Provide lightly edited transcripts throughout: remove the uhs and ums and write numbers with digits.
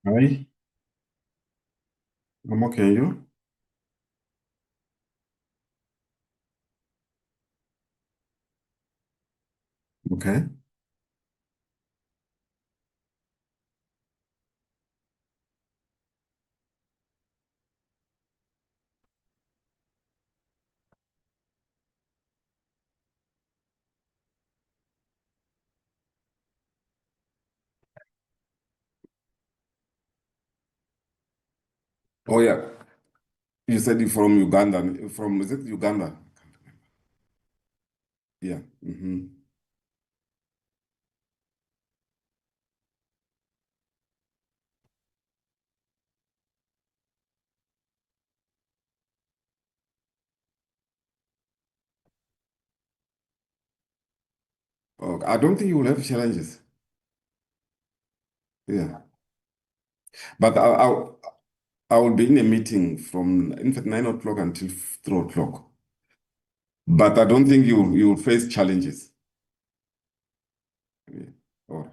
Hi, I'm okay. You? Okay. Oh yeah. You said you're from Uganda. From is it Uganda? Yeah. Oh, I don't think you will have challenges. Yeah. But I will be in a meeting from in fact 9 o'clock until 3 o'clock. But I don't think you will face challenges. Yeah. Oh,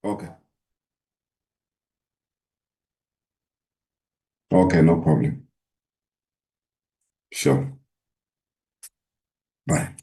okay. Okay, no problem. Sure. Bye.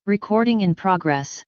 Recording in progress.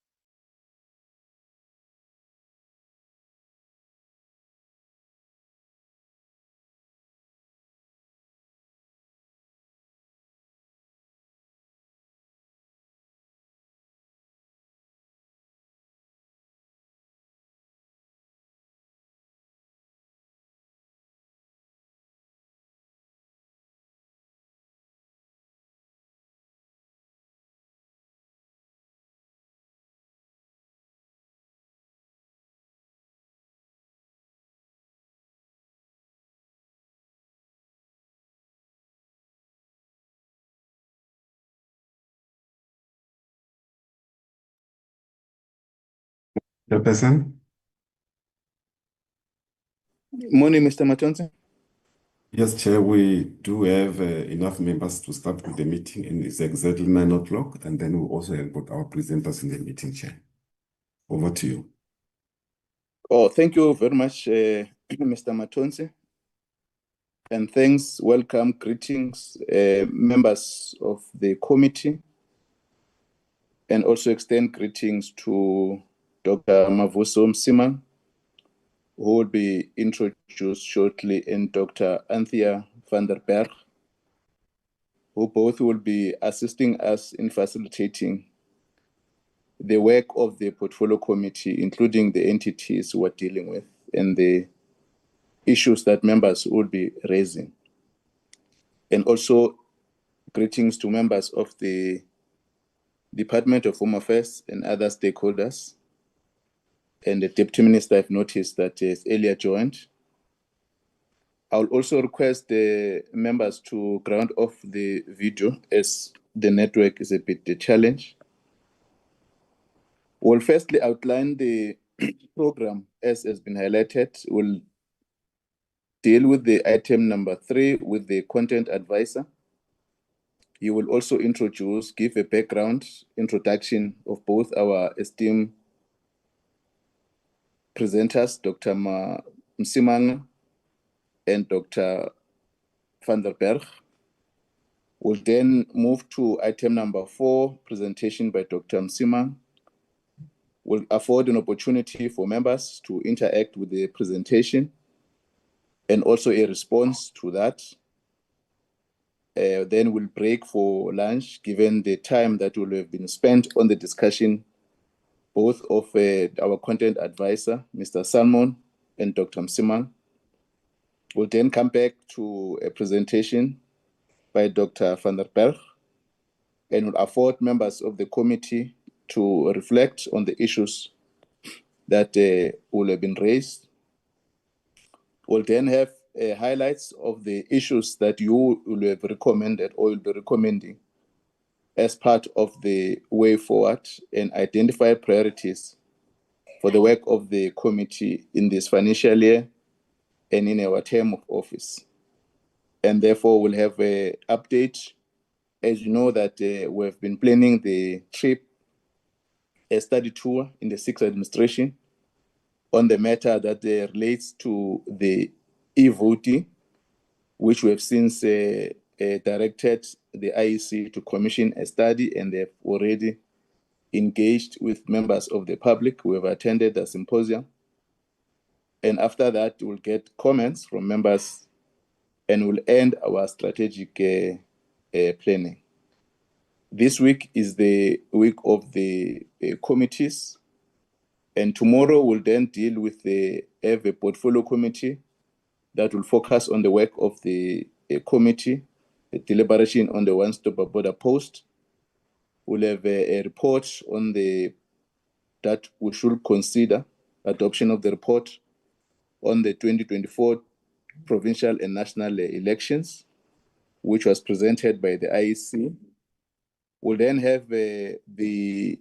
Chairperson? Morning, Mr. Matonse. Yes, Chair, we do have enough members to start with the meeting, and it's exactly 9 o'clock, and then we also have got our presenters in the meeting, Chair. Over to you. Oh, thank you very much, Mr. Matonse. And thanks, welcome, greetings, members of the committee, and also extend greetings to Dr. Mavuso Msimang, who will be introduced shortly, and Dr. Anthea van der Berg, who both will be assisting us in facilitating the work of the portfolio committee, including the entities we're dealing with and the issues that members will be raising. And also greetings to members of the Department of Home Affairs and other stakeholders. And the Deputy Minister, I've noticed that has earlier joined. I'll also request the members to ground off the video as the network is a bit a challenge. We'll firstly outline the program as has been highlighted. We'll deal with the item number 3 with the content advisor. He will also give a background introduction of both our esteemed presenters, Dr. Msimang and Dr. van der Berg. We'll then move to item number 4, presentation by Dr. Msimang. We'll afford an opportunity for members to interact with the presentation and also a response to that. Then we'll break for lunch, given the time that will have been spent on the discussion, both of our content advisor, Mr. Salmon, and Dr. Msimang. We'll then come back to a presentation by Dr. van der Berg, and will afford members of the committee to reflect on the issues that will have been raised. We'll then have highlights of the issues that you will have recommended or will be recommending as part of the way forward, and identify priorities for the work of the committee in this financial year and in our term of office. And therefore, we'll have an update. As you know that we've been planning the trip, a study tour in the 6th administration on the matter that relates to the e-voting, which we have since directed the IEC to commission a study, and they've already engaged with members of the public who have attended the symposium. And after that, we'll get comments from members and we'll end our strategic planning. This week is the week of the committees, and tomorrow we'll then deal with the portfolio committee that will focus on the work of the committee, the deliberation on the one-stop border post. We'll have a report on that we should consider adoption of the report on the 2024 provincial and national elections, which was presented by the IEC. We'll then have the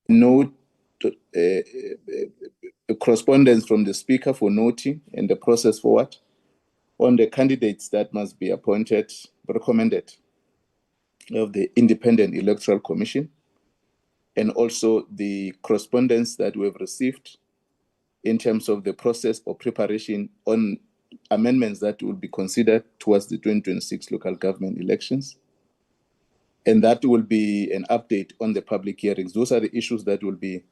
note, correspondence from the speaker for noting and the process forward on the candidates that must be appointed, recommended of the Independent Electoral Commission, and also the correspondence that we have received in terms of the process of preparation on amendments that will be considered towards the 2026 local government elections. And that will be an update on the public hearings. Those are the issues that will be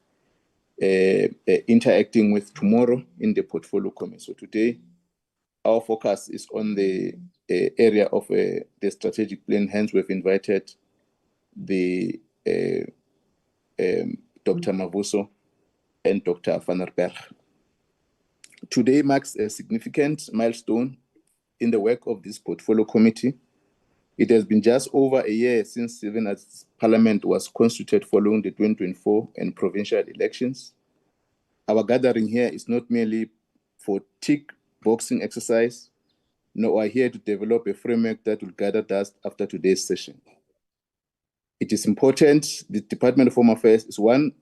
interacting with tomorrow in the portfolio committee. So today, our focus is on the area of the strategic plan. Hence, we've invited the Dr. Mavuso and Dr. Van der Berg. Today marks a significant milestone in the work of this portfolio committee. It has been just over a year since even as Parliament was constituted following the 2024 and provincial elections. Our gathering here is not merely for tick boxing exercise, nor are here to develop a framework that will gather dust after today's session. It is important. The Department of Home Affairs is one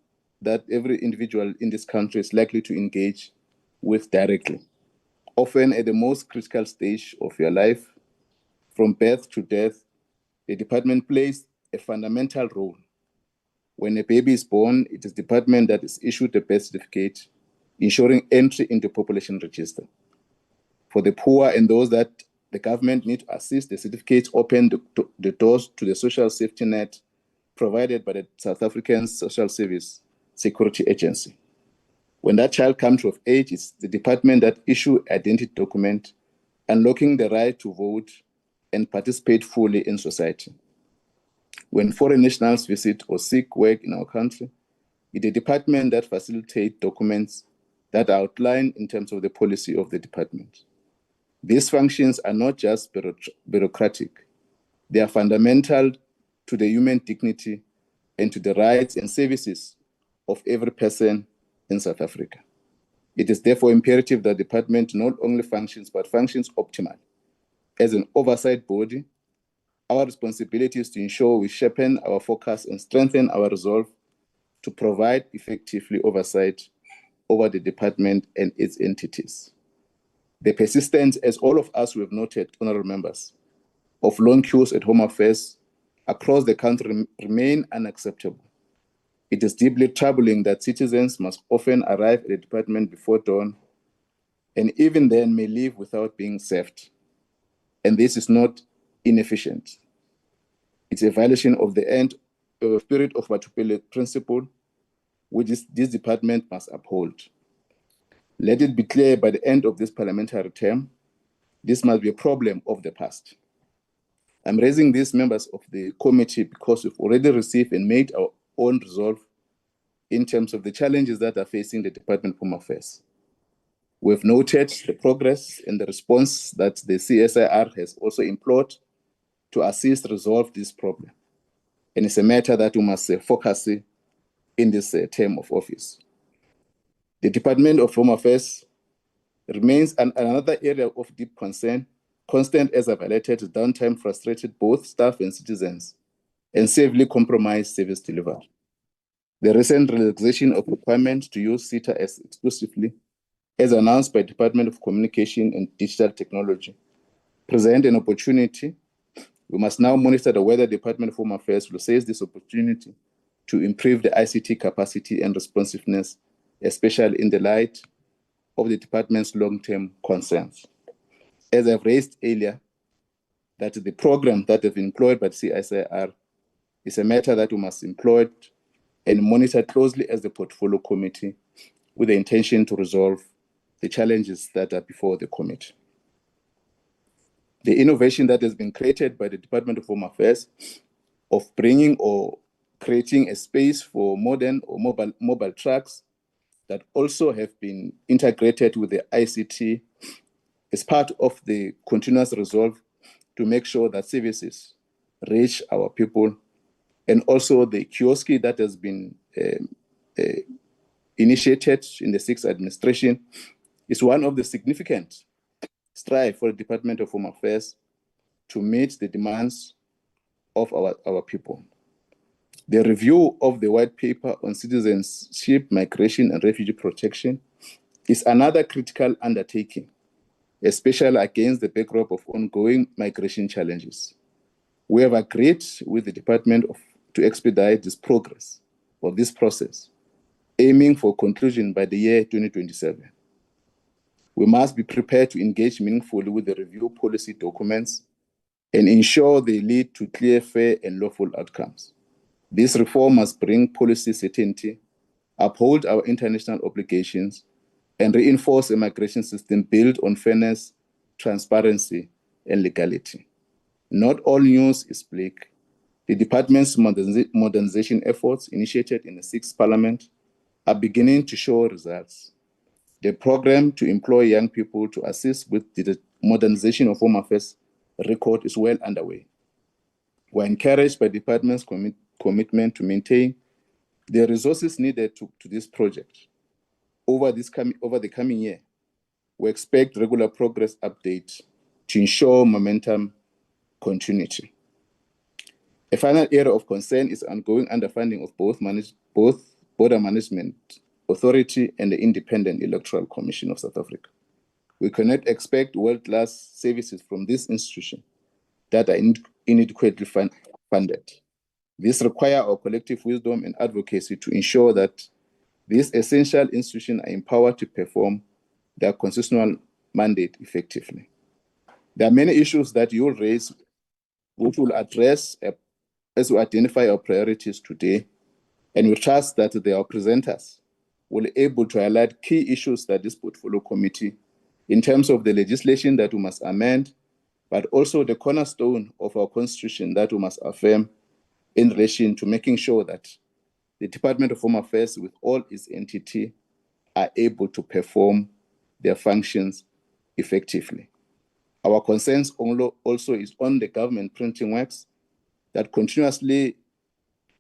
that every individual in this country is likely to engage with directly, often at the most critical stage of your life. From birth to death, the department plays a fundamental role. When a baby is born, it is the department that is issued the birth certificate, ensuring entry into population register. For the poor and those that the government need to assist, the certificates open the doors to the social safety net provided by the South African Social Service Security Agency. When that child comes of age, it's the department that issue identity document, unlocking the right to vote and participate fully in society. When foreign nationals visit or seek work in our country, it's the department that facilitates documents that are outlined in terms of the policy of the department. These functions are not just bureaucratic. They are fundamental to the human dignity and to the rights and services of every person in South Africa. It is therefore imperative that the department not only functions, but functions optimally. As an oversight body, our responsibility is to ensure we sharpen our focus and strengthen our resolve to provide effectively oversight over the department and its entities. The persistence, as all of us who have noted, honorable members, of long queues at Home Affairs across the country remain unacceptable. It is deeply troubling that citizens must often arrive at the department before dawn and even then may leave without being served. And this is not inefficient. It's a violation of the spirit of Batupele principle, which this department must uphold. Let it be clear by the end of this parliamentary term, this must be a problem of the past. I'm raising these members of the committee because we've already received and made our own resolve in terms of the challenges that are facing the Department of Home Affairs. We've noted the progress and the response that the CSIR has also employed to assist resolve this problem. And it's a matter that we must focus in this term of office. The Department of Home Affairs remains another area of deep concern. Constant as a violated downtime frustrated both staff and citizens and severely compromised service delivery. The recent relaxation of requirements to use SITA as exclusively, as announced by Department of Communication and Digital Technology, present an opportunity. We must now monitor whether the Department of Home Affairs will seize this opportunity to improve the ICT capacity and responsiveness, especially in the light of the department's long-term concerns. As I've raised earlier, that the program that has been employed by the CSIR is a matter that we must employ and monitor closely as the portfolio committee with the intention to resolve the challenges that are before the committee. The innovation that has been created by the Department of Home Affairs of bringing or creating a space for modern or mobile trucks that also have been integrated with the ICT is part of the continuous resolve to make sure that services reach our people, and also the kiosk that has been initiated in the sixth administration is one of the significant strides for the Department of Home Affairs to meet the demands of our people. The review of the white paper on citizenship, migration, and refugee protection is another critical undertaking, especially against the backdrop of ongoing migration challenges. We have agreed with the department to expedite this progress or this process, aiming for conclusion by the year 2027. We must be prepared to engage meaningfully with the review policy documents and ensure they lead to clear, fair, and lawful outcomes. This reform must bring policy certainty, uphold our international obligations, and reinforce a migration system built on fairness, transparency, and legality. Not all news is bleak. The department's modernization efforts initiated in the sixth parliament are beginning to show results. The program to employ young people to assist with the modernization of Home Affairs record is well underway. We're encouraged by the department's commitment to maintain the resources needed to this project. Over the coming year, we expect regular progress updates to ensure momentum continuity. A final area of concern is ongoing underfunding of both Border Management Authority and the Independent Electoral Commission of South Africa. We cannot expect world-class services from this institution that are inadequately funded. This requires our collective wisdom and advocacy to ensure that these essential institutions are empowered to perform their constitutional mandate effectively. There are many issues that you will raise, which will address as we identify our priorities today, and we trust that our presenters will be able to highlight key issues that this portfolio committee, in terms of the legislation that we must amend, but also the cornerstone of our constitution that we must affirm in relation to making sure that the Department of Home Affairs, with all its entities, are able to perform their functions effectively. Our concerns also is on the government printing works that continuously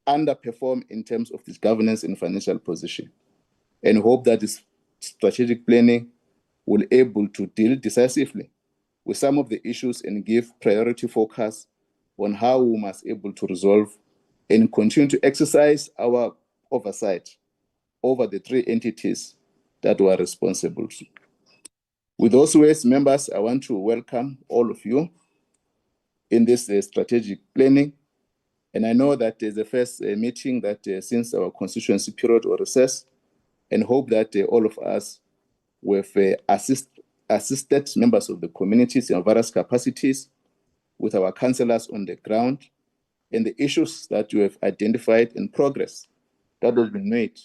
underperform in terms of its governance and financial position, and hope that this strategic planning will be able to deal decisively with some of the issues and give priority focus on how we must be able to resolve and continue to exercise our oversight over the three entities that were responsible. With those words, members, I want to welcome all of you in this strategic planning. And I know that there's the first meeting that since our constituency period or recess, and hope that all of us with assisted members of the communities in various capacities with our councillors on the ground and the issues that you have identified and progress that has been made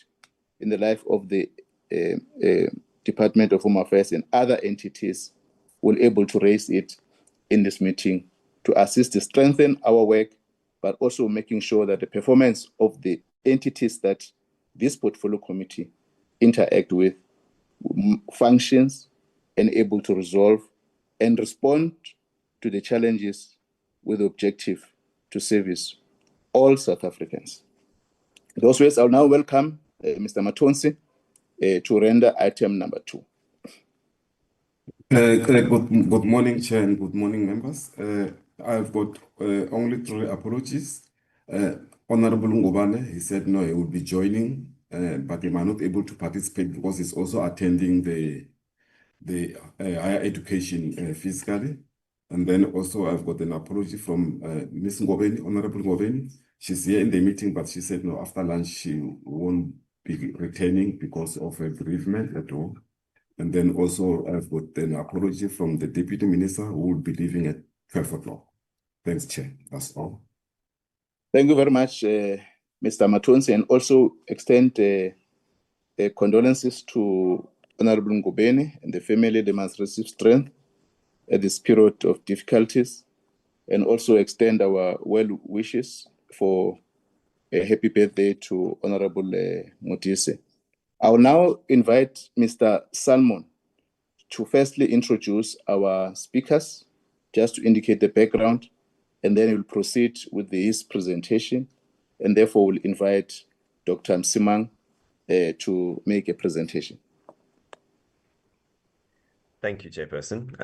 in the life of the Department of Home Affairs and other entities will be able to raise it in this meeting to assist to strengthen our work, but also making sure that the performance of the entities that this portfolio committee interact with functions and able to resolve and respond to the challenges with the objective to service all South Africans. In those ways, I'll now welcome Mr. Matonsi to render item number 2. Good morning, Chair, and good morning, members. I've got only 3 apologies. Honorable Ngobane, he said no, he will be joining, but he might not be able to participate because he's also attending the higher education physically. And then also I've got an apology from Ms. Ngobeni, Honorable Ngobeni. She's here in the meeting, but she said no, after lunch she won't be returning because of a bereavement at home. And then also I've got an apology from the Deputy Minister who will be leaving at 12 o'clock. Thanks, Chair. That's all. Thank you very much, Mr. Matonsi, and also extend condolences to Honorable Ngobeni and the family. They must receive strength at this period of difficulties, and also extend our well wishes for a happy birthday to Honorable Modise. I will now invite Mr. Salmon to firstly introduce our speakers, just to indicate the background, and then we'll proceed with his presentation, and therefore we'll invite Dr. Msimang to make a presentation. Thank you, Chairperson.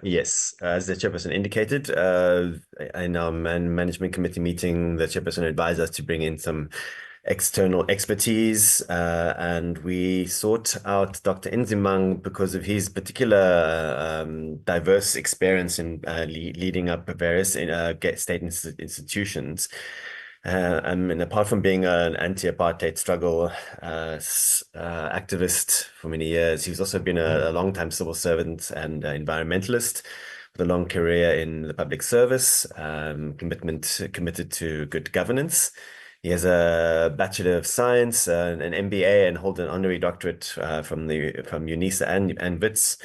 Yes, as the Chairperson indicated, in our management committee meeting, the Chairperson advised us to bring in some external expertise, and we sought out Dr. Nzimang because of his particular diverse experience in leading up various state institutions. And apart from being an anti-apartheid struggle activist for many years, he's also been a long-time civil servant and environmentalist with a long career in the public service, committed to good governance. He has a Bachelor of Science, an MBA, and holds an honorary doctorate from UNISA and WITS,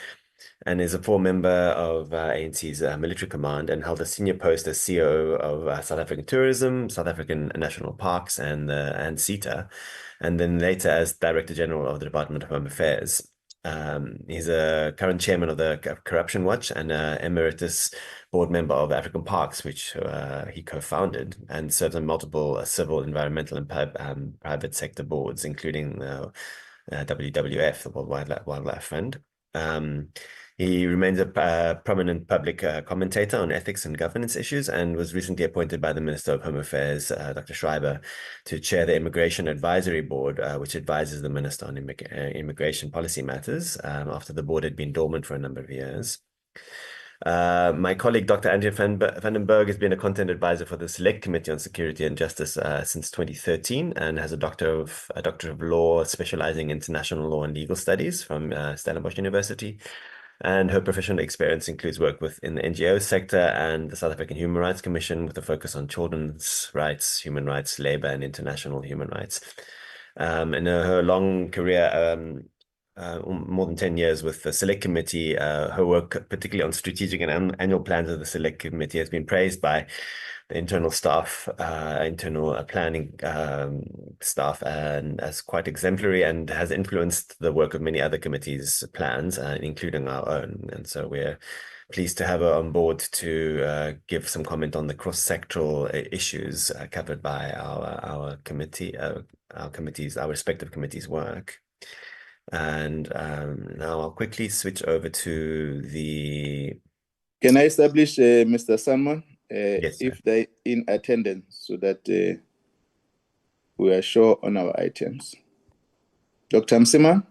and is a full member of ANC's military command, and held a senior post as CEO of South African Tourism, South African National Parks, and CETA, and then later as Director General of the Department of Home Affairs. He's a current chairman of the Corruption Watch and emeritus board member of African Parks, which he co-founded, and serves on multiple civil, environmental, and private sector boards, including WWF, the World Wildlife Fund. He remains a prominent public commentator on ethics and governance issues, and was recently appointed by the Minister of Home Affairs, Dr. Schreiber, to chair the Immigration Advisory Board, which advises the Minister on immigration policy matters, after the board had been dormant for a number of years. My colleague, Dr. Andrea van den Berg, has been a content advisor for the Select Committee on Security and Justice since 2013, and has a Doctor of Law specializing in international law and legal studies from Stellenbosch University. And her professional experience includes work in the NGO sector and the South African Human Rights Commission, with a focus on children's rights, human rights, labor, and international human rights. In her long career, more than 10 years with the Select Committee, her work, particularly on strategic and annual plans of the Select Committee, has been praised by the internal staff, internal planning staff, and as quite exemplary, and has influenced the work of many other committees' plans, including our own. And so we're pleased to have her on board to give some comment on the cross-sectoral issues covered by our respective committees' work. And now I'll quickly switch over to the... Can I establish Mr. Salmon, Yes, if they're in attendance, so that we are sure on our items? Dr. Msima?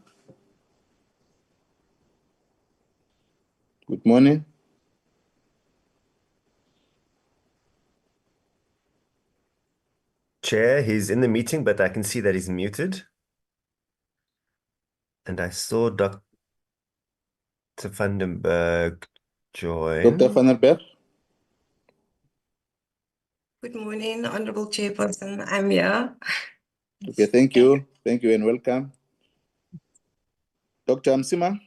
Good morning. Chair, he's in the meeting, but I can see that he's muted. And I saw Dr. van den Berg join. Dr. van der Berg? Good morning, Honorable Chairperson. I'm here. Okay, thank you. Thank you and welcome. Dr. Msima?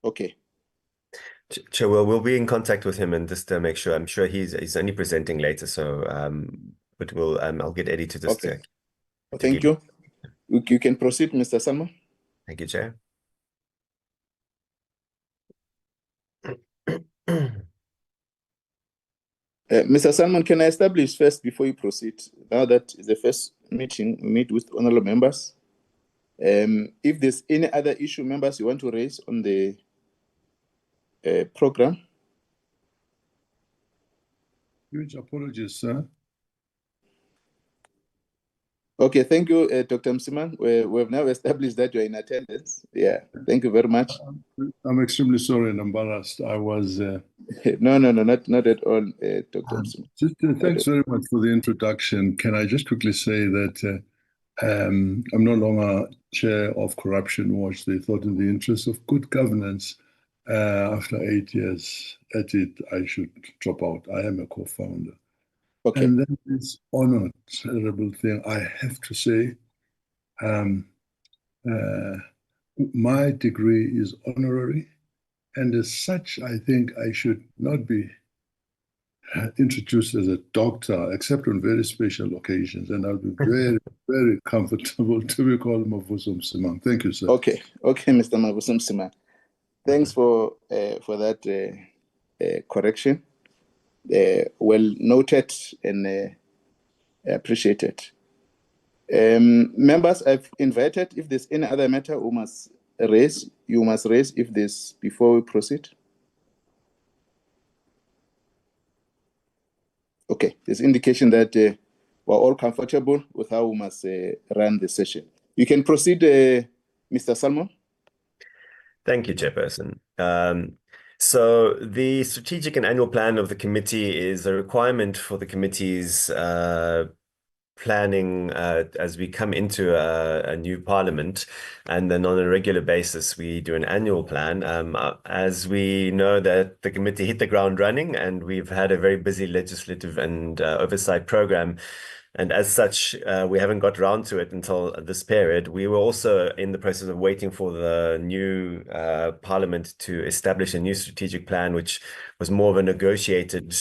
Okay. Chair, well, we'll be in contact with him and just to make sure. I'm sure he's only presenting later, so but we'll I'll get Eddie to just Okay. Thank you. You can proceed, Mr. Salmon. Thank you, Chair. Mr. Salmon, can I establish first before you proceed? Now that is the first meeting we meet with honorable members. If there's any other issue, members, you want to raise on the program? Huge apologies, sir. Okay, thank you, Dr. Msiman. We've now established that you're in attendance. Yeah, thank you very much. I'm extremely sorry and embarrassed. I was... No, not at all, Dr. Msiman. Thanks very much for the introduction. Can I just quickly say that I'm no longer chair of Corruption Watch. They thought in the interest of good governance, after 8 years at it, I should drop out. I am a co-founder. Okay. And then this honor, terrible thing, I have to say, my degree is honorary, and as such, I think I should not be introduced as a doctor, except on very special occasions, and I'll be very, very comfortable to be called Mavuso Msimang. Thank you, sir. Okay, Mr. Mavuso Msimang. Thanks for that correction. Well noted and appreciated. Members, I've invited, if there's any other matter you must raise if there's, before we proceed. Okay, there's indication that we're all comfortable with how we must run the session. You can proceed, Mr. Salmon. Thank you, Chairperson. So the strategic and annual plan of the committee is a requirement for the committee's planning as we come into a new parliament, and then on a regular basis we do an annual plan. As we know that the committee hit the ground running, and we've had a very busy legislative and oversight program. And as such, we haven't got around to it until this period. We were also in the process of waiting for the new parliament to establish a new strategic plan, which was more of a negotiated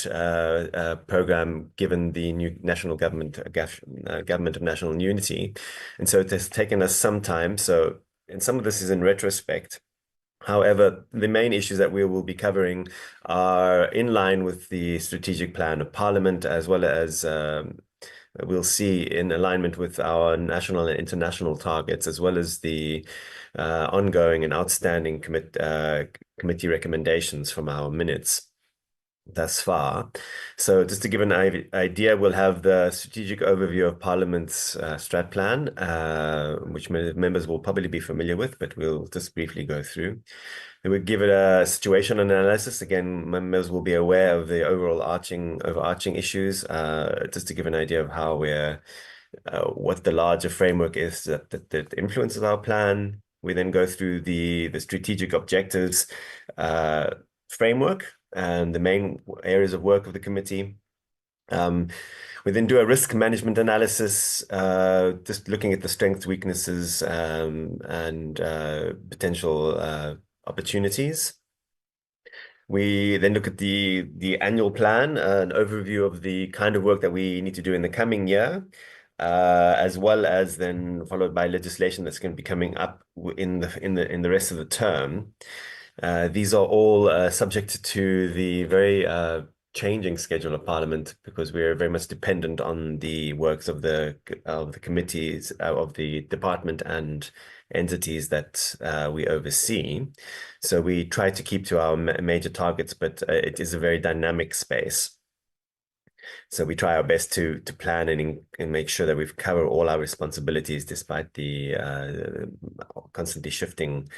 program given the new national government, government of national unity. And so it has taken us some time. So, and some of this is in retrospect. However, the main issues that we will be covering are in line with the strategic plan of Parliament, as well as we'll see in alignment with our national and international targets, as well as the ongoing and outstanding committee recommendations from our minutes thus far. So just to give an idea, we'll have the strategic overview of Parliament's strat plan, which members will probably be familiar with, but we'll just briefly go through. Then we'll give it a situation analysis. Again, members will be aware of the overarching issues, just to give an idea of how what the larger framework is that influences our plan. We then go through the strategic objectives framework and the main areas of work of the committee. We then do a risk management analysis, just looking at the strengths, weaknesses, and potential opportunities. We then look at the annual plan, an overview of the kind of work that we need to do in the coming year, as well as then followed by legislation that's going to be coming up in the rest of the term. These are all subject to the very changing schedule of Parliament, because we're very much dependent on the works of the committees, of the department and entities that we oversee. So we try to keep to our major targets, but it is a very dynamic space. So we try our best to plan and make sure that we've covered all our responsibilities despite the constantly shifting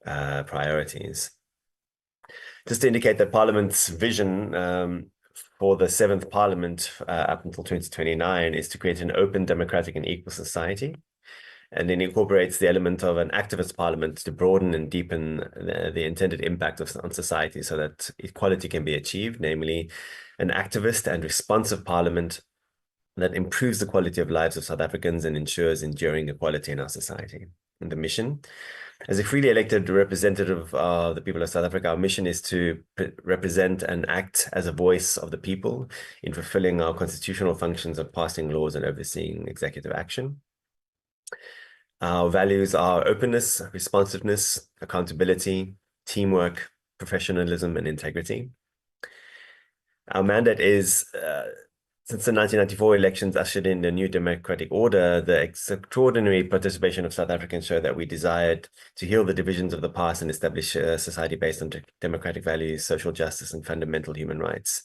priorities. Just to indicate that Parliament's vision for the 7th Parliament up until 2029 is to create an open, democratic and equal society, and then incorporates the element of an activist parliament to broaden and deepen the intended impact on society so that equality can be achieved, namely an activist and responsive parliament that improves the quality of lives of South Africans and ensures enduring equality in our society. And the mission: as a freely elected representative of the people of South Africa, our mission is to represent and act as a voice of the people in fulfilling our constitutional functions of passing laws and overseeing executive action. Our values are openness, responsiveness, accountability, teamwork, professionalism, and integrity. Our mandate is, since the 1994 elections ushered in the new democratic order, the extraordinary participation of South Africans showed that we desired to heal the divisions of the past and establish a society based on democratic values, social justice, and fundamental human rights.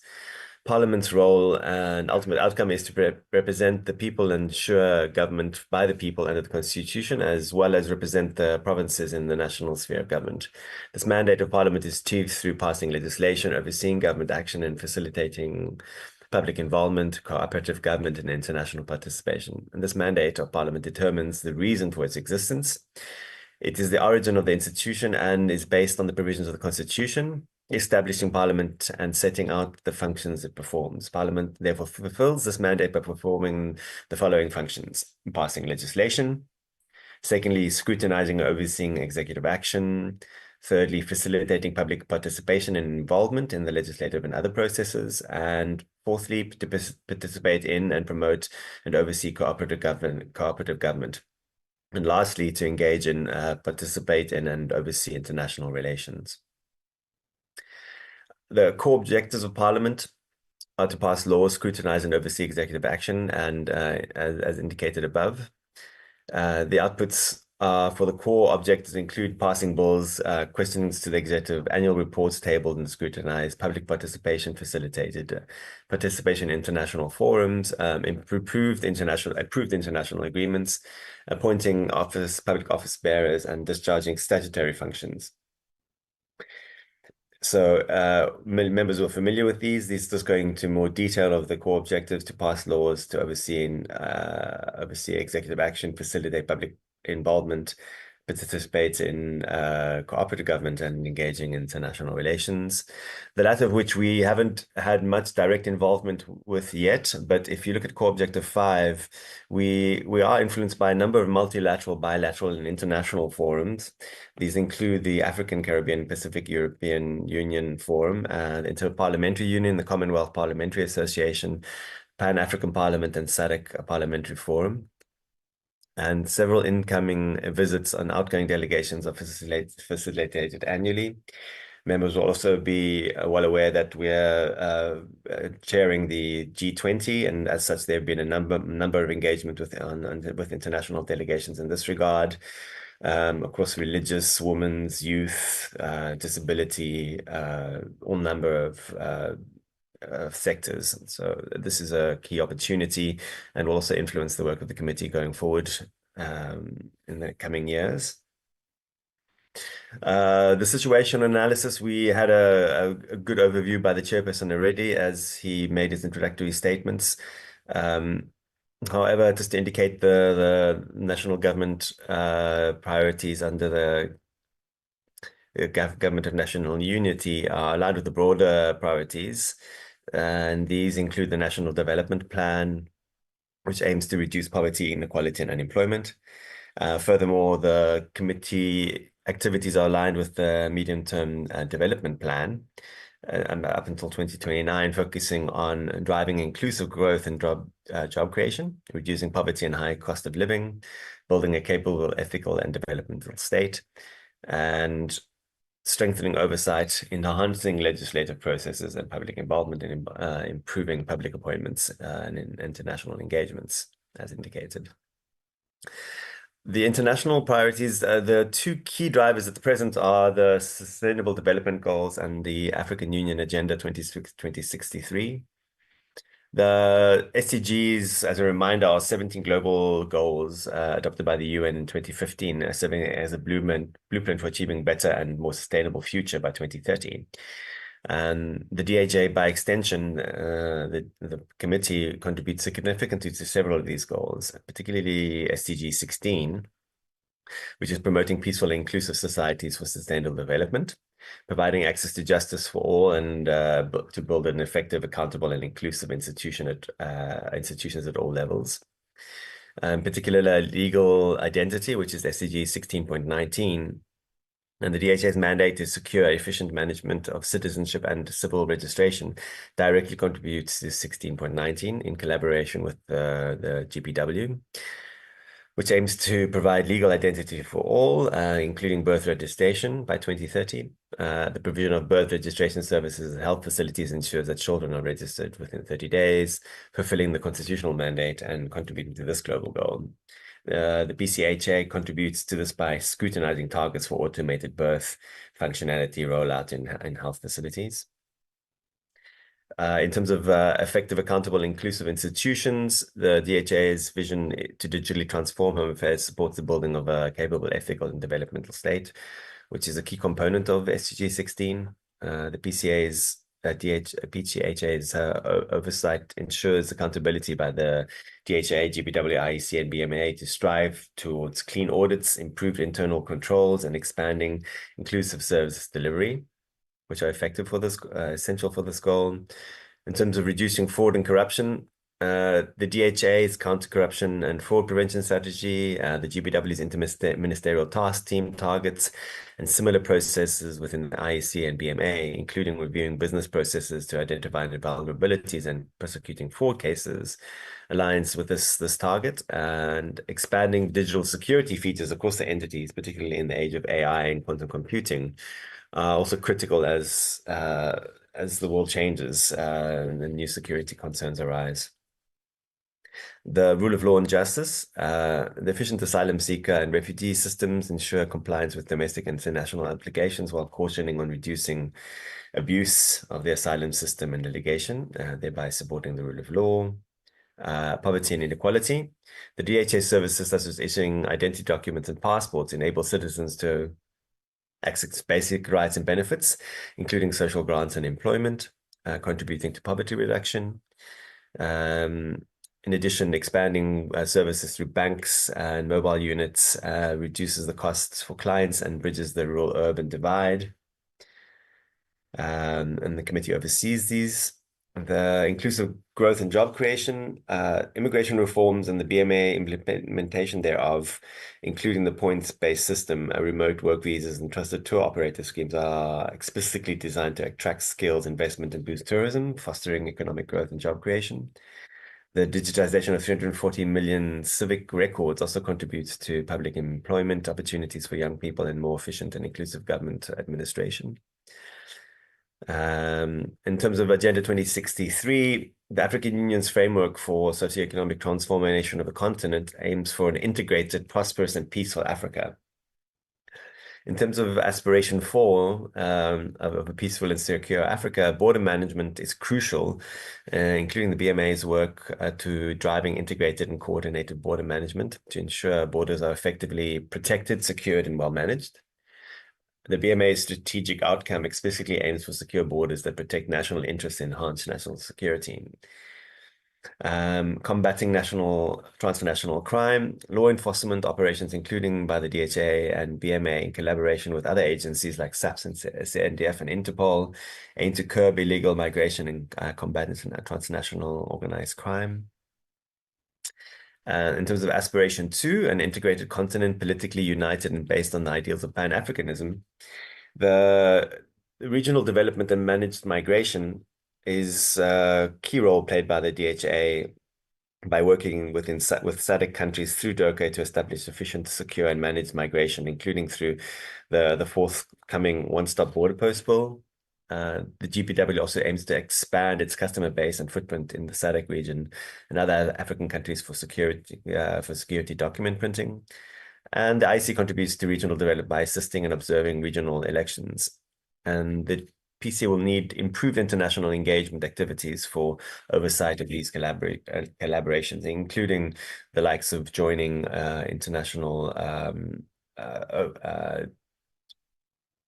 Parliament's role and ultimate outcome is to represent the people and ensure government by the people under the Constitution, as well as represent the provinces in the national sphere of government. This mandate of Parliament is achieved through passing legislation, overseeing government action, and facilitating public involvement, cooperative government, and international participation. And this mandate of Parliament determines the reason for its existence. It is the origin of the institution and is based on the provisions of the Constitution, establishing Parliament and setting out the functions it performs. Parliament therefore fulfills this mandate by performing the following functions: passing legislation; secondly, scrutinizing and overseeing executive action; thirdly, facilitating public participation and involvement in the legislative and other processes; and fourthly, to participate in and promote and oversee cooperative government; and lastly, to engage in, participate in and oversee international relations. The core objectives of Parliament are to pass laws, scrutinize and oversee executive action, and as indicated above. The outputs for the core objectives include passing bills, questions to the executive, annual reports tabled and scrutinized, public participation facilitated, participation in international forums, approved international agreements, appointing public office bearers, and discharging statutory functions. Members who are familiar with these just go into more detail of the core objectives: to pass laws, to oversee executive action, facilitate public involvement, participate in cooperative government, and engaging in international relations. The latter of which we haven't had much direct involvement with yet. But if you look at core objective 5, we are influenced by a number of multilateral, bilateral, and international forums. These include the African, Caribbean, Pacific, European Union Forum, the Inter-Parliamentary Union, the Commonwealth Parliamentary Association, Pan-African Parliament, and SADC Parliamentary Forum. And several incoming visits and outgoing delegations are facilitated annually. Members will also be well aware that we're chairing the G20, and as such, there have been a number of engagement with international delegations in this regard. Of course, religious, women's, youth, disability, all number of sectors. So this is a key opportunity and will also influence the work of the committee going forward in the coming years. The situation analysis, we had a good overview by the chairperson already as he made his introductory statements. However, just to indicate the national government priorities under the Government of National Unity are aligned with the broader priorities. And these include the National Development Plan, which aims to reduce poverty, inequality, and unemployment. Furthermore, the committee activities are aligned with the medium-term development plan up until 2029, focusing on driving inclusive growth and job creation, reducing poverty and high cost of living, building a capable, ethical, and developmental state, and strengthening oversight, enhancing legislative processes and public involvement, in improving public appointments and in international engagements, as indicated. The international priorities, the two key drivers at the present are the Sustainable Development Goals and the African Union Agenda 2063. The SDGs, as a reminder, are 17 global goals adopted by the UN in 2015, serving as a blueprint for achieving better and more sustainable future by 2030. And the DHA, by extension, the committee contributes significantly to several of these goals, particularly SDG 16, which is promoting peaceful and inclusive societies for sustainable development, providing access to justice for all, and to build an effective, accountable, and inclusive institutions at all levels. Particularly legal identity, which is SDG 16.19. And the DHA's mandate is secure efficient management of citizenship and civil registration, directly contributes to 16.19 in collaboration with the GPW, which aims to provide legal identity for all, including birth registration by 2030. The provision of birth registration services and health facilities ensures that children are registered within 30 days, fulfilling the constitutional mandate and contributing to this global goal. The PCHA contributes to this by scrutinizing targets for automated birth functionality rollout in health facilities. In terms of effective, accountable, inclusive institutions, the DHA's vision to digitally transform Home Affairs supports the building of a capable, ethical, and developmental state, which is a key component of SDG 16. The PCHA's oversight ensures accountability by the DHA, GPW, IEC, and BMA to strive towards clean audits, improved internal controls, and expanding inclusive service delivery, which are effective for this, essential for this goal. In terms of reducing fraud and corruption, the DHA's counter-corruption and fraud prevention strategy, the GPW's interministerial task team targets, and similar processes within the IEC and BMA, including reviewing business processes to identify vulnerabilities and prosecuting fraud cases, aligns with this target. And expanding digital security features across the entities, particularly in the age of AI and quantum computing, are also critical as the world changes and new security concerns arise. The rule of law and justice, the efficient asylum seeker and refugee systems ensure compliance with domestic and international obligations while cautioning on reducing abuse of the asylum system and litigation, thereby supporting the rule of law. Poverty and inequality. The DHA services such as issuing identity documents and passports enable citizens to access to basic rights and benefits, including social grants and employment, contributing to poverty reduction. In addition, expanding services through banks and mobile units reduces the costs for clients and bridges the rural-urban divide. And the committee oversees these. The inclusive growth and job creation, immigration reforms and the BMA implementation thereof, including the points-based system, remote work visas and trusted tour operator schemes are explicitly designed to attract skills, investment and boost tourism, fostering economic growth and job creation. The digitization of 340 million civic records also contributes to public employment opportunities for young people and more efficient and inclusive government administration. In terms of Agenda 2063, the African Union's framework for socioeconomic transformation of the continent aims for an integrated, prosperous, and peaceful Africa. In terms of aspiration 4 of a peaceful and secure Africa, border management is crucial, including the BMA's work to driving integrated and coordinated border management to ensure borders are effectively protected, secured, and well managed. The BMA's strategic outcome explicitly aims for secure borders that protect national interests and enhance national security. Combating transnational crime, law enforcement operations, including by the DHA and BMA in collaboration with other agencies like SAPS and CNDF and Interpol, aim to curb illegal migration and combat transnational organized crime. In terms of aspiration 2, an integrated continent, politically united and based on the ideals of Pan-Africanism, the regional development and managed migration is a key role played by the DHA by working with SADC countries through DOCA to establish efficient, secure and managed migration, including through the forthcoming one-stop border post bill. The GPW also aims to expand its customer base and footprint in the SADC region and other African countries for security document printing. And the IC contributes to regional development by assisting and observing regional elections. And the PC will need improved international engagement activities for oversight of these collaborations, including the likes of joining international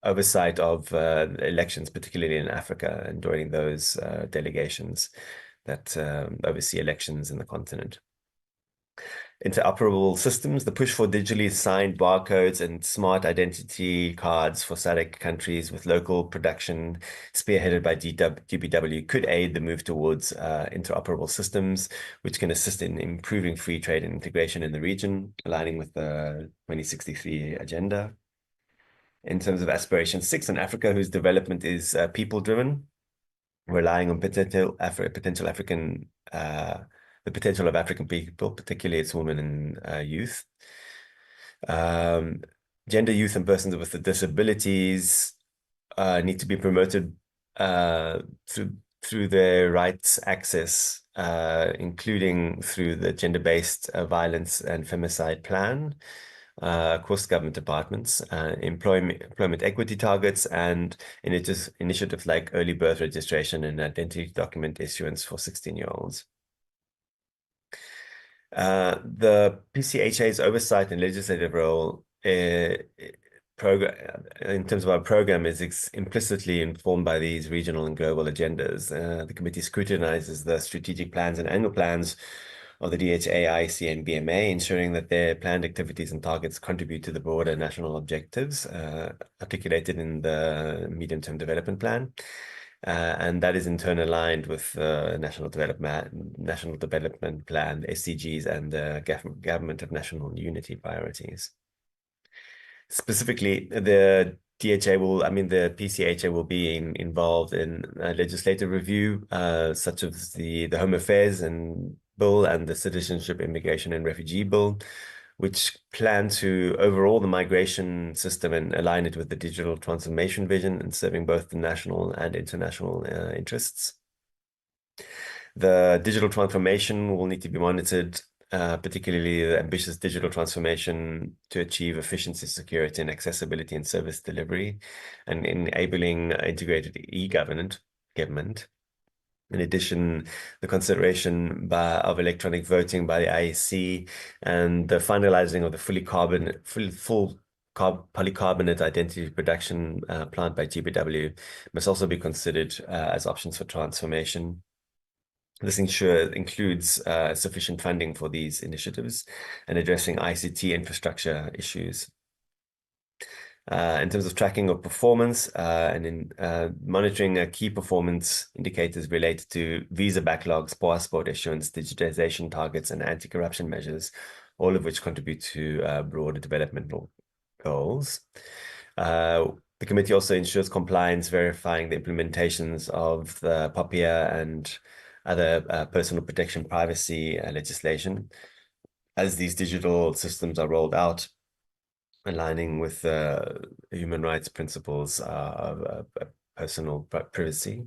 oversight of elections, particularly in Africa, and joining those delegations that oversee elections in the continent. Interoperable systems, the push for digitally signed barcodes and smart identity cards for SADC countries with local production spearheaded by GPW could aid the move towards interoperable systems, which can assist in improving free trade and integration in the region, aligning with the 2063 agenda. In terms of aspiration 6 in Africa, whose development is people-driven, relying on the potential of African people, particularly its women and youth. Gender, youth, and persons with disabilities need to be promoted through their rights access, including through the gender-based violence and femicide plan across government departments, employment equity targets, and initiatives like early birth registration and identity document issuance for 16-year-olds. The PCHA's oversight and legislative role in terms of our program is implicitly informed by these regional and global agendas. The committee scrutinizes the strategic plans and annual plans of the DHA, IC, and BMA, ensuring that their planned activities and targets contribute to the broader national objectives articulated in the medium-term development plan. And that is in turn aligned with the National Development Plan, SDGs, and the Government of National Unity priorities. Specifically, the PCHA will be involved in legislative review, such as the Home Affairs Bill and the Citizenship, Immigration, and Refugee Bill, which plan to overhaul the migration system and align it with the digital transformation vision and serving both the national and international interests. The digital transformation will need to be monitored, particularly the ambitious digital transformation to achieve efficiency, security, and accessibility in service delivery, and enabling integrated e-government. In addition, the consideration of electronic voting by the IEC and the finalizing of the full polycarbonate identity production plant by GBW must also be considered as options for transformation. This includes sufficient funding for these initiatives and addressing ICT infrastructure issues. In terms of tracking of performance and in monitoring key performance indicators related to visa backlogs, passport issuance, digitization targets, and anti-corruption measures, all of which contribute to broader developmental goals. The committee also ensures compliance, verifying the implementations of the POPIA and other personal protection privacy legislation as these digital systems are rolled out, aligning with human rights principles of personal privacy.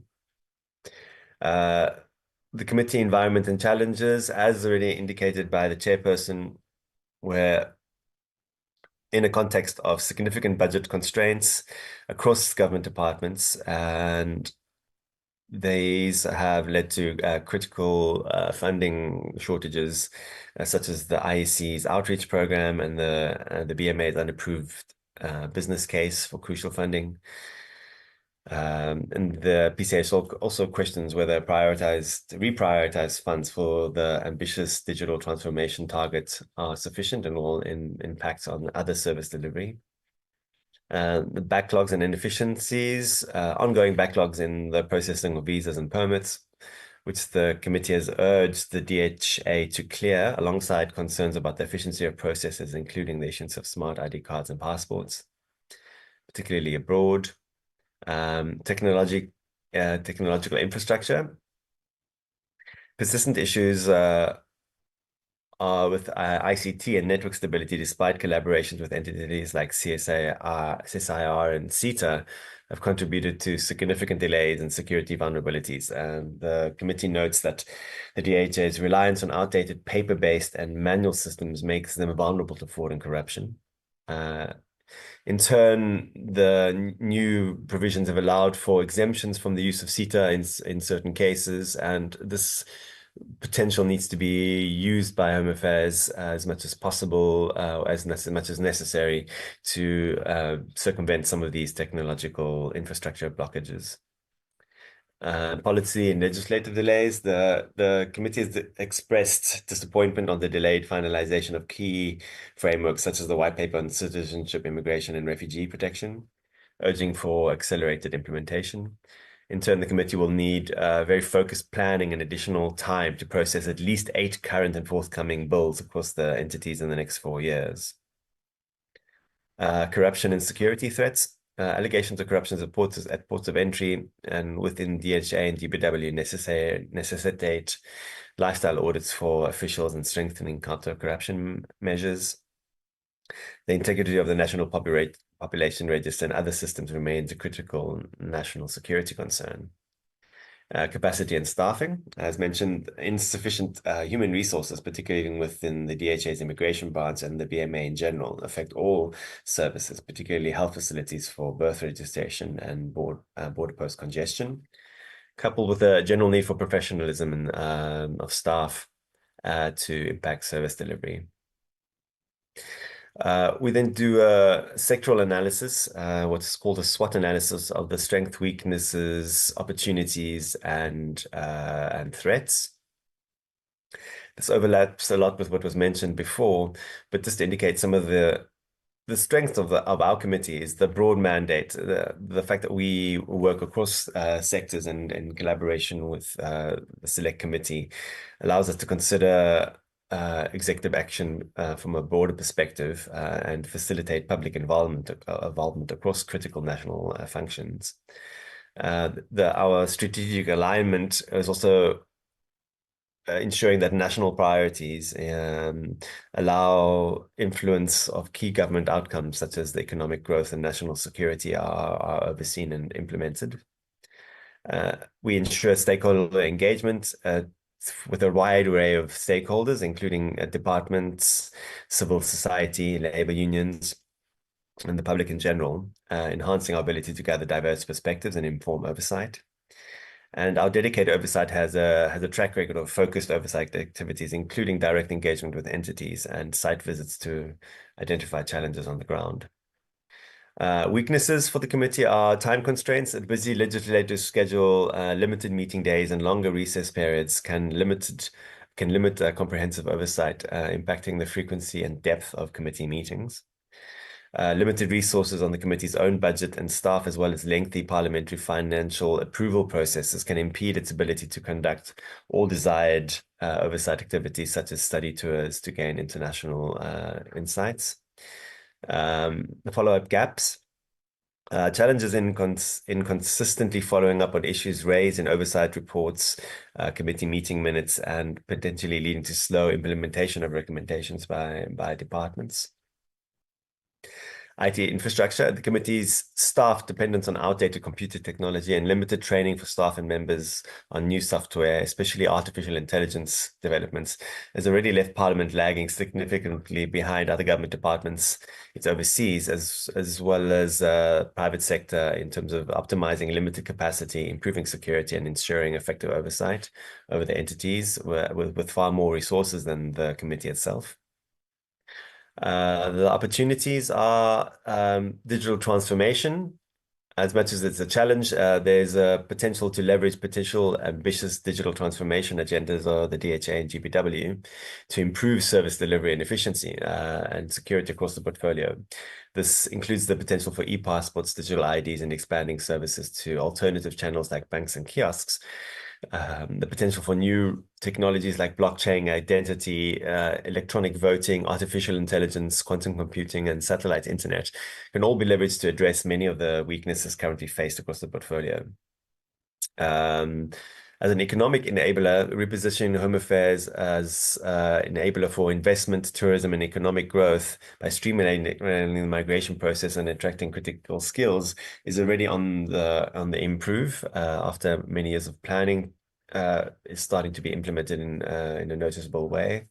The committee environment and challenges, as already indicated by the chairperson, were in a context of significant budget constraints across government departments, and these have led to critical funding shortages, such as the IEC's outreach program and the BMA's unapproved business case for crucial funding. And the PCA also questions whether reprioritize funds for the ambitious digital transformation targets are sufficient and will impact on other service delivery. The backlogs and inefficiencies, ongoing backlogs in the processing of visas and permits, which the committee has urged the DHA to clear, alongside concerns about the efficiency of processes, including the issuance of smart ID cards and passports, particularly abroad. Technological infrastructure. Persistent issues with ICT and network stability, despite collaborations with entities like CSIR and CETA, have contributed to significant delays and security vulnerabilities. And the committee notes that the DHA's reliance on outdated paper-based and manual systems makes them vulnerable to fraud and corruption. In turn, the new provisions have allowed for exemptions from the use of CETA in certain cases, and this potential needs to be used by Home Affairs as much as possible, as much as necessary, to circumvent some of these technological infrastructure blockages. Policy and legislative delays. The committee has expressed disappointment on the delayed finalization of key frameworks such as the White Paper on Citizenship, Immigration and Refugee Protection, urging for accelerated implementation. In turn, the committee will need very focused planning and additional time to process at least 8 current and forthcoming bills across the entities in the next 4 years. Corruption and security threats. Allegations of corruption at ports of entry and within DHA and GBW necessitate lifestyle audits for officials and strengthening counter-corruption measures. The integrity of the National Population Register and other systems remains a critical national security concern. Capacity and staffing. As mentioned, insufficient human resources, particularly within the DHA's immigration branch and the BMA in general, affect all services, particularly health facilities for birth registration and border post congestion, coupled with a general need for professionalism and of staff to impact service delivery. We then do a sectoral analysis, what's called a SWOT analysis of the strengths, weaknesses, opportunities, and threats. This overlaps a lot with what was mentioned before, but just to indicate some of the strength of our committee is the broad mandate, the fact that we work across sectors and in collaboration with the select committee allows us to consider executive action from a broader perspective and facilitate public involvement across critical national functions. Our strategic alignment is also ensuring that national priorities allow influence of key government outcomes such as the economic growth and national security are overseen and implemented. We ensure stakeholder engagement with a wide array of stakeholders, including departments, civil society, labor unions, and the public in general, enhancing our ability to gather diverse perspectives and inform oversight. And our dedicated oversight has a track record of focused oversight activities, including direct engagement with entities and site visits to identify challenges on the ground. Weaknesses for the committee are time constraints. A busy legislative schedule, limited meeting days, and longer recess periods can limit comprehensive oversight, impacting the frequency and depth of committee meetings. Limited resources on the committee's own budget and staff, as well as lengthy parliamentary financial approval processes, can impede its ability to conduct all desired oversight activities, such as study tours, to gain international insights. The follow-up gaps. Challenges in consistently following up on issues raised in oversight reports, committee meeting minutes, and potentially leading to slow implementation of recommendations by departments. IT infrastructure. The committee's staff dependence on outdated computer technology and limited training for staff and members on new software, especially artificial intelligence developments, has already left Parliament lagging significantly behind other government departments it's overseas, as well as private sector, in terms of optimizing limited capacity, improving security, and ensuring effective oversight over the entities with far more resources than the committee itself. The opportunities are digital transformation. As much as it's a challenge, there's a potential to leverage potential ambitious digital transformation agendas of the DHA and GPW to improve service delivery and efficiency and security across the portfolio. This includes the potential for e-passports, digital IDs, and expanding services to alternative channels like banks and kiosks. The potential for new technologies like blockchain, identity, electronic voting, artificial intelligence, quantum computing, and satellite internet can all be leveraged to address many of the weaknesses currently faced across the portfolio. As an economic enabler, repositioning Home Affairs as enabler for investment, tourism, and economic growth by streamlining the migration process and attracting critical skills is already on the improve after many years of planning. Is starting to be implemented in a noticeable way.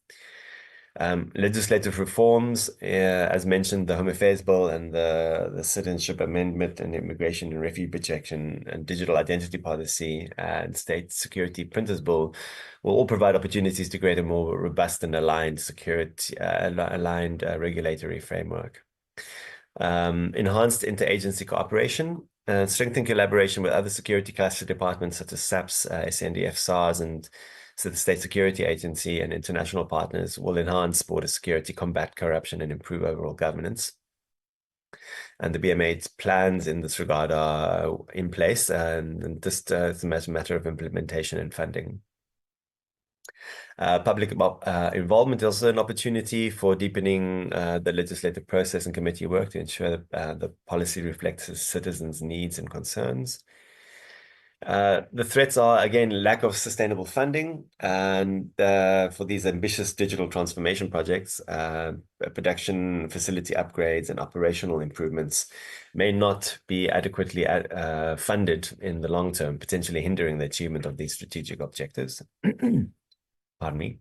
Legislative reforms, as mentioned, the Home Affairs Bill and the Citizenship Amendment and Immigration and Refugee Protection and Digital Identity Policy and State Security Printers Bill will all provide opportunities to create a more robust and aligned regulatory framework. Enhanced interagency cooperation, strengthen collaboration with other security cluster departments such as SAPS, SNDF, SARS, and so the State Security Agency and international partners will enhance border security, combat corruption, and improve overall governance. And the BMA's plans in this regard are in place, and just it's a matter of implementation and funding. Public involvement is also an opportunity for deepening the legislative process and committee work to ensure that the policy reflects the citizens' needs and concerns. The threats are, again, lack of sustainable funding, and for these ambitious digital transformation projects, production facility upgrades and operational improvements may not be adequately funded in the long term, potentially hindering the achievement of these strategic objectives. Pardon me.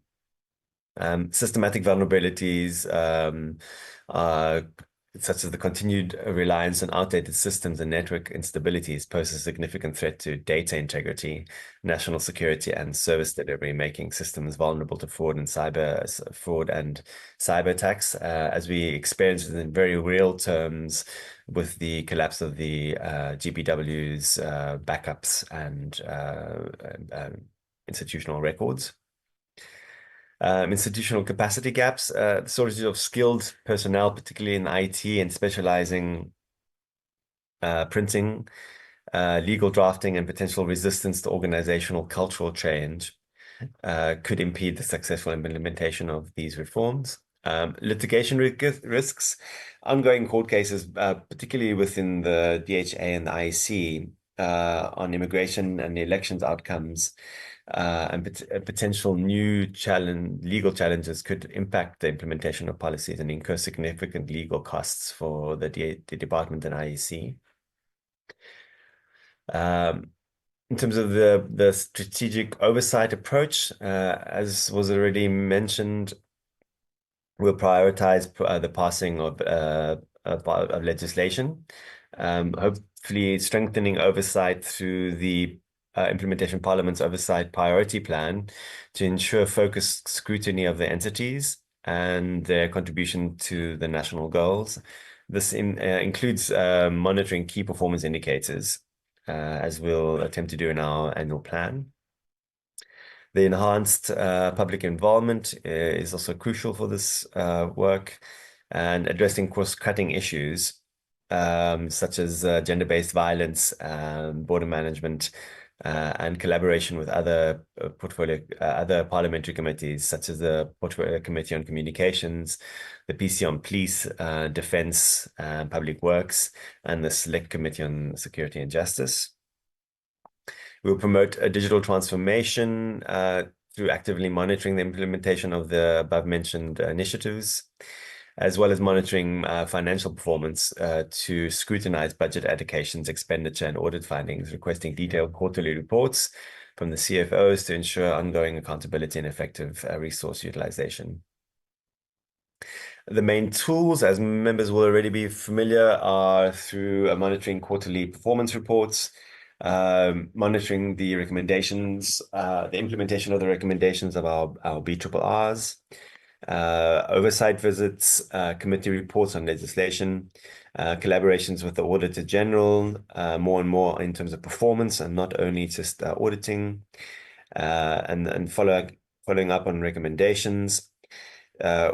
Systematic vulnerabilities such as the continued reliance on outdated systems and network instabilities pose a significant threat to data integrity, national security, and service delivery, making systems vulnerable to fraud and cyber attacks, as we experienced in very real terms with the collapse of the GPW's backups and institutional records. Institutional capacity gaps, the shortage of skilled personnel, particularly in IT and specializing printing, legal drafting, and potential resistance to organizational cultural change could impede the successful implementation of these reforms. Litigation risks, ongoing court cases, particularly within the DHA and the IEC, on immigration and elections outcomes, and potential new legal challenges could impact the implementation of policies and incur significant legal costs for the department and IEC. In terms of the strategic oversight approach, as was already mentioned, we'll prioritize the passing of legislation, hopefully strengthening oversight through the implementation Parliament's oversight priority plan to ensure focused scrutiny of the entities and their contribution to the national goals, This includes monitoring key performance indicators, as we'll attempt to do in our annual plan. The enhanced public involvement is also crucial for this work, and addressing cost-cutting issues such as gender-based violence, border management, and collaboration with other other parliamentary committees, such as the Portfolio Committee on Communications, the PC on Police, Defence, and Public Works, and the Select Committee on Security and Justice. We'll promote a digital transformation through actively monitoring the implementation of the above-mentioned initiatives, as well as monitoring financial performance to scrutinize budget allocations, expenditure, and audit findings, requesting detailed quarterly reports from the CFOs to ensure ongoing accountability and effective resource utilization. The main tools, as members will already be familiar, are through monitoring quarterly performance reports, monitoring the recommendations, the implementation of the recommendations of our BRRRs, oversight visits, committee reports on legislation, collaborations with the Auditor General, more and more in terms of performance and not only just auditing, and following up on recommendations.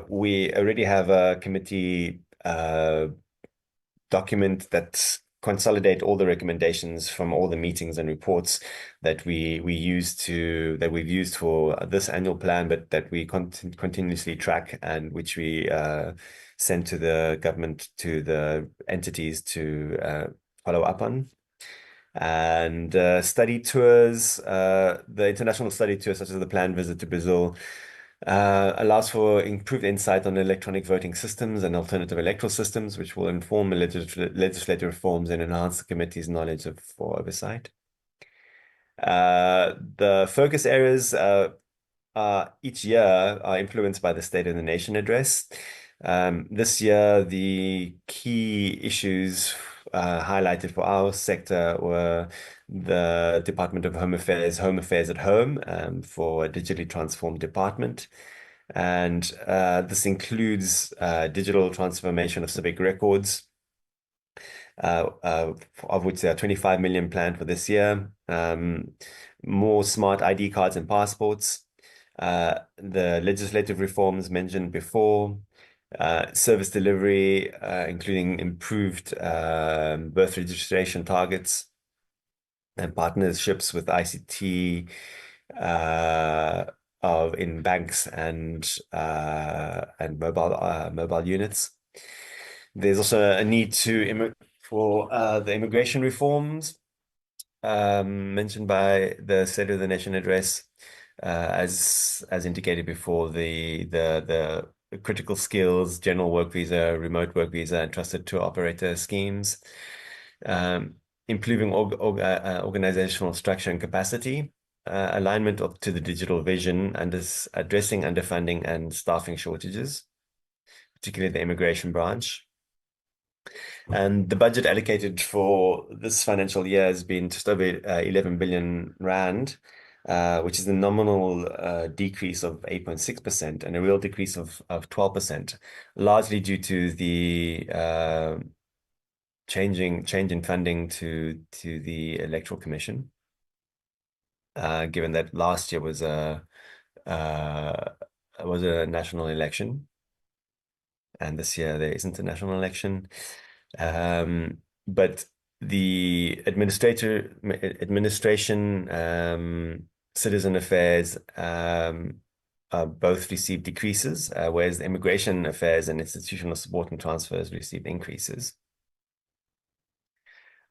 We already have a committee document that consolidate all the recommendations from all the meetings and reports that we've used for this annual plan, but that we continuously track, and which we send to the government, to the entities to follow up on. And study tours, the international study tours, such as the planned visit to Brazil, allows for improved insight on electronic voting systems and alternative electoral systems, which will inform legislative reforms and enhance the committee's knowledge for oversight. The focus areas each year are influenced by the State of the Nation address. This year, the key issues highlighted for our sector were the Department of Home Affairs at Home, for a digitally transformed department. And this includes digital transformation of civic records, of which there are 25 million planned for this year. More smart ID cards and passports. The legislative reforms mentioned before. Service delivery, including improved birth registration targets and partnerships with ICT in banks and mobile units. There's also a need for the immigration reforms mentioned by the State of the Nation address, as indicated before, the critical skills, general work visa, remote work visa, and trusted tour operator schemes, improving organizational structure and capacity, alignment up to the digital vision, and addressing underfunding and staffing shortages, particularly the immigration branch. And the budget allocated for this financial year has been just over 11 billion rand, which is a nominal decrease of 8.6% and a real decrease of 12%, largely due to the change in funding to the Electoral Commission, given that last year was a national election, and this year there isn't a national election. But the administration, citizen affairs, both received decreases, whereas the immigration affairs and institutional support and transfers received increases.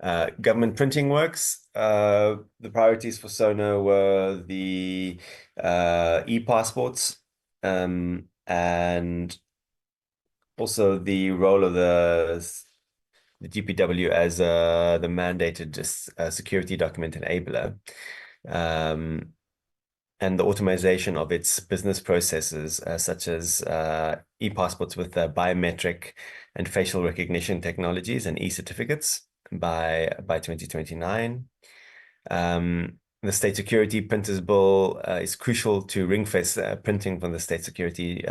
Government printing works. The priorities for SONA were the e-passports, and also the role of the GPW as the mandated security document enabler, and the automation of its business processes, such as e-passports with biometric and facial recognition technologies and e-certificates by 2029. The State Security Printers Bill is crucial to ring-fence printing from the State Security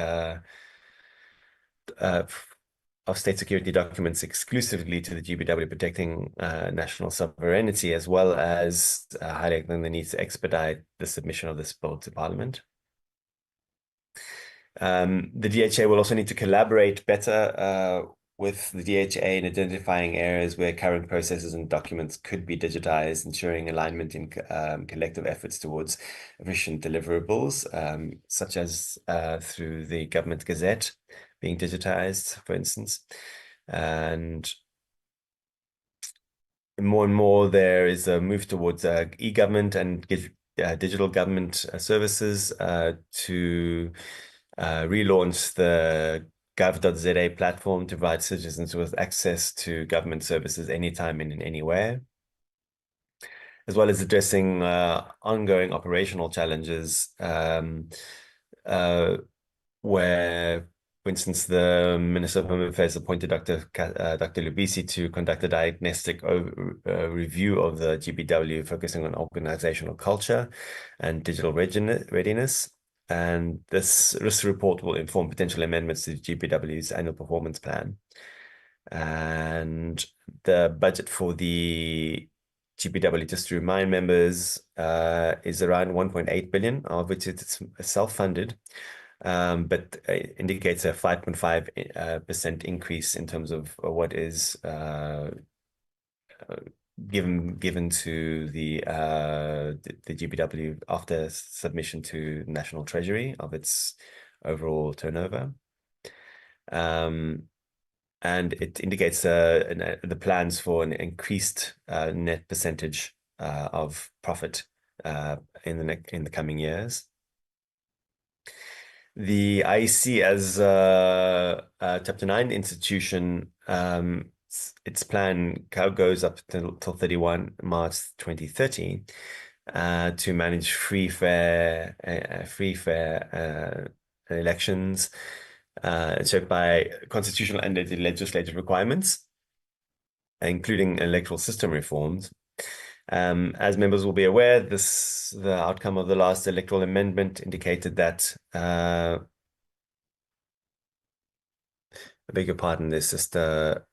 of state security documents exclusively to the GBW, protecting national sovereignty, as well as highlighting the need to expedite the submission of this bill to Parliament. The DHA will also need to collaborate better with the DHA in identifying areas where current processes and documents could be digitized, ensuring alignment in collective efforts towards efficient deliverables, such as through the Government Gazette being digitized, for instance. And more there is a move towards e-government and digital government services to relaunch the gov.za platform to provide citizens with access to government services anytime and in anywhere, as well as addressing ongoing operational challenges where, for instance, the Minister of Home Affairs appointed Dr. Lubisi to conduct a diagnostic review of the GBW, focusing on organizational culture and digital readiness. And this report will inform potential amendments to the GBW's annual performance plan. And the budget for the GBW, just to remind members, is around 1.8 billion, of which it's self-funded, but indicates a 5.5% increase in terms of what is given to the GBW after submission to National Treasury of its overall turnover. And it indicates the plans for an increased net percentage of profit in the coming years. The IEC, as Chapter 9 institution, its plan goes up till 31 March 2030 to manage free, fair elections shaped by constitutional and legislative requirements, including electoral system reforms. As members will be aware, the outcome of the last electoral amendment indicated that I beg your pardon, there's just a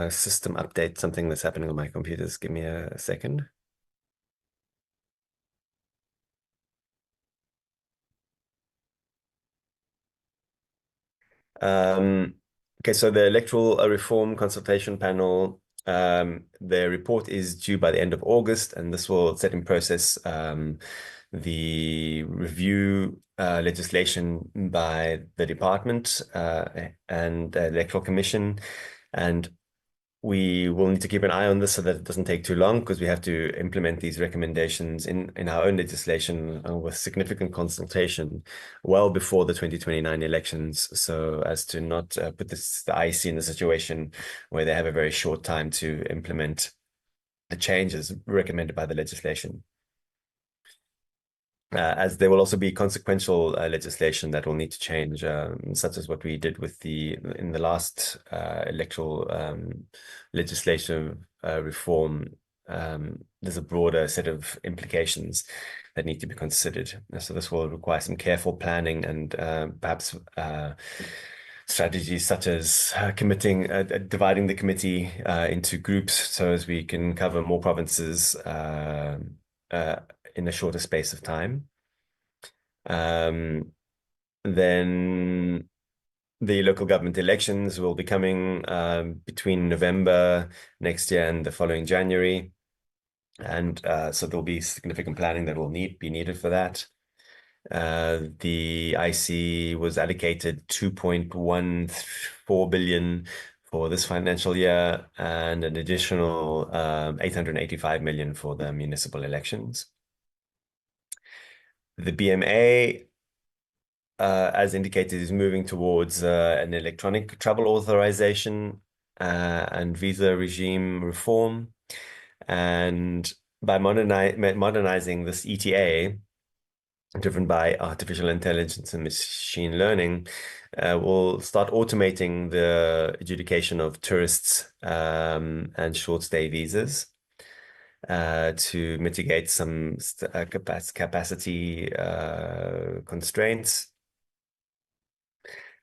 system update, something that's happening on my computers. Give me a second. Okay, so the electoral reform consultation panel, their report is due by the end of August, and this will set in process the review legislation by the department and the Electoral Commission. And we will need to keep an eye on this so that it doesn't take too long, because we have to implement these recommendations in our own legislation with significant consultation well before the 2029 elections, so as to not put the IEC in a situation where they have a very short time to implement the changes recommended by the legislation. As there will also be consequential legislation that will need to change, such as what we did with in the last electoral legislative reform. There's a broader set of implications that need to be considered. So this will require some careful planning and perhaps strategies such as dividing the committee into groups so as we can cover more provinces in a shorter space of time. Then the local government elections will be coming between November next year and the following January. And so there'll be significant planning that will be needed for that. The IC was allocated 2.14 billion for this financial year and an additional 885 million for the municipal elections. The BMA, as indicated, is moving towards an electronic travel authorization and visa regime reform. And by modernizing this ETA, driven by artificial intelligence and machine learning, we'll start automating the adjudication of tourists and short stay visas to mitigate some capacity constraints.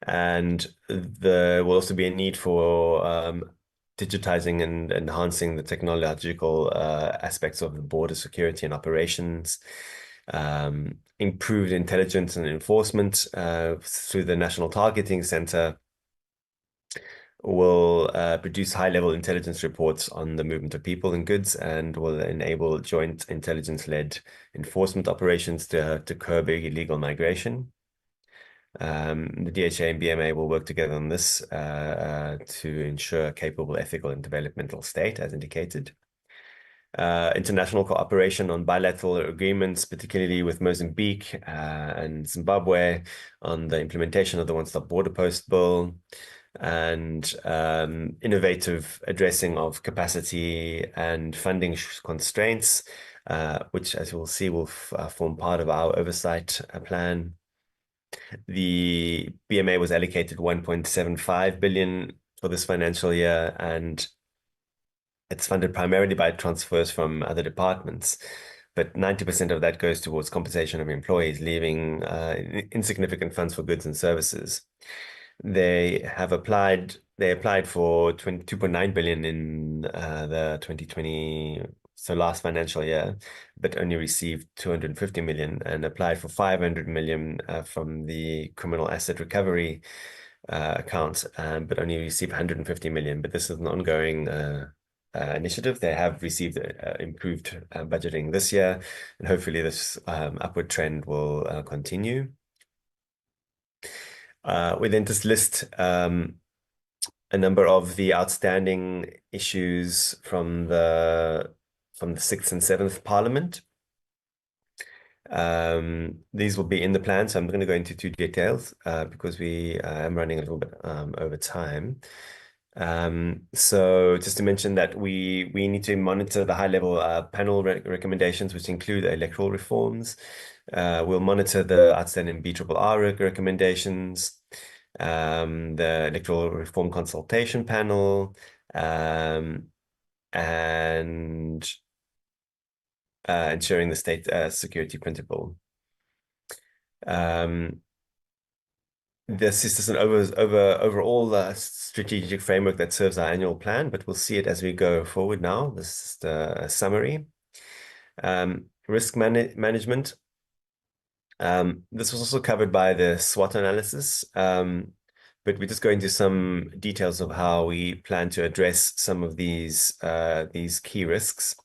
And there will also be a need for digitizing and enhancing the technological aspects of the border security and operations, improved intelligence and enforcement through the National Targeting Center will produce high-level intelligence reports on the movement of people and goods, and will enable joint intelligence-led enforcement operations to curb illegal migration. The DHA and BMA will work together on this to ensure a capable, ethical, and developmental state, as indicated. International cooperation on bilateral agreements, particularly with Mozambique and Zimbabwe, on the implementation of the One-Stop Border Post Bill, and innovative addressing of capacity and funding constraints, which, as we'll see, will form part of our oversight plan. The BMA was allocated 1.75 billion for this financial year, and it's funded primarily by transfers from other departments, but 90% of that goes towards compensation of employees, leaving insignificant funds for goods and services. They applied for 22.9 billion in the 2020, so last financial year, but only received 250 million, and applied for 500 million from the criminal asset recovery account, but only received 150 million. But this is an ongoing initiative. They have received improved budgeting this year, and hopefully this upward trend will continue. We then just list a number of the outstanding issues from the 6th and 7th Parliament. These will be in the plan, so I'm going to go into too details because we am running a little bit over time. So just to mention that we need to monitor the high-level panel recommendations, which include electoral reforms. We'll monitor the outstanding BRRR recommendations, the electoral reform consultation panel, and ensuring the state security principle. This is just an overall strategic framework that serves our annual plan, but we'll see it as we go forward now. This is the summary. Risk management. This was also covered by the SWOT analysis, but we just go into some details of how we plan to address some of these key risks.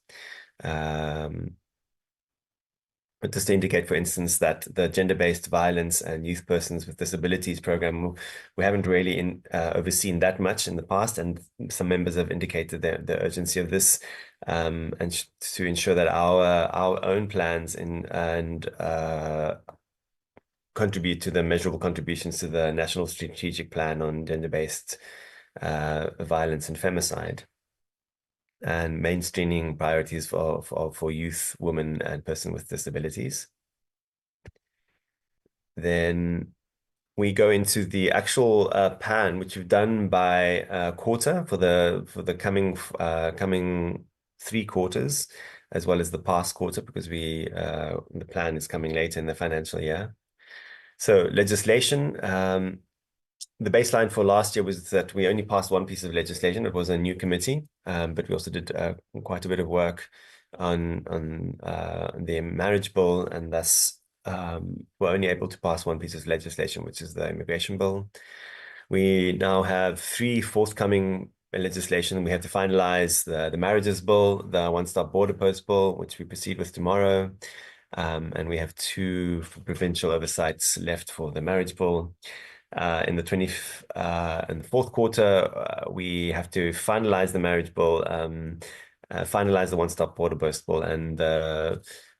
But just to indicate, for instance, that the gender-based violence and youth persons with disabilities program, we haven't really overseen that much in the past, and some members have indicated the urgency of this, and to ensure that our own plans and contribute to the measurable contributions to the National Strategic Plan on Gender-Based Violence and Femicide, and mainstreaming priorities for youth, women, and persons with disabilities. Then we go into the actual plan, which we've done by quarter for the coming 3 quarters, as well as the past quarter, because the plan is coming later in the financial year. So legislation. The baseline for last year was that we only passed one piece of legislation. It was a new committee, but we also did quite a bit of work on the marriage bill, and thus we're only able to pass one piece of legislation, which is the immigration bill. We now have 3 forthcoming legislation. We have to finalize the marriages bill, the One-Stop Border Post bill, which we proceed with tomorrow, and we have 2 provincial oversights left for the marriage bill. In the 4th quarter, we have to finalize the marriage bill, finalize the One-Stop Border Post bill, and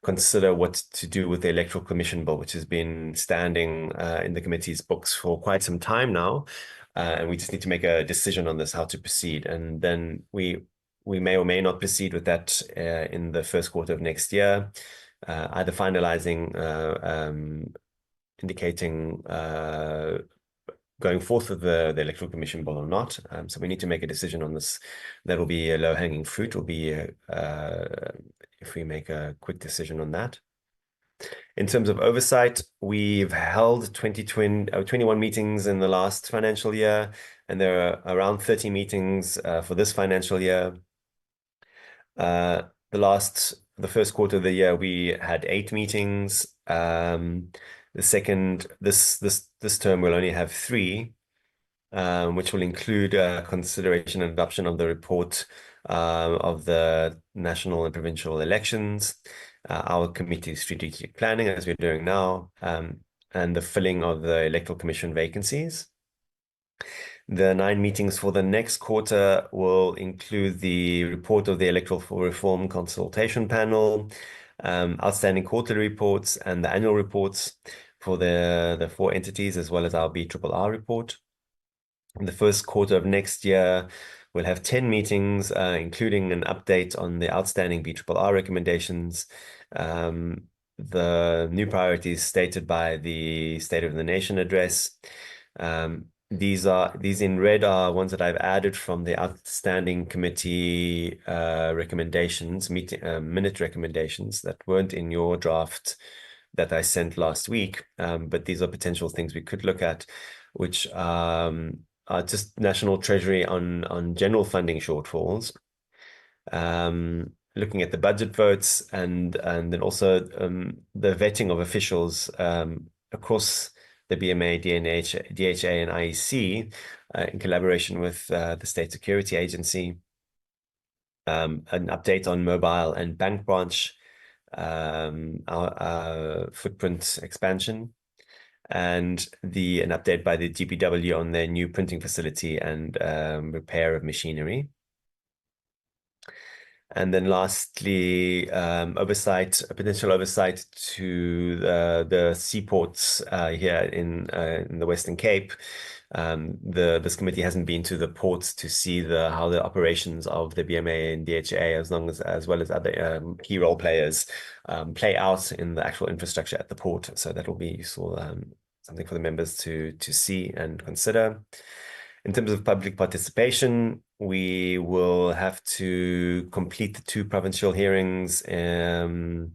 consider what to do with the Electoral Commission bill, which has been standing in the committee's books for quite some time now. And we just need to make a decision on this, how to proceed. And then we may or may not proceed with that in the 1st quarter of next year, either finalizing, indicating going forth with the Electoral Commission bill or not. So we need to make a decision on this. That will be a low-hanging fruit, will be if we make a quick decision on that. In terms of oversight, we've held 21 meetings in the last financial year, and there are around 30 meetings for this financial year. The first quarter of the year, we had 8 meetings. This term we'll only have 3, which will include consideration and adoption of the report of the national and provincial elections, our committee strategic planning, as we're doing now, and the filling of the electoral commission vacancies. The 9 meetings for the next quarter will include the report of the Electoral Reform Consultation Panel, outstanding quarterly reports, and the annual reports for the 4 entities, as well as our BRRR report. In the first quarter of next year, we'll have 10 meetings, including an update on the outstanding BRRR recommendations, the new priorities stated by the State of the Nation address. These in red are ones that I've added from the outstanding committee recommendations, minute recommendations that weren't in your draft that I sent last week. But these are potential things we could look at, which are just National Treasury on general funding shortfalls, looking at the budget votes, and then also the vetting of officials across the BMA, DHA, and IEC in collaboration with the State Security Agency, an update on mobile and bank branch, our footprint expansion, and an update by the GPW on their new printing facility and repair of machinery. And then lastly, potential oversight to the seaports here in the Western Cape. This committee hasn't been to the ports to see how the operations of the BMA and DHA, as well as other key role players, play out in the actual infrastructure at the port. So that will be useful, something for the members to see and consider. In terms of public participation, we will have to complete the 2 provincial hearings at the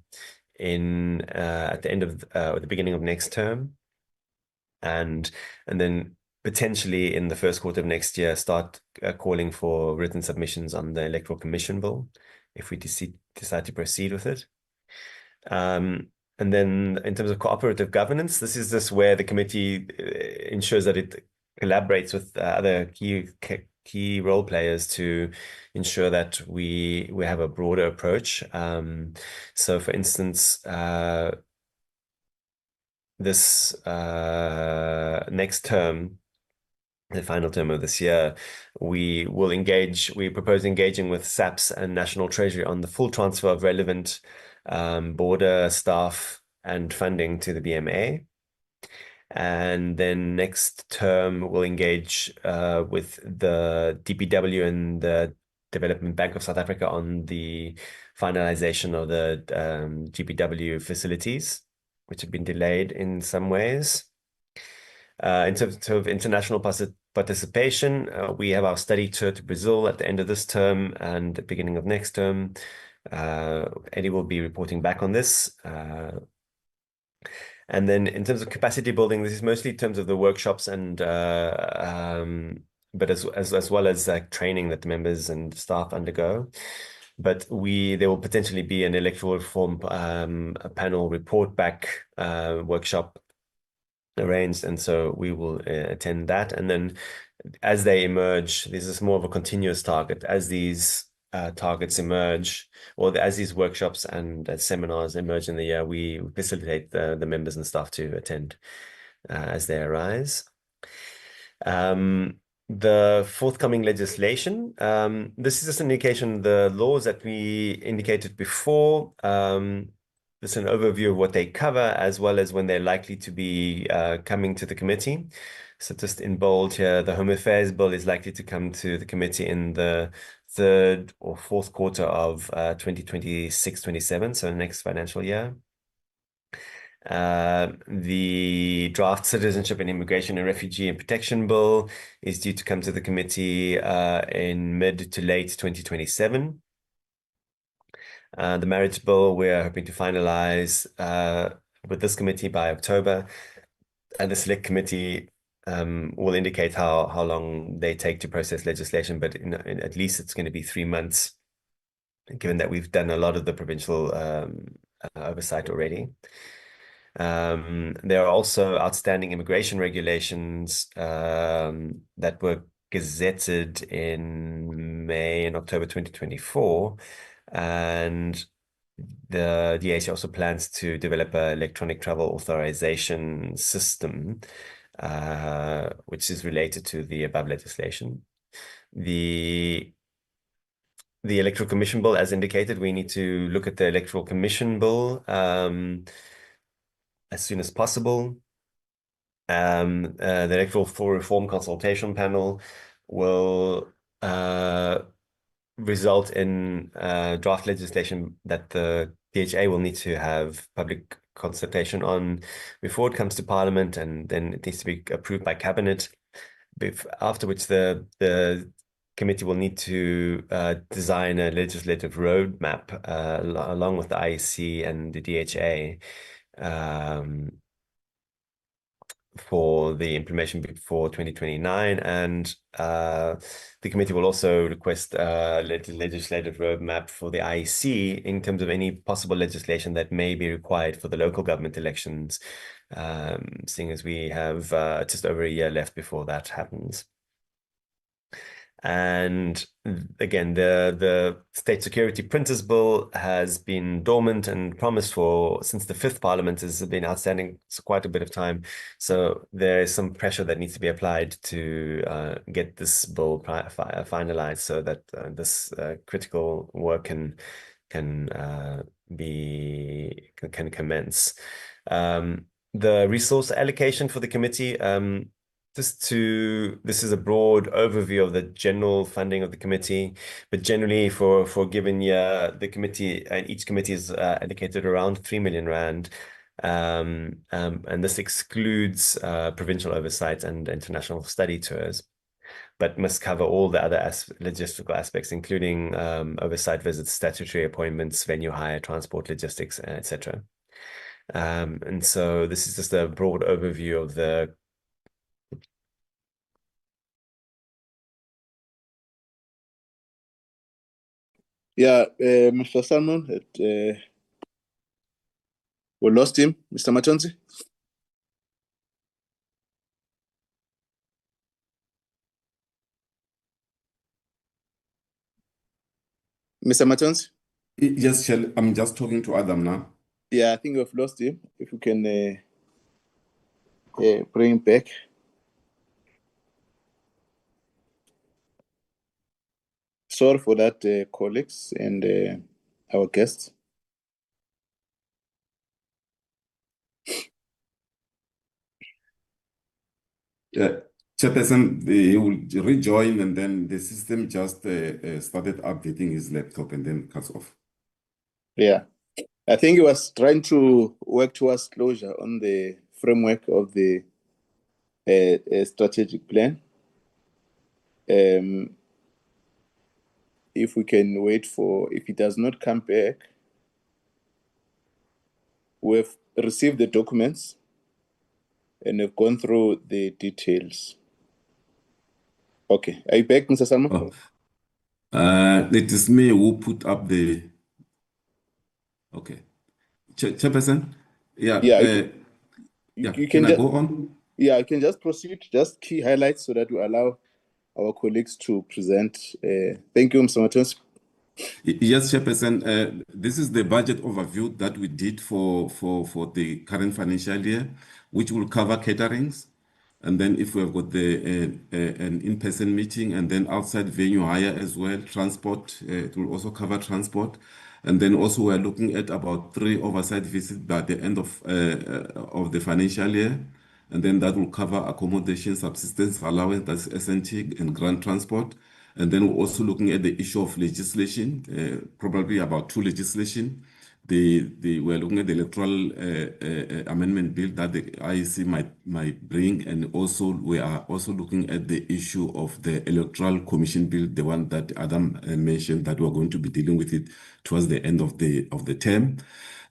end of or the beginning of next term, and then potentially in the first quarter of next year start calling for written submissions on the Electoral Commission bill if we decide to proceed with it. And then in terms of cooperative governance, this is just where the committee ensures that it collaborates with other key role players to ensure that we have a broader approach. So for instance, this next term, the final term of this year, we propose engaging with SAPS and National Treasury on the full transfer of relevant border staff and funding to the BMA. And then next term, we'll engage with the DPW and the Development Bank of South Africa on the finalization of the GPW facilities, which have been delayed in some ways. In terms of international participation, we have our study tour to Brazil at the end of this term and the beginning of next term. Eddie will be reporting back on this. And then in terms of capacity building, this is mostly in terms of the workshops and but as well as training that the members and staff undergo. But there will potentially be an electoral reform panel report back workshop arranged, and so we will attend that. And then as they emerge, this is more of a continuous target. As these targets emerge, or as these workshops and seminars emerge in the year, we facilitate the members and staff to attend as they arise. The forthcoming legislation, this is just an indication, the laws that we indicated before. This is an overview of what they cover, as well as when they're likely to be coming to the committee. So just in bold here, the Home Affairs Bill is likely to come to the committee in the 3rd or 4th quarter of 2026-27, so the next financial year. The draft Citizenship and Immigration and Refugee and Protection Bill is due to come to the committee in mid to late 2027. The Marriage Bill, we're hoping to finalize with this committee by October, and the select committee will indicate how long they take to process legislation, but at least it's going to be 3 months, given that we've done a lot of the provincial oversight already. There are also outstanding immigration regulations that were gazetted in May and October 2024, and the DAC also plans to develop an electronic travel authorization system, which is related to the above legislation. The Electoral Commission Bill, as indicated, we need to look at the Electoral Commission Bill as soon as possible. The Electoral Reform Consultation Panel will result in draft legislation that the DHA will need to have public consultation on before it comes to Parliament, and then it needs to be approved by Cabinet. After which the committee will need to design a legislative roadmap along with the IEC and the DHA for the implementation before 2029, and the committee will also request a legislative roadmap for the IEC in terms of any possible legislation that may be required for the local government elections, seeing as we have just over a year left before that happens. And again, the State Security Printers Bill has been dormant and promised for since the 5th Parliament, has been outstanding for quite a bit of time. So there is some pressure that needs to be applied to get this bill finalized so that this critical work can commence. The resource allocation for the committee. This is a broad overview of the general funding of the committee, but generally for a given year, the committee and each committee is allocated around 3 million rand, and this excludes provincial oversight and international study tours, but must cover all the other logistical aspects, including oversight visits, statutory appointments, venue hire, transport, logistics, etc. And so this is just a broad overview of the Mr. Salmon, we lost him. Mr. Matonzi? Mr. Matonzi? Yes, I'm just talking to Adam now. Yeah, I think we've lost him. If you can bring him back. Sorry for that, colleagues and our guests. Chairperson, he will rejoin, and then the system just started updating his laptop and then cuts off. Yeah, I think he was trying to work towards closure on the framework of the strategic plan. If we can wait if he does not come back, we've received the documents and have gone through the details. Okay, are you back, Mr. Salmon? Oh. It is me who put up the. Okay, Chairperson. Yeah. You can I go on? Yeah, you can just proceed. Just key highlights so that we allow our colleagues to present. Thank you, Mr. Matonzi. Yes, Chairperson. This is the budget overview that we did for the current financial year, which will cover caterings. And then if we've got an in-person meeting, and then outside venue hire as well, transport, it will also cover transport. And then also we're looking at about 3 oversight visits by the end of the financial year. And then that will cover accommodation, subsistence allowance, that's SNT, and grant transport. And then we're also looking at the issue of legislation, probably about 2 legislation. We're looking at the electoral amendment bill that the IEC might bring, and also we are also looking at the issue of the electoral commission bill, the one that Adam mentioned, that we're going to be dealing with it towards the end of the term.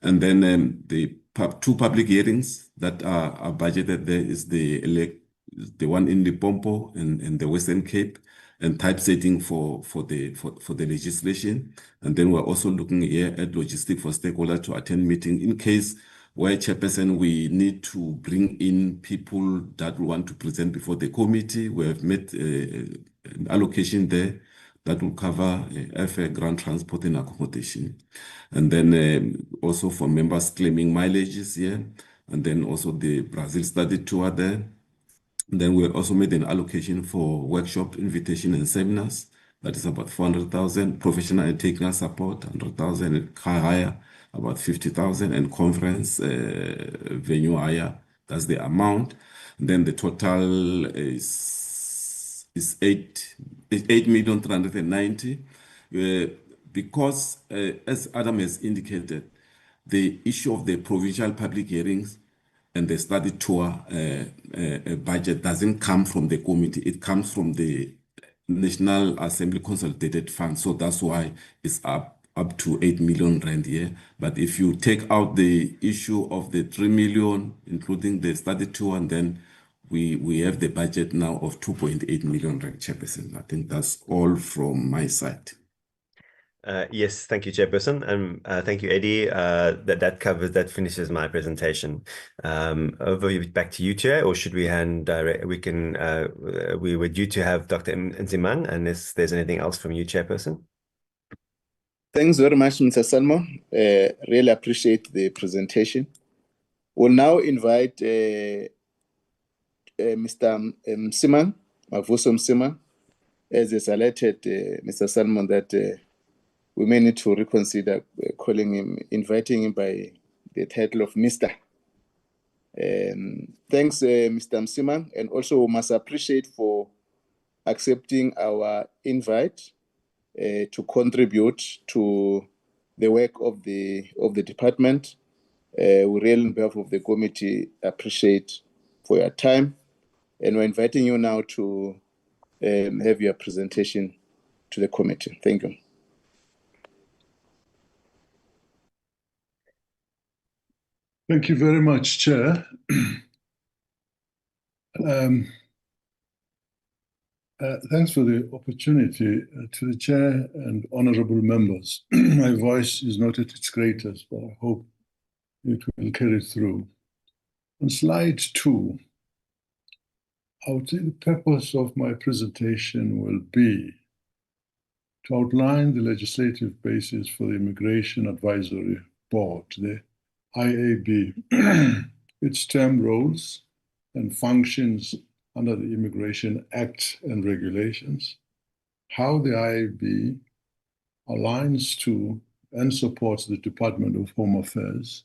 And then the two public hearings that are budgeted. There is the one in Limpopo and the Western Cape, and typesetting for the legislation. And then we're also looking here at logistic for stakeholders to attend meeting in case where chairperson we need to bring in people that want to present before the committee. We have made an allocation there that will cover airfare, ground transport, and accommodation. And then also for members claiming mileages here, and then also the Brazil study tour there. And then we also made an allocation for workshop, invitation, and seminars. That is about 400,000. Professional and technical support, 100,000. Car hire, about 50,000. And conference venue hire, that's the amount. And then the total is 8,390,000. Because as Adam has indicated, the issue of the provincial public hearings and the study tour budget doesn't come from the committee. It comes from the National Assembly Consolidated Fund. So that's why it's up to 8 million rand here. But if you take out the issue of the 3 million, including the study tour, and then we have the budget now of 2.8 million rand, Chairperson. I think that's all from my side. Yes, thank you, Chairperson, and thank you, Eddie. That finishes my presentation. Over back to you, Chair, or should we hand direct? We were due to have Dr. Nzimang, unless there's anything else from you, Chairperson. Thanks very much, Mr. Salmo. Really appreciate the presentation. We'll now invite Mr. Msimang, Mavuso Msimang, as is alerted Mr. Salmon that we may need to reconsider inviting him by the title of Mr. Thanks, Mr. Msimang, and also we must appreciate for accepting our invite to contribute to the work of the department. We really, on behalf of the committee, appreciate for your time, and we're inviting you now to have your presentation to the committee. Thank you. Thank you very much, Chair. Thanks for the opportunity to the Chair and honorable members. My voice is not at its greatest, but I hope it will carry through. On slide 2, I would say the purpose of my presentation will be to outline the legislative basis for the Immigration Advisory Board, the IAB, its term roles and functions under the Immigration Act and regulations, how the IAB aligns to and supports the Department of Home Affairs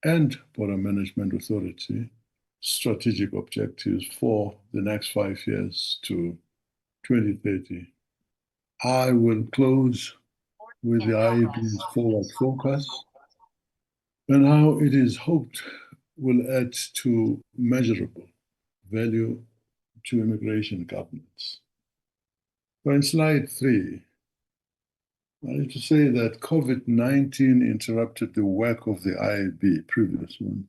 and Border Management Authority strategic objectives for the next 5 years to 2030. I will close with the IAB's forward focus and how it is hoped will add to measurable value to immigration governance. So in slide 3, I need to say that COVID-19 interrupted the work of the IAB, previous one,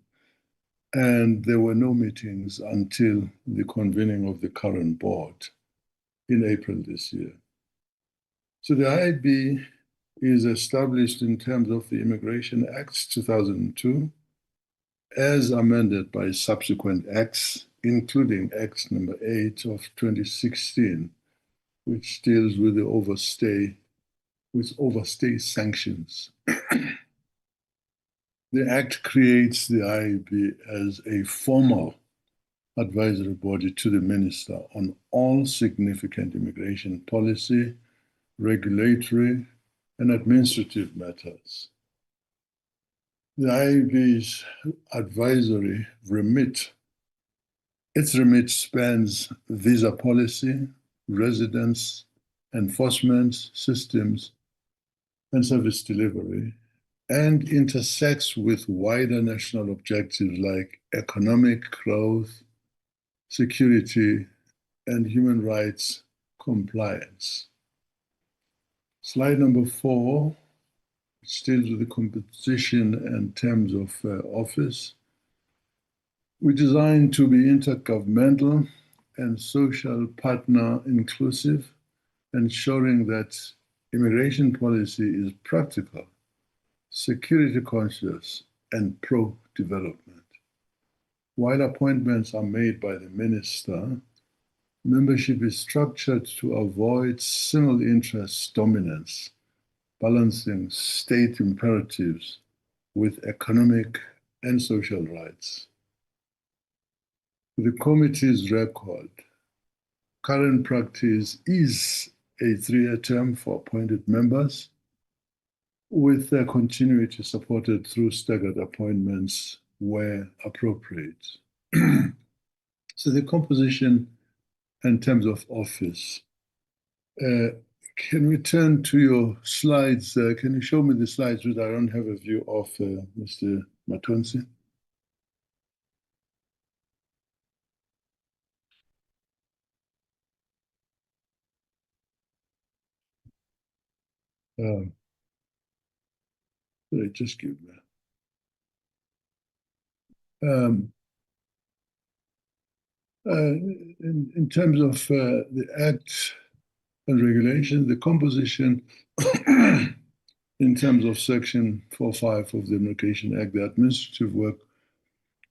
and there were no meetings until the convening of the current board in April this year. So the IAB is established in terms of the Immigration Acts 2002, as amended by subsequent acts, including Act number 8 of 2016, which deals with the overstay sanctions. The Act creates the IAB as a formal advisory body to the Minister on all significant immigration policy, regulatory, and administrative matters. The IAB's advisory remit, its remit spans visa policy, residence, enforcement systems, and service delivery, and intersects with wider national objectives like economic growth, security, and human rights compliance. Slide number 4 which deals with the composition and terms of office. We designed to be intergovernmental and social partner inclusive, ensuring that immigration policy is practical, security conscious, and pro-development. While appointments are made by the minister, membership is structured to avoid single interest dominance, balancing state imperatives with economic and social rights. The committee's record, current practice is a 3-year term for appointed members, with their continuity supported through staggered appointments where appropriate. So the composition and terms of office. Can we turn to your slides? Can you show me the slides which I don't have a view of, Mr. Matonsi? Just give me. In terms of the Act and regulation, the composition in terms of Section 4.5 of the Immigration Act, the administrative work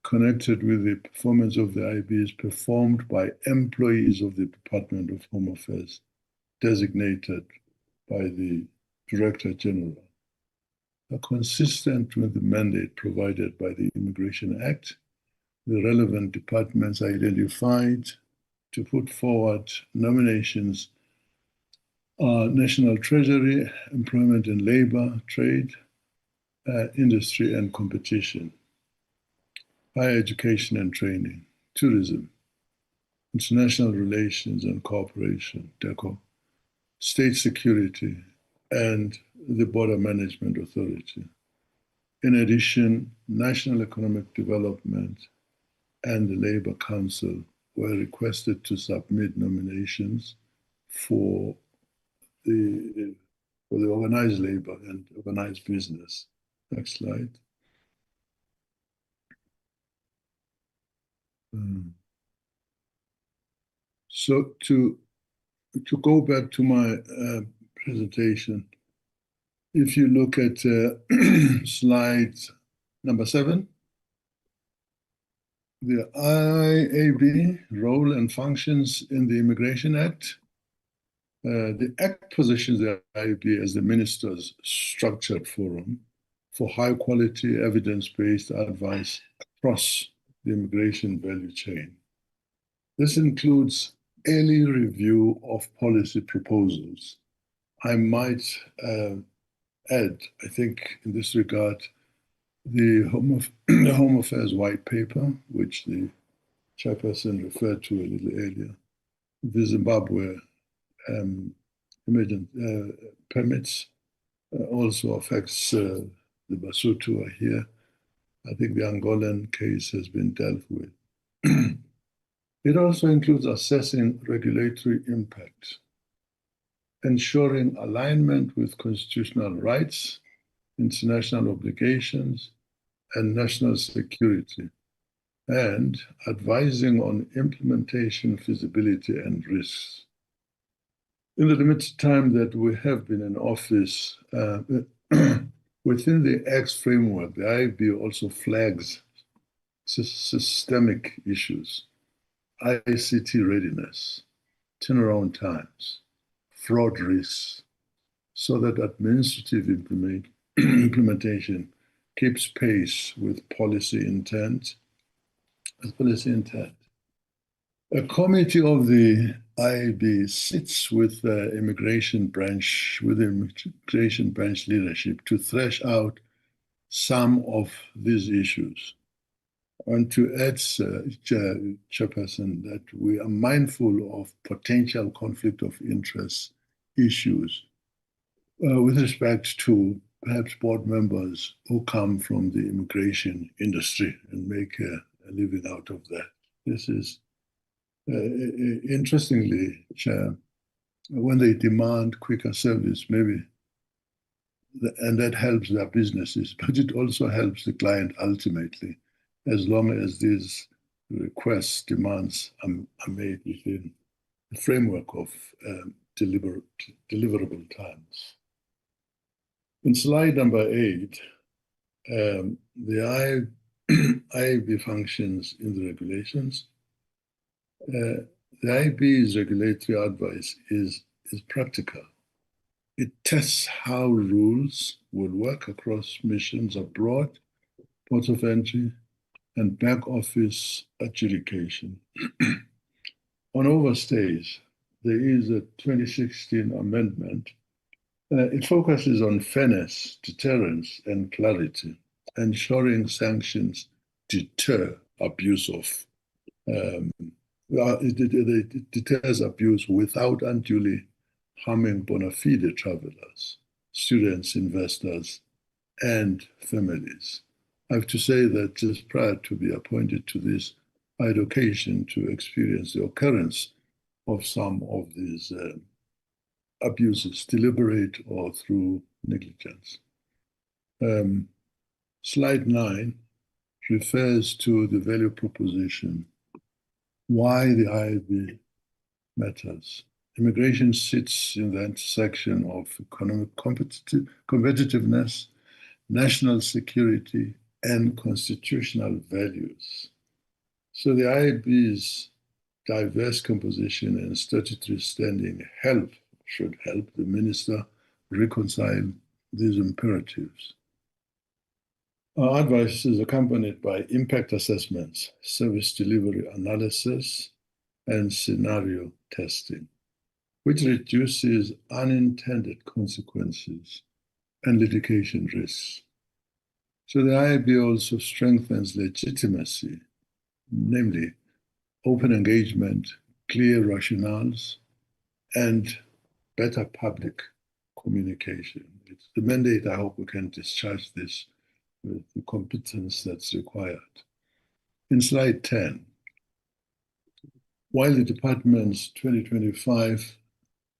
connected with the performance of the IB is performed by employees of the Department of Home Affairs, designated by the Director General, are consistent with the mandate provided by the Immigration Act. The relevant departments are identified to put forward nominations are National Treasury, Employment and Labor, Trade, Industry and Competition, Higher Education and Training, Tourism, International Relations and Cooperation, DECO, State Security, and the Border Management Authority. In addition, National Economic Development and the Labour Council were requested to submit nominations for the organized labor and organized business. Next slide. So to go back to my presentation, if you look at slide number 7, the IAB role and functions in the Immigration Act. The Act positions the IAB as the minister's structured forum for high-quality, evidence-based advice across the immigration value chain. This includes early review of policy proposals. I might add, I think in this regard, the Home Affairs White Paper, which the chairperson referred to a little earlier, the Zimbabwe emergent permits also affects the Basotho are here. I think the Angolan case has been dealt with. It also includes assessing regulatory impact, ensuring alignment with constitutional rights, international obligations, and national security, and advising on implementation, feasibility, and risks. In the limited time that we have been in office, within the Act's framework, the IAB also flags systemic issues, ICT readiness, turnaround times, fraud risks, so that administrative implementation keeps pace with policy intent. A committee of the IAB sits with the immigration branch leadership to thresh out some of these issues. And to add, Chairperson, that we are mindful of potential conflict of interest issues with respect to perhaps board members who come from the immigration industry and make a living out of that. This is, interestingly, Chair, when they demand quicker service, maybe and that helps their businesses, but it also helps the client ultimately, as long as these requests, demands are made within the framework of deliverable times. In slide number 8, the IAB functions in the regulations. The IAB's regulatory advice is practical. It tests how rules will work across missions abroad, ports of entry, and back office adjudication. On overstays, there is a 2016 amendment. It focuses on fairness, deterrence, and clarity, ensuring sanctions deter abuse of. It deters abuse without unduly harming bona fide travelers, students, investors, and families. I have to say that just prior to be appointed to this, I had occasion to experience the occurrence of some of these abuses, deliberate or through negligence. Slide 9 refers to the value proposition, why the IAB matters. Immigration sits in the intersection of economic competitiveness, national security, and constitutional values. So the IAB's diverse composition and statutory standing should help the minister reconcile these imperatives. Our advice is accompanied by impact assessments, service delivery analysis, and scenario testing, which reduces unintended consequences and litigation risks. So the IAB also strengthens legitimacy, namely open engagement, clear rationales, and better public communication. It's the mandate. I hope we can discharge this with the competence that's required. In slide 10, while the department's 2025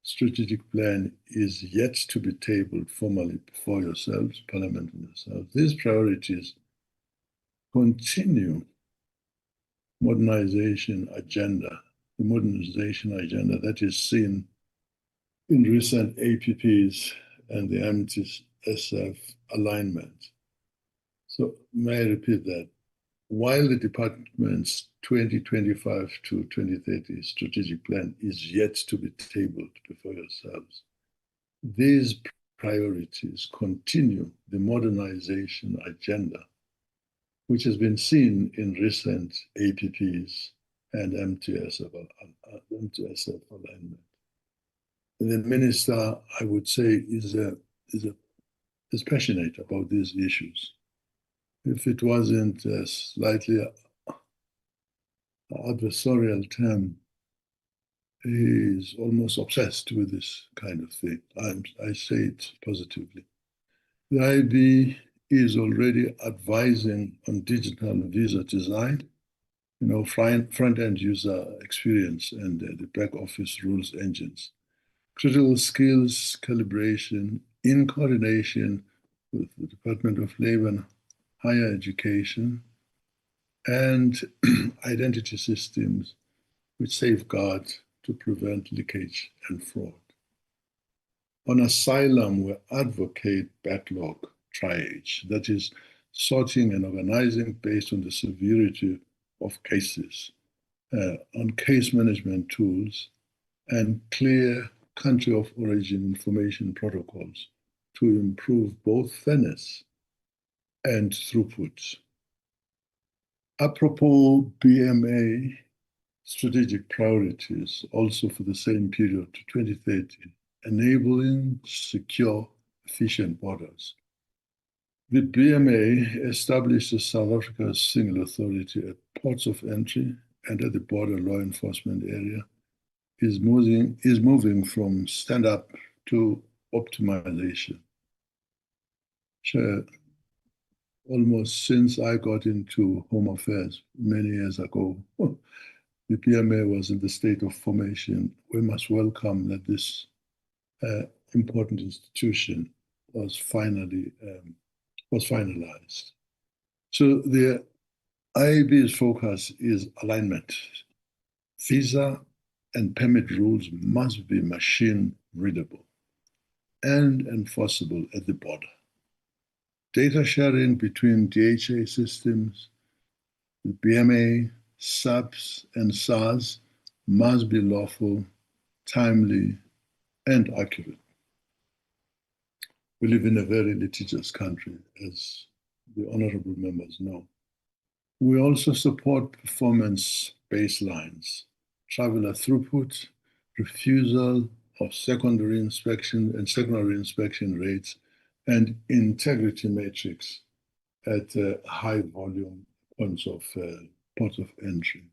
strategic plan is yet to be tabled formally before yourselves, Parliament and yourselves, these priorities continue the modernization agenda that is seen in recent APPs and the MTSF alignment. So may I repeat that? While the department's 2025 to 2030 strategic plan is yet to be tabled before yourselves, these priorities continue the modernization agenda, which has been seen in recent APPs and MTSF alignment. And the minister, I would say, is passionate about these issues. If it wasn't a slightly adversarial term, he is almost obsessed with this kind of thing. I say it positively. The IB is already advising on digital visa design, front-end user experience and the back office rules engines. Critical skills calibration in coordination with the Department of Labor and Higher Education and identity systems which safeguard to prevent leakage and fraud. On asylum, we advocate backlog triage, that is, sorting and organizing based on the severity of cases, on case management tools, and clear country of origin information protocols to improve both fairness and throughput. Apropos BMA strategic priorities, also for the same period to 2030, enabling secure, efficient borders. The BMA establishes South Africa's single authority at ports of entry and at the border law enforcement area, is moving from stand-up to optimization. Chair, almost since I got into Home Affairs many years ago, the BMA was in the state of formation. We must welcome that this important institution was finalized. So the IAB's focus is alignment. Visa and permit rules must be machine readable and enforceable at the border. Data sharing between DHA systems, the BMA, SAPS, and SARS must be lawful, timely, and accurate. We live in a very litigious country, as the honorable members know. We also support performance baselines, traveler throughput, refusal of secondary inspection and secondary inspection rates, and integrity matrix at high volume points of entry.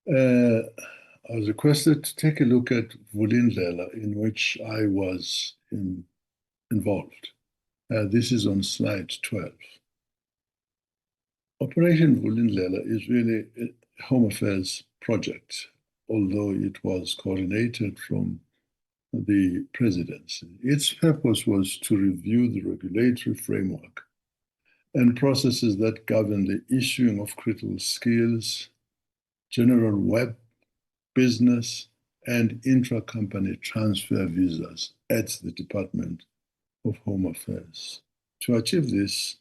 I was requested to take a look at Vulindlela, in which I was involved. This is on slide 12. Operation Vulindlela is really a Home Affairs project, although it was coordinated from the presidency. Its purpose was to review the regulatory framework and processes that govern the issuing of critical skills, general web, business, and intra-company transfer visas at the Department of Home Affairs. To achieve this,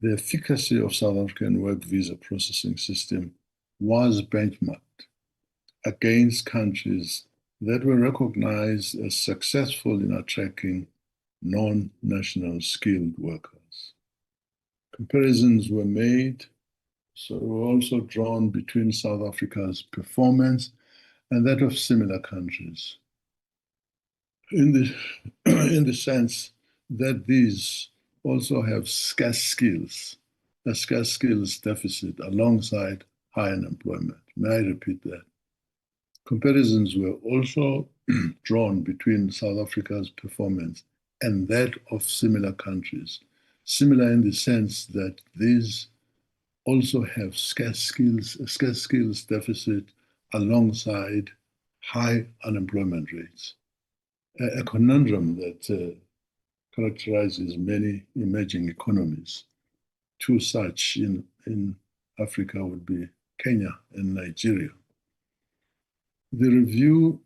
the efficacy of South African work visa processing system was benchmarked against countries that were recognized as successful in attracting non-national skilled workers. Comparisons were made, so were also drawn between South Africa's performance and that of similar countries, in the sense that these also have scarce skills, a scarce skills deficit alongside high unemployment. May I repeat that? Comparisons were also drawn between South Africa's performance and that of similar countries, similar in the sense that these also have scarce skills deficit alongside high unemployment rates. A conundrum that characterizes many emerging economies. Two such in Africa would be Kenya and Nigeria. The review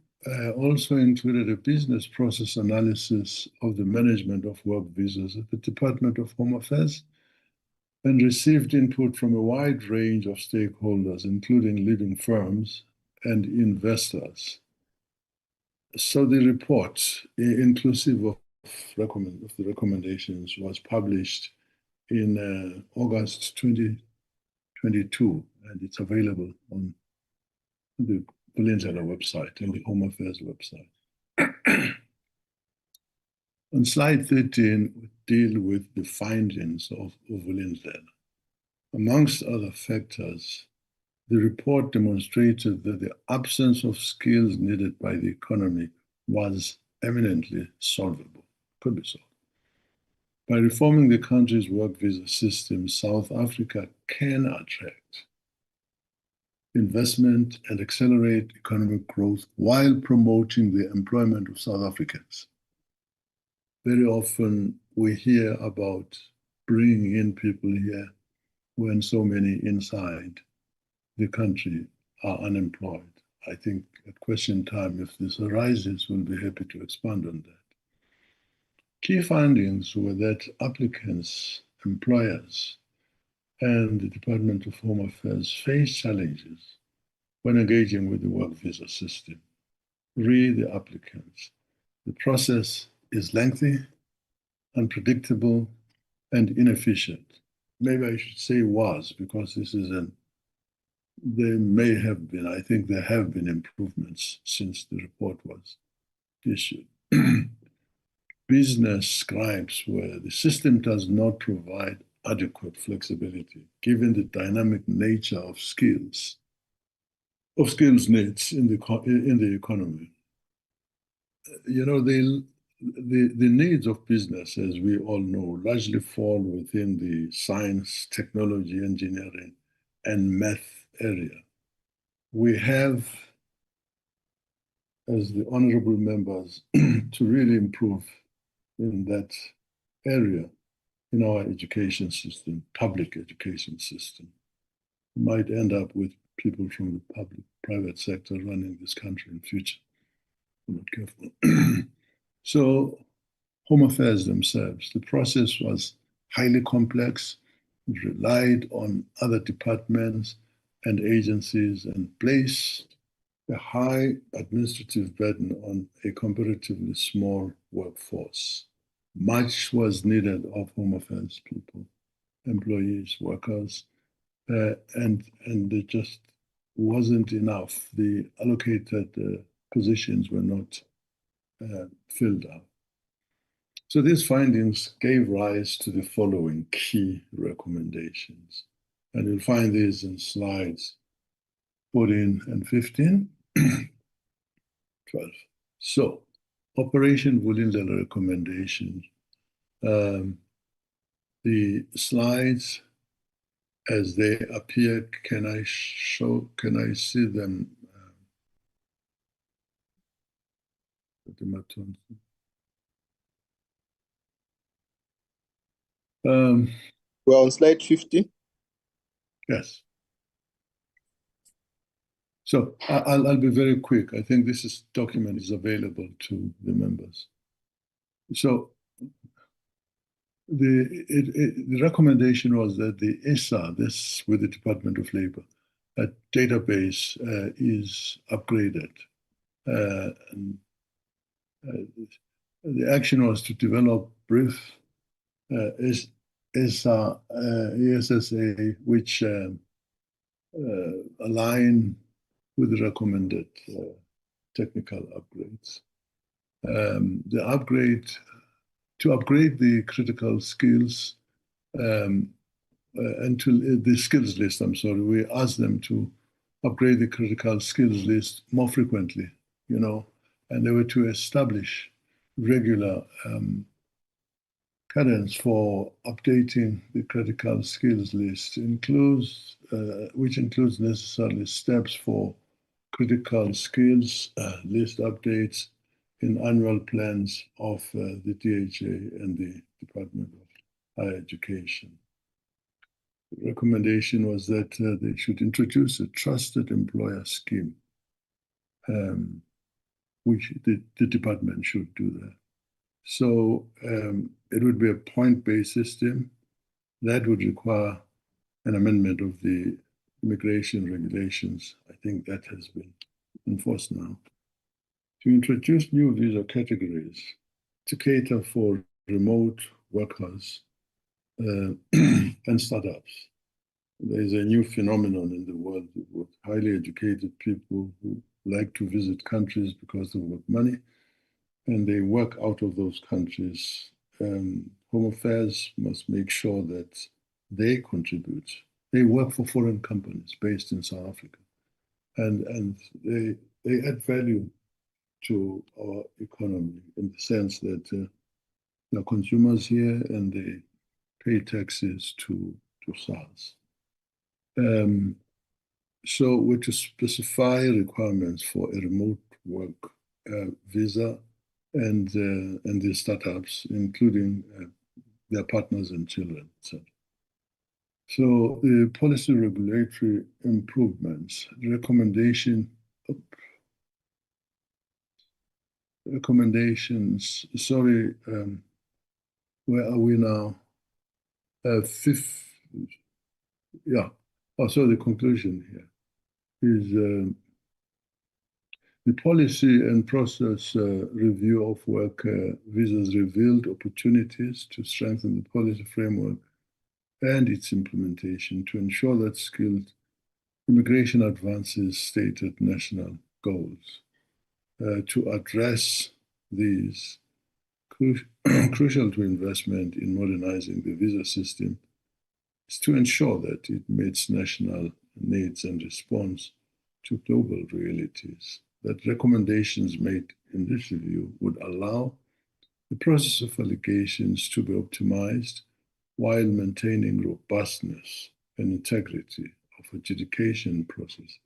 also included a business process analysis of the management of work visas at the Department of Home Affairs and received input from a wide range of stakeholders, including leading firms and investors. So the report, inclusive of the recommendations, was published in August 2022, and it's available on the Vulindlela website and the Home Affairs website. On slide 13, we deal with the findings of Vulindlela. Amongst other factors, the report demonstrated that the absence of skills needed by the economy was eminently solvable, could be solved. By reforming the country's work visa system, South Africa can attract investment and accelerate economic growth while promoting the employment of South Africans. Very often we hear about bringing in people here when so many inside the country are unemployed. I think at question time, if this arises, we'll be happy to expand on that. Key findings were that applicants, employers, and the Department of Home Affairs face challenges when engaging with the work visa system. Read the applicants. The process is lengthy, unpredictable, and inefficient. Maybe I should say was, because this is there may have been, I think there have been improvements since the report was issued. Business scribes where the system does not provide adequate flexibility, given the dynamic nature of skills needs in the economy. You know, the needs of business, as we all know, largely fall within the science, technology, engineering, and math area. We have, as the honorable members, to really improve in that area in our education system, public education system. We might end up with people from the private sector running this country in future. We're not careful. So, Home Affairs themselves, the process was highly complex. It relied on other departments and agencies and placed a high administrative burden on a comparatively small workforce. Much was needed of Home Affairs people, employees, workers, and it just wasn't enough. The allocated positions were not filled up. So these findings gave rise to the following key recommendations. And you'll find these in slides 14 and 15, 12. So, Operation Vulindlela recommendations. The slides as they appear, can I see them? We're on slide 50. Yes. So I'll be very quick. I think this document is available to the members. So the recommendation was that the ISA, this with the Department of Labor, that database is upgraded. The action was to develop brief ISA, ESSA, which align with the recommended technical upgrades. To upgrade the critical skills and to the skills list, we asked them to upgrade the critical skills list more frequently, and they were to establish regular cadence for updating the critical skills list, which includes necessarily steps for critical skills list updates in annual plans of the DHA and the Department of Higher Education. The recommendation was that they should introduce a trusted employer scheme, which the department should do that. So it would be a point-based system that would require an amendment of the immigration regulations. I think that has been enforced now. To introduce new visa categories to cater for remote workers and startups. There is a new phenomenon in the world with highly educated people who like to visit countries because they've got money and they work out of those countries. Home Affairs must make sure that they contribute. They work for foreign companies based in South Africa, and they add value to our economy in the sense that they're consumers here and they pay taxes to SARS. So we're to specify requirements for a remote work visa and the startups, including their partners and children, etc. So the policy regulatory improvements, recommendations, sorry, where are we now? Fifth, yeah. So the conclusion here is the policy and process review of work visas revealed opportunities to strengthen the policy framework and its implementation to ensure that skilled immigration advances stated national goals. To address these, crucial to investment in modernizing the visa system is to ensure that it meets national needs and responds to global realities. That recommendations made in this review would allow the process of allegations to be optimized while maintaining robustness and integrity of adjudication processes.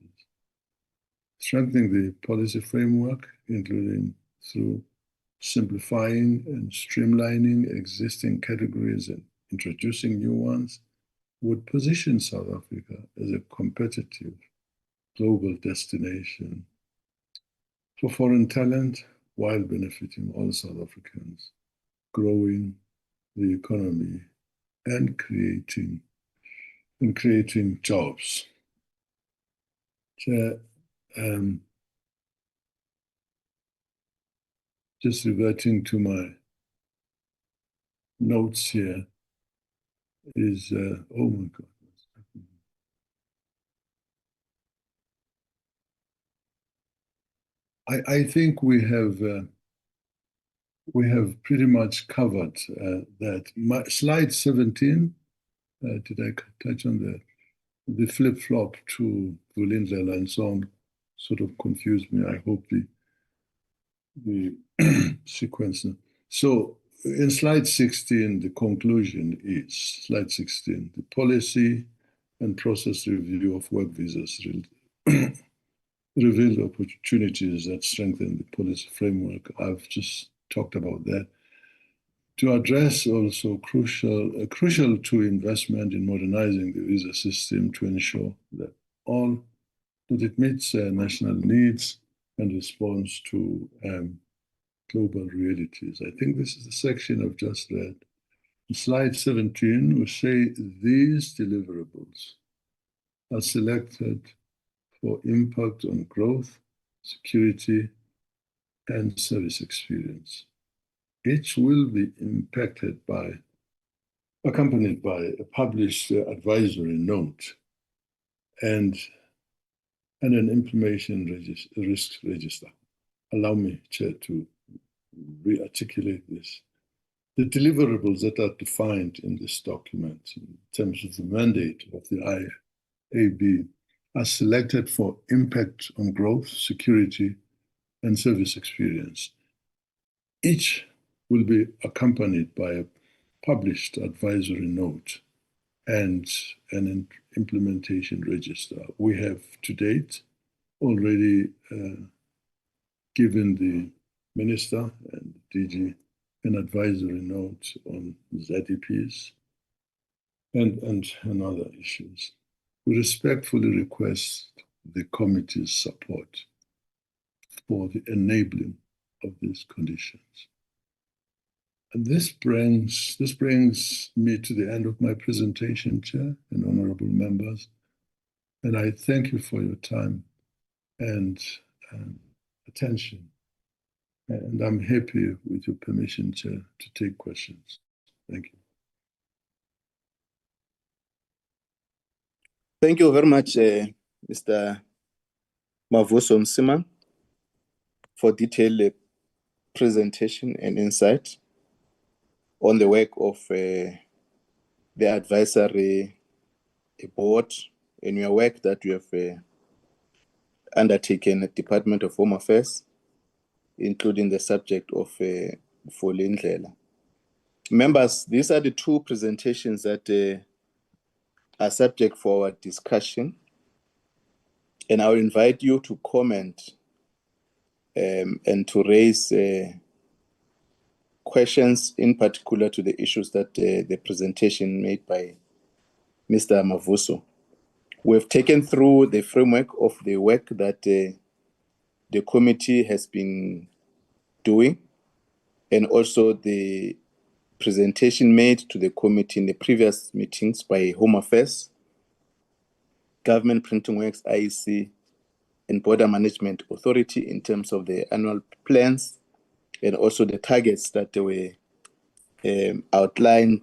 Strengthening the policy framework, including through simplifying and streamlining existing categories and introducing new ones would position South Africa as a competitive global destination for foreign talent while benefiting all South Africans, growing the economy and creating jobs. Chair, just reverting to my notes here is, oh my God, what's happening? I think we have pretty much covered that. Slide 17, did I touch on that? The flip-flop to Vulindlela and so on sort of confused me. I hope the sequence. So in slide 16, the conclusion is, slide 16, the policy and process review of work visas revealed opportunities that strengthen the policy framework. I've just talked about that. To address also crucial to investment in modernizing the visa system to ensure that it meets national needs and responds to global realities. I think this is the section I've just read. In slide 17, we say these deliverables are selected for impact on growth, security, and service experience. Each will be accompanied by a published advisory note and an implementation risk register. Allow me, Chair, to re-articulate this. The deliverables that are defined in this document in terms of the mandate of the IAB are selected for impact on growth, security, and service experience. Each will be accompanied by a published advisory note and an implementation register. We have to date already given the Minister and DG an advisory note on ZEPs and other issues. We respectfully request the committee's support for the enabling of these conditions. And this brings me to the end of my presentation, Chair and honorable members. And I thank you for your time and attention. And I'm happy, with your permission, Chair, to take questions. Thank you. Thank you very much, Mr. Mavuso Msimang, for detailed presentation and insight on the work of the advisory board and your work that you have undertaken at Department of Home Affairs, including the subject of Vulindlela. Members, these are the two presentations that are subject for our discussion, and I will invite you to comment and to raise questions in particular to the issues that the presentation made by Mr. Mavuso. We've taken through the framework of the work that the committee has been doing, and also the presentation made to the committee in the previous meetings by Home Affairs, Government Printing Works, IEC, and Border Management Authority in terms of the annual plans and also the targets that they were outlined.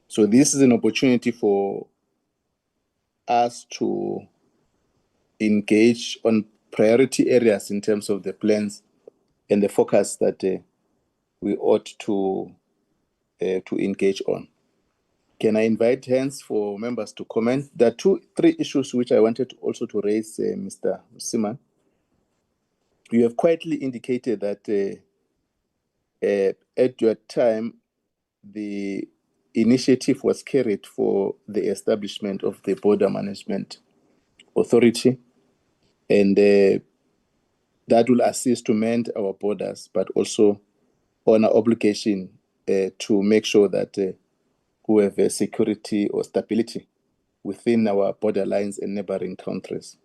So this is an opportunity for us to engage on priority areas in terms of the plans and the focus that we ought to engage on. Can I invite hands for members to comment? There are three issues which I wanted also to raise, Mr. Msimang. You have quietly indicated that at your time, the initiative was carried for the establishment of the Border Management Authority, and that will assist to mend our borders, but also on our obligation to make sure that we have security or stability within our borderlines and neighboring countries.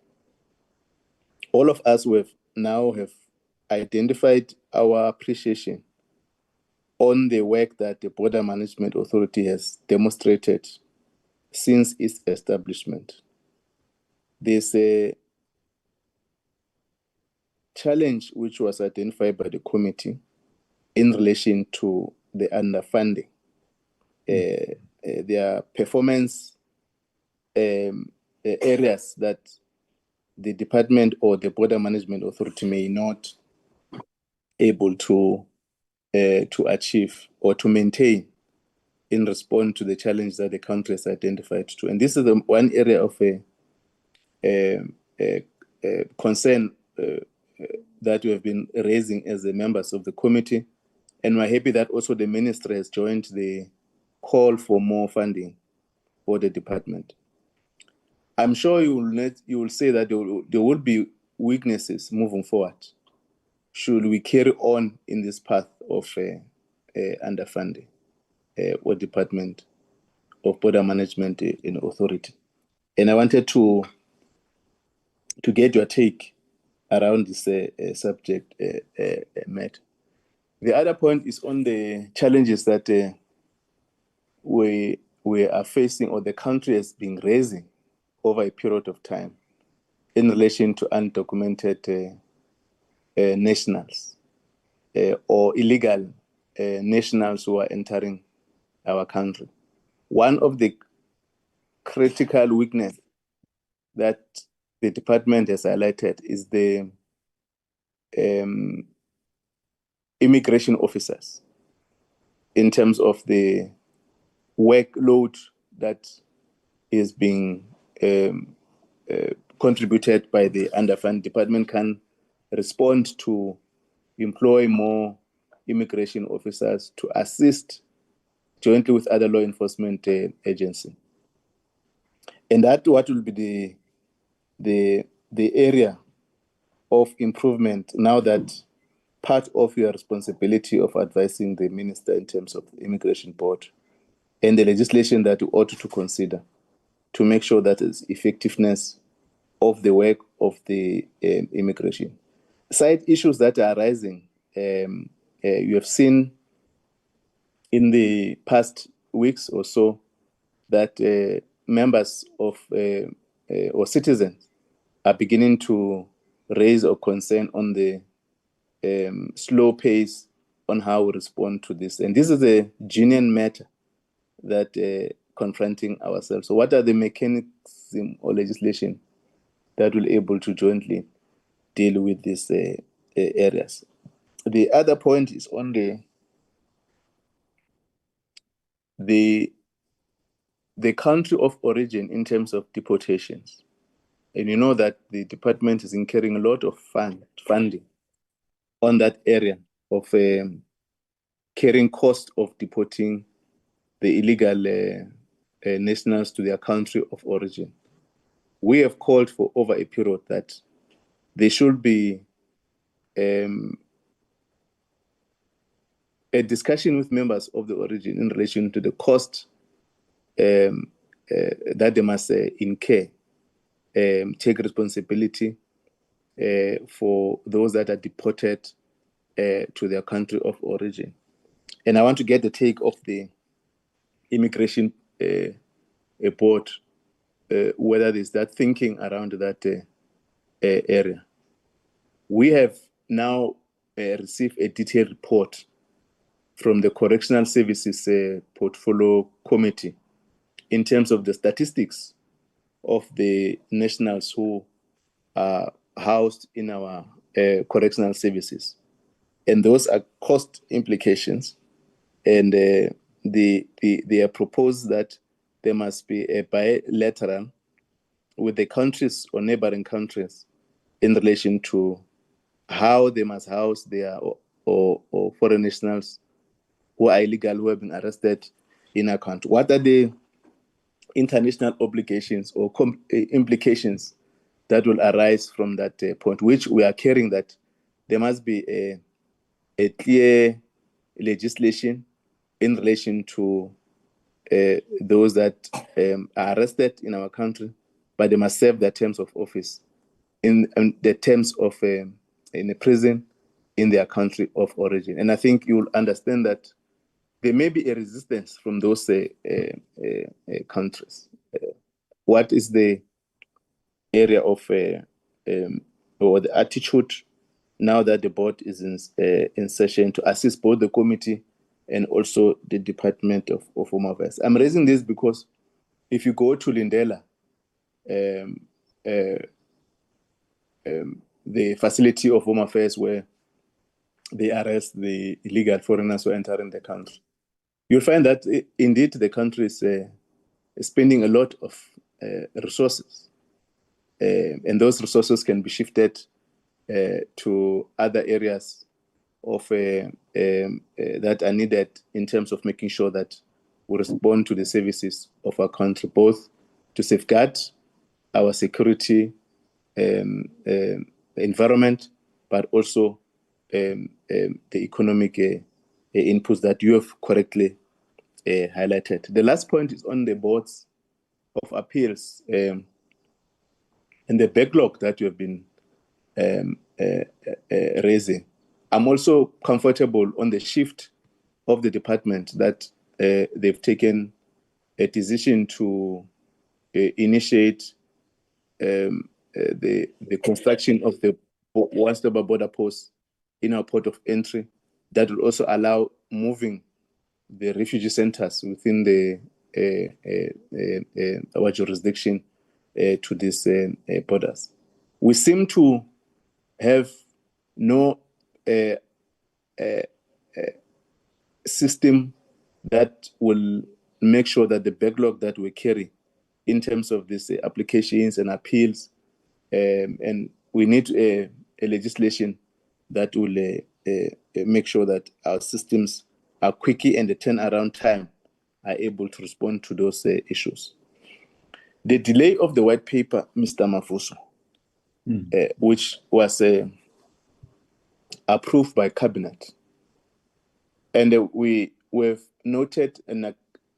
All of us have identified our appreciation on the work that the Border Management Authority has demonstrated since its establishment. There's a challenge which was identified by the committee in relation to the underfunding. Their performance areas that the department or the Border Management Authority may not able to achieve or to maintain in response to the challenge that the country has identified to. And this is one area of concern that we have been raising as the members of the committee. And we're happy that also the ministry has joined the call for more funding for the department. I'm sure you will say that there will be weaknesses moving forward should we carry on in this path of underfunding or Department of Border Management and Authority. And I wanted to get your take around this subject matter. The other point is on the challenges that we are facing, or the country has been raising over a period of time in relation to undocumented nationals or illegal nationals who are entering our country. One of the critical weaknesses that the department has highlighted is the immigration officers in terms of the workload that is being contributed by the underfunded. Department can respond to employ more immigration officers to assist jointly with other law enforcement agencies. And that what will be the area of improvement now that part of your responsibility of advising the minister in terms of the immigration board and the legislation that you ought to consider to make sure that is effectiveness of the work of the immigration. Side issues that are arising, you have seen in the past weeks or so that members of or citizens are beginning to raise or concern on the slow pace on how we respond to this. And this is a genuine matter that confronting ourselves. So what are the mechanism or legislation that will able to jointly deal with these areas? The other point is on the country of origin in terms of deportations. And you know that the department is incurring a lot of funding on that area of carrying cost of deporting the illegal nationals to their country of origin. We have called for over a period that there should be a discussion with members of the origin in relation to the cost that they must incur, take responsibility for those that are deported to their country of origin. And I want to get the take of the immigration board, whether there's that thinking around that area. We have now received a detailed report from the Correctional Services Portfolio Committee in terms of the statistics of the nationals who are housed in our correctional services. And those are cost implications. And they are proposed that there must be a bilateral with the countries or neighboring countries in relation to how they must house their or foreign nationals who are illegal, who have been arrested in our country. What are the international obligations or implications that will arise from that point, which we are carrying that there must be a clear legislation in relation to those that are arrested in our country, but they must serve their terms of office in the terms of in a prison in their country of origin. And I think you'll understand that there may be a resistance from those countries. What is the area of or the attitude now that the board is in session to assist both the committee and also the Department of Home Affairs? I'm raising this because if you go to Lindela, the facility of Home Affairs where they arrest the illegal foreigners who enter in the country, you'll find that indeed the country is spending a lot of resources, and those resources can be shifted to other areas of that are needed in terms of making sure that we respond to the services of our country, both to safeguard our security environment, but also the economic inputs that you have correctly highlighted. The last point is on the boards of appeals and the backlog that you have been raising. I'm also comfortable on the shift of the department that they've taken a decision to initiate the construction of the one-stop border post in our port of entry that will also allow moving the refugee centers within our jurisdiction to these borders. We seem to have no system that will make sure that the backlog that we carry in terms of these applications and appeals, and we need a legislation that will make sure that our systems are quickly and the turnaround time are able to respond to those issues. The delay of the white paper, Mr. Mafuso, which was approved by cabinet, and we've noted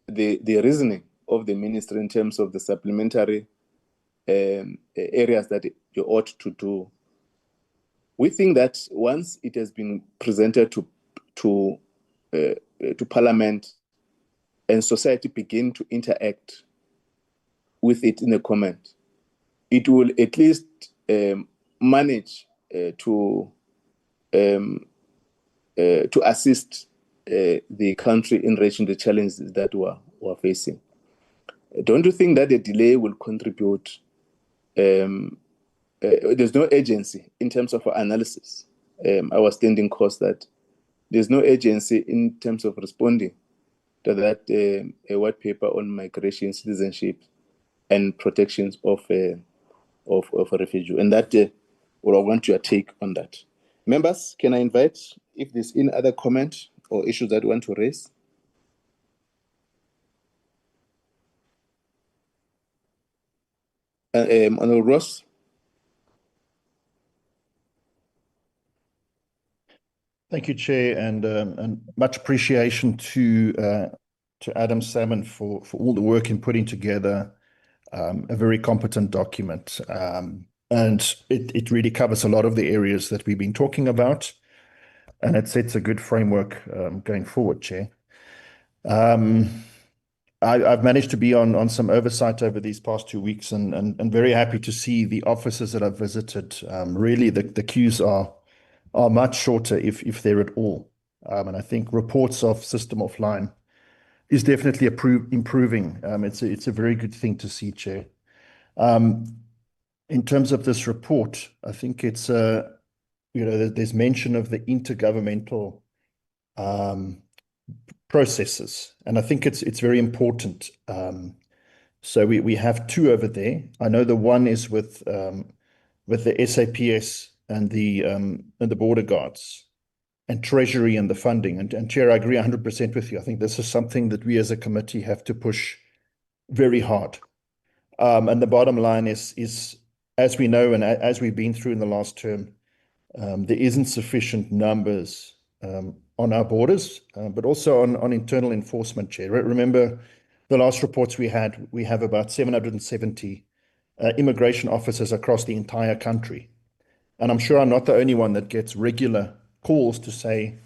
the reasoning of the ministry in terms of the supplementary areas that you ought to do. We think that once it has been presented to Parliament and society begin to interact with it in a comment, it will at least manage to assist the country in reaching the challenges that we're facing. Don't you think that the delay will contribute? There's no agency in terms of our analysis, our standing cost, that there's no agency in terms of responding to that a white paper on migration, citizenship, and protections of a refugee. And that what I want your take on that. Members, can I invite if there's any other comment or issues that you want to raise? Honorable Ross. Thank you, Chair, and much appreciation to Adam Salmon for all the work in putting together a very competent document. And it really covers a lot of the areas that we've been talking about, and it sets a good framework going forward, Chair. I've managed to be on some oversight over these past 2 weeks, and very happy to see the offices that I've visited. Really, the queues are much shorter if they're at all. And I think reports of system offline is definitely improving. It's a very good thing to see, Chair. In terms of this report, I think it's there's mention of the intergovernmental processes, and I think it's very important. So we have two over there. I know the one is with the SAPS and the border guards and Treasury and the funding. And Chair, I agree 100% with you. I think this is something that we as a committee have to push very hard. And the bottom line is, as we know and as we've been through in the last term, there isn't sufficient numbers on our borders, but also on internal enforcement, Chair. Remember the last reports we had, we have about 770 immigration officers across the entire country. And I'm sure I'm not the only one that gets regular calls to say,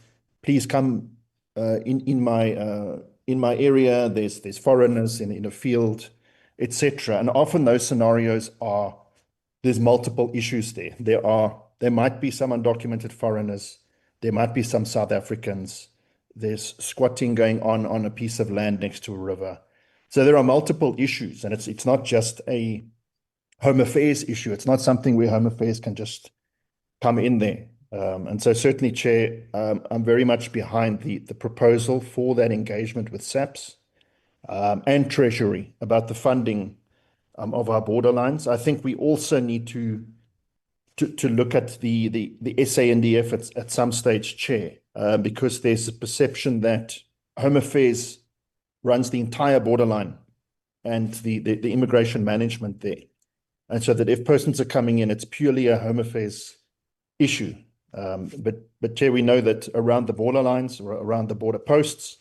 please come in my area, there's foreigners in a field, etc. And often those scenarios are, there's multiple issues there. There might be some undocumented foreigners, there might be some South Africans, there's squatting going on a piece of land next to a river. So there are multiple issues, and it's not just a Home Affairs issue. It's not something where Home Affairs can just come in there. And so certainly, Chair, I'm very much behind the proposal for that engagement with SAPS and Treasury about the funding of our borderlines. I think we also need to look at the SANDF at some stage, Chair, because there's a perception that Home Affairs runs the entire borderline and the immigration management there. And so that if persons are coming in, it's purely a Home Affairs issue. But Chair, we know that around the borderlines, or around the border posts,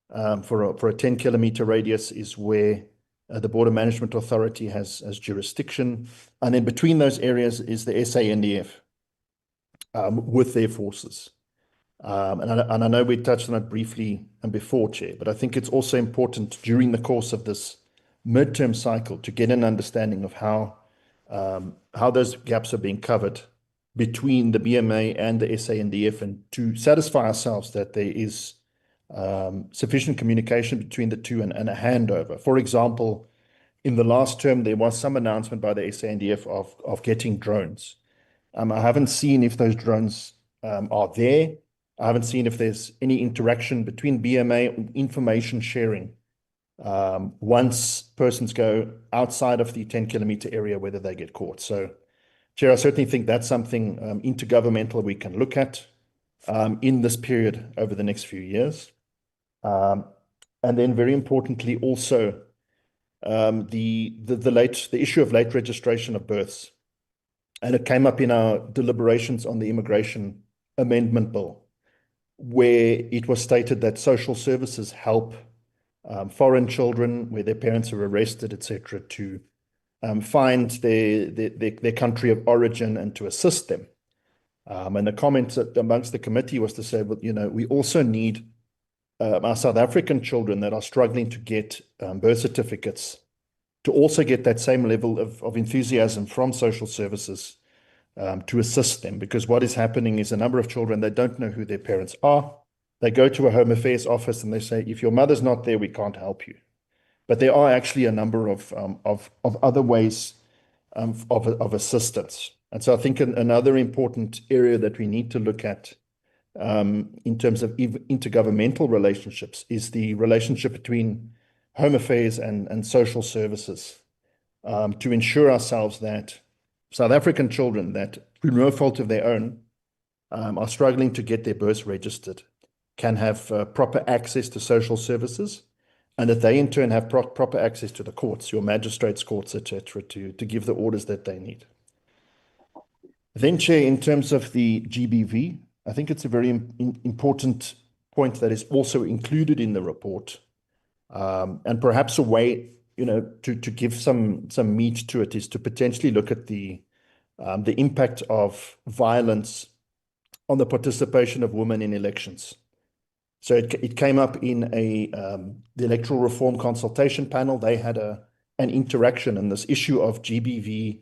for a 10-kilometer radius is where the Border Management Authority has jurisdiction. And then between those areas is the SANDF with their forces. And I know we touched on it briefly and before, Chair, but I think it's also important during the course of this midterm cycle to get an understanding of how those gaps are being covered between the BMA and the SANDF, and to satisfy ourselves that there is sufficient communication between the two and a handover. For example, in the last term, there was some announcement by the SANDF of getting drones. I haven't seen if those drones are there. I haven't seen if there's any interaction between BMA information sharing once persons go outside of the 10-kilometer area, whether they get caught. So, Chair, I certainly think that's something intergovernmental we can look at in this period over the next few years. And then very importantly also the issue of late registration of births. And it came up in our deliberations on the Immigration Amendment Bill, where it was stated that social services help foreign children where their parents are arrested, etc., to find their country of origin and to assist them. And the comment amongst the committee was to say, well, we also need our South African children that are struggling to get birth certificates to also get that same level of enthusiasm from social services to assist them. Because what is happening is a number of children, they don't know who their parents are. They go to a Home Affairs office and they say, if your mother's not there, we can't help you. But there are actually a number of other ways of assistance. And so I think another important area that we need to look at in terms of intergovernmental relationships is the relationship between Home Affairs and social services, to ensure ourselves that South African children that, through no fault of their own, are struggling to get their births registered can have proper access to social services, and that they in turn have proper access to the courts, your magistrates' courts, etc., to give the orders that they need. Then, Chair, in terms of the GBV, I think it's a very important point that is also included in the report, and perhaps a way, to give some meat to it is to potentially look at the impact of violence on the participation of women in elections. So it came up in the electoral reform consultation panel. They had an interaction, and this issue of GBV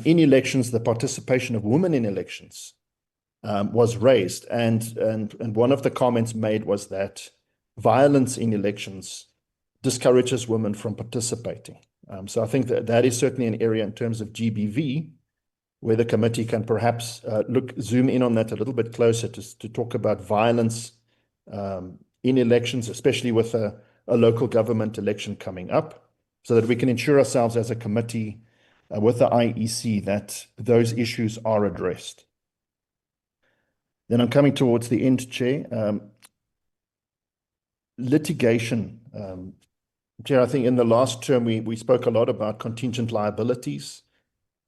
in elections, the participation of women in elections was raised, and one of the comments made was that violence in elections discourages women from participating. So I think that is certainly an area in terms of GBV where the committee can perhaps zoom in on that a little bit closer to talk about violence in elections, especially with a local government election coming up, so that we can ensure ourselves as a committee with the IEC that those issues are addressed. Then I'm coming towards the end, Chair. Litigation. Chair, I think in the last term we spoke a lot about contingent liabilities,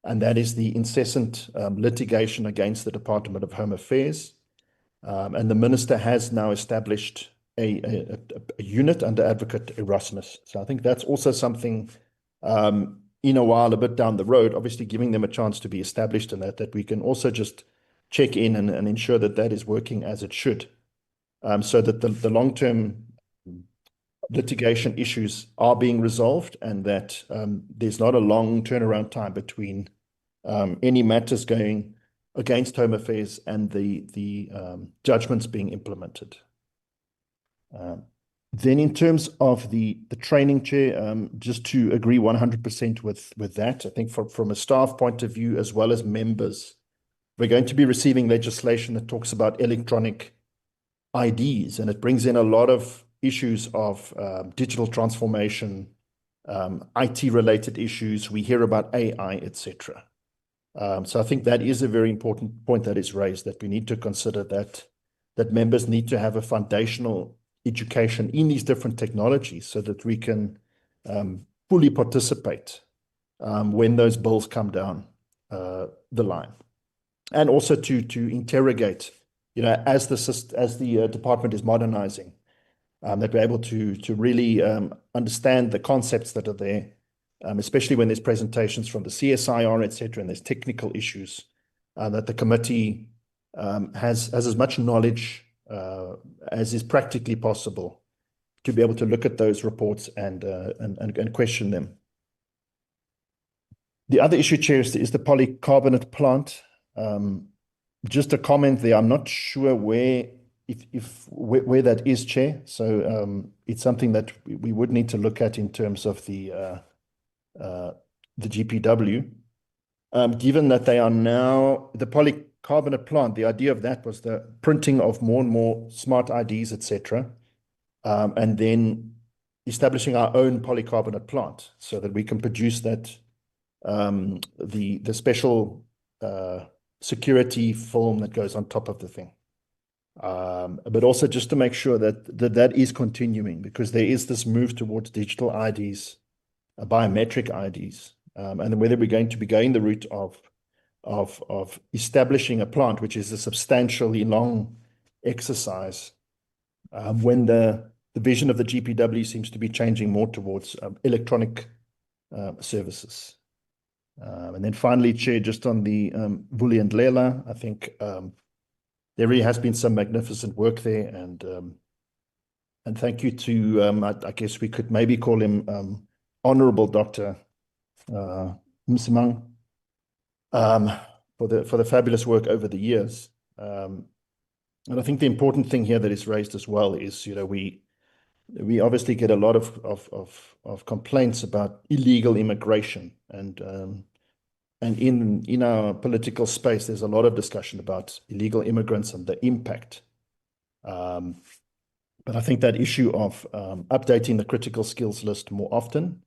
and that is the incessant litigation against the Department of Home Affairs. And the minister has now established a unit under Advocate Erasmus. So I think that's also something in a while, a bit down the road, obviously giving them a chance to be established, and that we can also just check in and ensure that that is working as it should, so that the long-term litigation issues are being resolved, and that there's not a long turnaround time between any matters going against Home Affairs and the judgments being implemented. Then in terms of the training, Chair, just to agree 100% with that, I think from a staff point of view as well as members, we're going to be receiving legislation that talks about electronic IDs, and it brings in a lot of issues of digital transformation, IT-related issues. We hear about AI, etc. So I think that is a very important point that is raised, that we need to consider that members need to have a foundational education in these different technologies so that we can fully participate when those bills come down the line. And also to interrogate, as the department is modernizing, that we're able to really understand the concepts that are there, especially when there's presentations from the CSIR, etc., and there's technical issues, that the committee has as much knowledge as is practically possible to be able to look at those reports and question them. The other issue, Chair, is the polycarbonate plant. Just a comment there. I'm not sure where that is, Chair. So it's something that we would need to look at in terms of the GPW. Given that they are now the polycarbonate plant, the idea of that was the printing of more and more smart IDs, etc., and then establishing our own polycarbonate plant so that we can produce that the special security film that goes on top of the thing. But also just to make sure that is continuing, because there is this move towards digital IDs, biometric IDs, and whether we're going to be going the route of establishing a plant, which is a substantially long exercise, when the vision of the GPW seems to be changing more towards electronic services. And then finally, Chair, just on the Vuli and Lela, I think there really has been some magnificent work there, and thank you to I guess we could maybe call him Honorable Dr. Msimang, for the fabulous work over the years. And I think the important thing here that is raised as well is, we obviously get a lot of complaints about illegal immigration, and in our political space, there's a lot of discussion about illegal immigrants and the impact. But I think that issue of updating the critical skills list more often,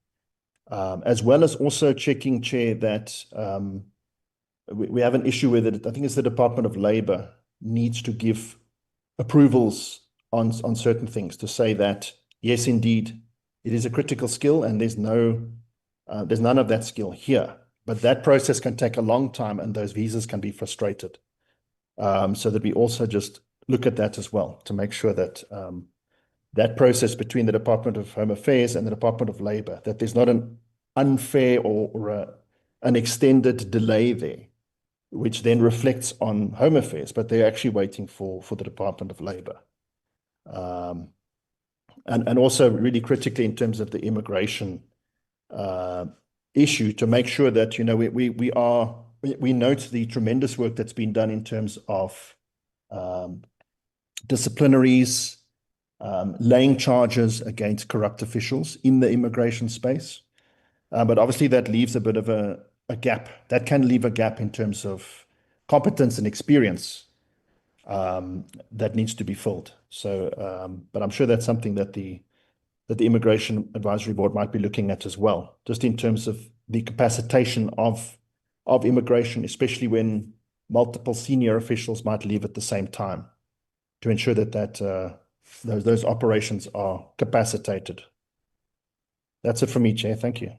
as well as also checking, Chair, that we have an issue with it. I think it's the Department of Labor needs to give approvals on certain things to say that, yes, indeed, it is a critical skill, and there's none of that skill here. But that process can take a long time, and those visas can be frustrated. So that we also just look at that as well to make sure that that process between the Department of Home Affairs and the Department of Labor, that there's not an unfair or an extended delay there, which then reflects on Home Affairs, but they're actually waiting for the Department of Labor. And also really critically in terms of the immigration issue, to make sure that, we note the tremendous work that's been done in terms of disciplinaries, laying charges against corrupt officials in the immigration space. But obviously that leaves a bit of a gap. That can leave a gap in terms of competence and experience that needs to be filled. So, but I'm sure that's something that the Immigration Advisory Board might be looking at as well, just in terms of the capacitation of immigration, especially when multiple senior officials might leave at the same time, to ensure that those operations are capacitated. That's it from me, Chair. Thank you.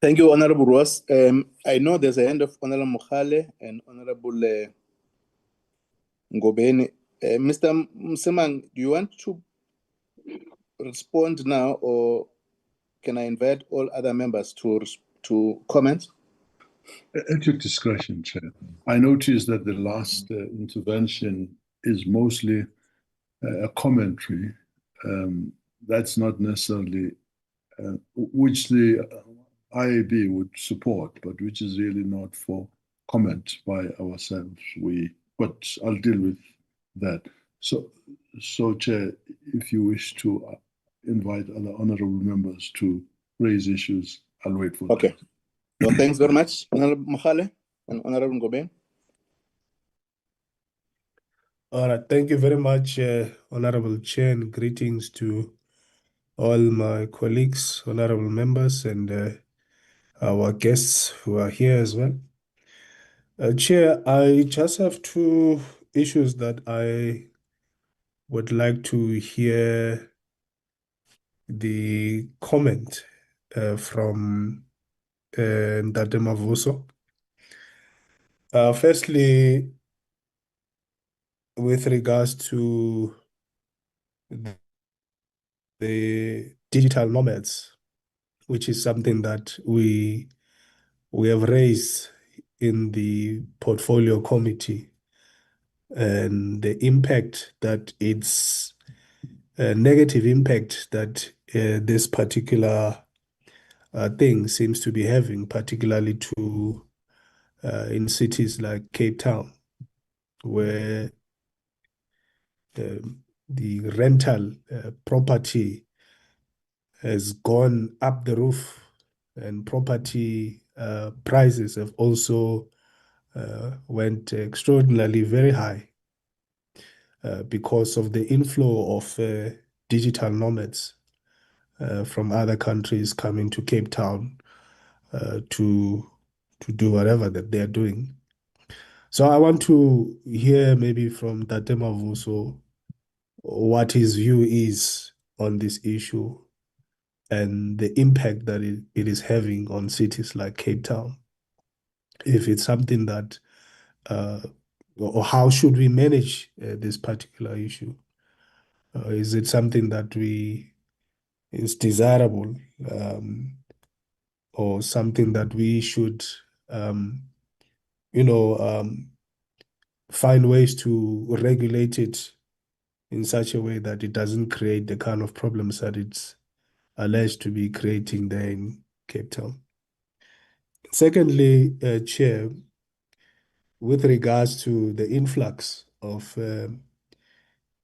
Thank you, Honorable Ross. I know there's a hand of Honorable Mohale and Honorable Ngobeni. Mr. Msimang, do you want to respond now, or can I invite all other members to comment? At your discretion, Chair. I noticed that the last intervention is mostly a commentary. That's not necessarily which the IAB would support, but which is really not for comment by ourselves. But I'll deal with that. So, Chair, if you wish to invite other honourable members to raise issues, I'll wait for Okay. that. Well, thanks very much, Honorable Mohale and Honorable Ngobeni. All right, thank you very much, Honorable Chair, and greetings to all my colleagues, honorable members, and our guests who are here as well. Chair, I just have two issues that I would like to hear the comment from Ndate Mavuso. Firstly, with regards to the digital nomads, which is something that we have raised in the portfolio committee, and the impact that it's a negative impact that this particular thing seems to be having, particularly to in cities like Cape Town, where the rental property has gone up the roof, and property prices have also went extraordinarily very high because of the inflow of digital nomads from other countries coming to Cape Town to do whatever that they're doing. So I want to hear maybe from Tate Mavuso what his view is on this issue and the impact that it is having on cities like Cape Town. If it's something that, or how should we manage this particular issue? Is it something that is desirable, or something that we should, find ways to regulate it in such a way that it doesn't create the kind of problems that it's alleged to be creating there in Cape Town? Secondly, Chair, with regards to the influx of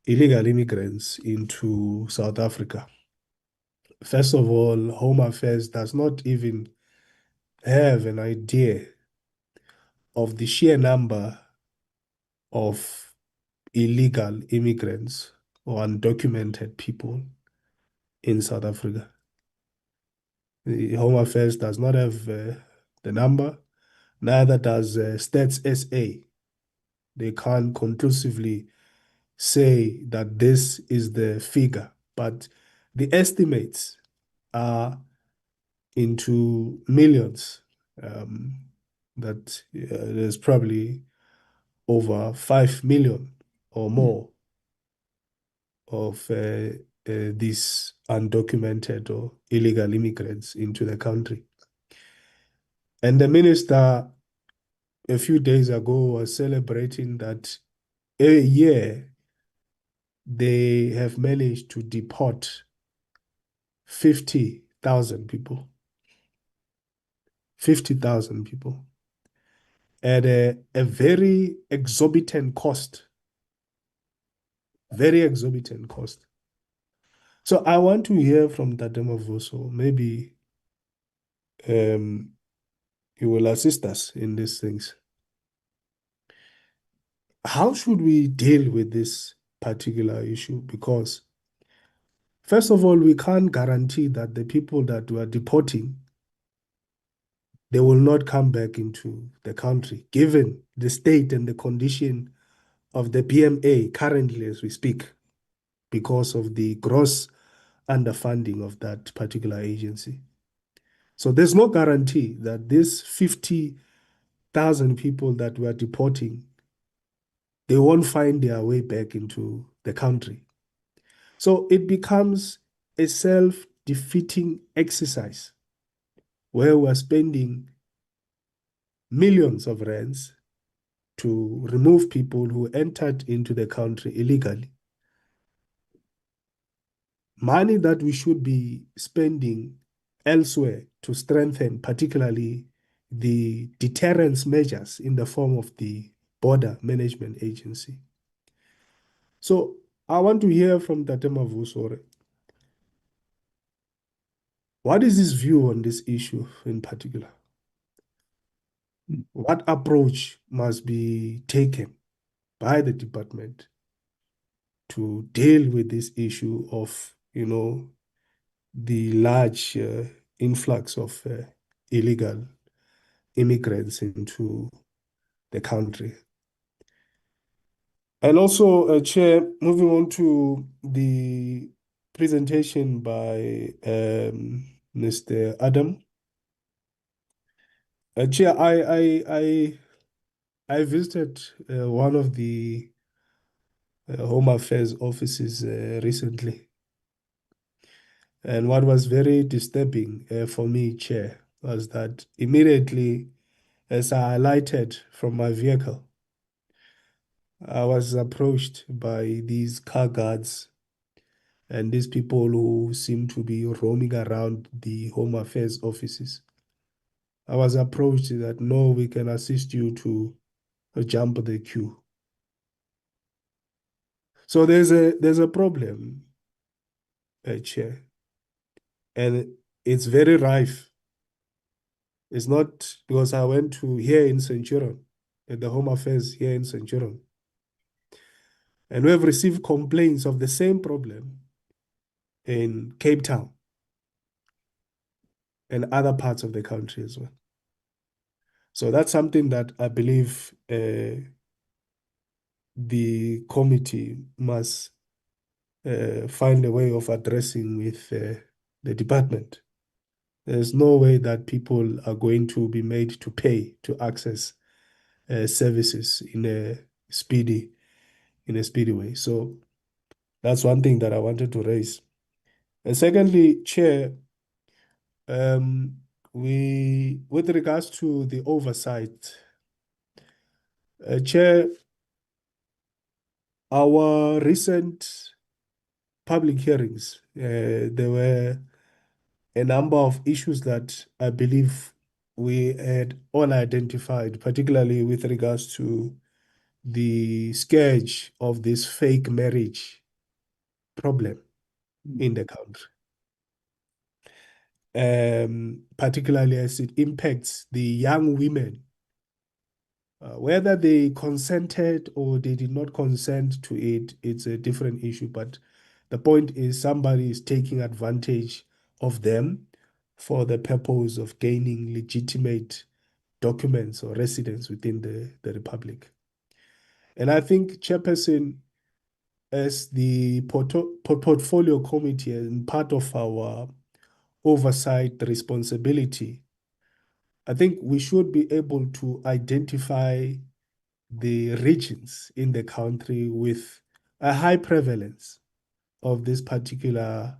illegal immigrants into South Africa, first of all, Home Affairs does not even have an idea of the sheer number of illegal immigrants or undocumented people in South Africa. The Home Affairs does not have the number, neither does Stats SA. They can't conclusively say that this is the figure, but the estimates are into millions. That there's probably over 5 million or more of these undocumented or illegal immigrants into the country. And the minister a few days ago was celebrating that a year they have managed to deport 50,000 people. 50,000 people at a very exorbitant cost. Very exorbitant cost. So I want to hear from Tate Mavuso. Maybe he will assist us in these things. How should we deal with this particular issue? Because, first of all, we can't guarantee that the people that we are deporting, they will not come back into the country, given the state and the condition of the BMA currently as we speak, because of the gross underfunding of that particular agency. So there's no guarantee that these 50,000 people that we are deporting, they won't find their way back into the country. So it becomes a self-defeating exercise where we're spending millions of rands to remove people who entered into the country illegally. Money that we should be spending elsewhere to strengthen, particularly the deterrence measures in the form of the Border Management Agency. So I want to hear from Tate Mavusore. What is his view on this issue in particular? What approach must be taken by the department to deal with this issue of, the large influx of illegal immigrants into the country? And also, Chair, moving on to the presentation by Mr. Adam. Chair, I visited one of the Home Affairs offices recently. And what was very disturbing for me, Chair, was that immediately as I alighted from my vehicle, I was approached by these car guards and these people who seem to be roaming around the Home Affairs offices. I was approached that, no, we can assist you to jump the queue. So there's a problem, Chair, and it's very rife. It's not because I went to here in Centurion, at the Home Affairs here in Centurion, and we have received complaints of the same problem in Cape Town and other parts of the country as well. So that's something that I believe the committee must find a way of addressing with the department. There's no way that people are going to be made to pay to access services in a speedy way. So that's one thing that I wanted to raise. And secondly, Chair, with regards to the oversight, Chair, our recent public hearings, there were a number of issues that I believe we had all identified, particularly with regards to the scourge of this fake marriage problem in the country. Particularly as it impacts the young women, whether they consented or they did not consent to it, it's a different issue. But the point is somebody is taking advantage of them for the purpose of gaining legitimate documents or residence within the Republic. And I think, Chairperson, as the portfolio committee and part of our oversight responsibility, I think we should be able to identify the regions in the country with a high prevalence of this particular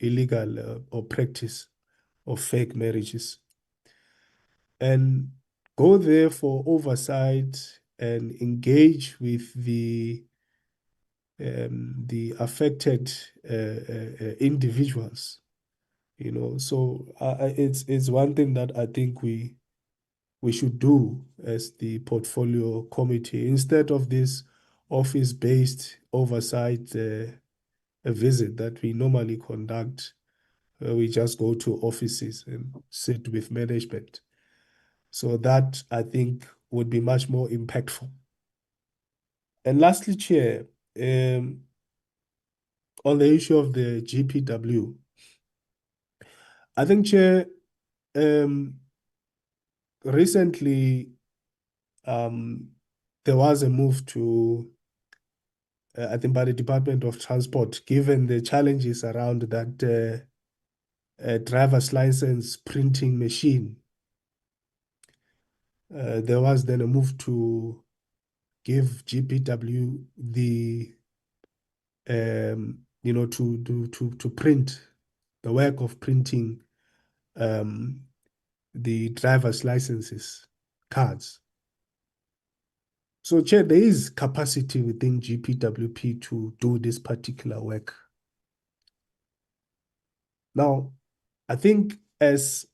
illegal or practice of fake marriages, and go there for oversight and engage with the affected individuals. So it's one thing that I think we should do as the portfolio committee, instead of this office-based oversight a visit that we normally conduct, where we just go to offices and sit with management. So that, I think, would be much more impactful. And lastly, Chair, on the issue of the GPW, I think, Chair, recently there was a move to, I think, by the Department of Transport, given the challenges around that driver's license printing machine. there was then a move to give GPW the to print the work of printing the driver's licenses cards. So, Chair, there is capacity within GPWP to do this particular work. Now, I think as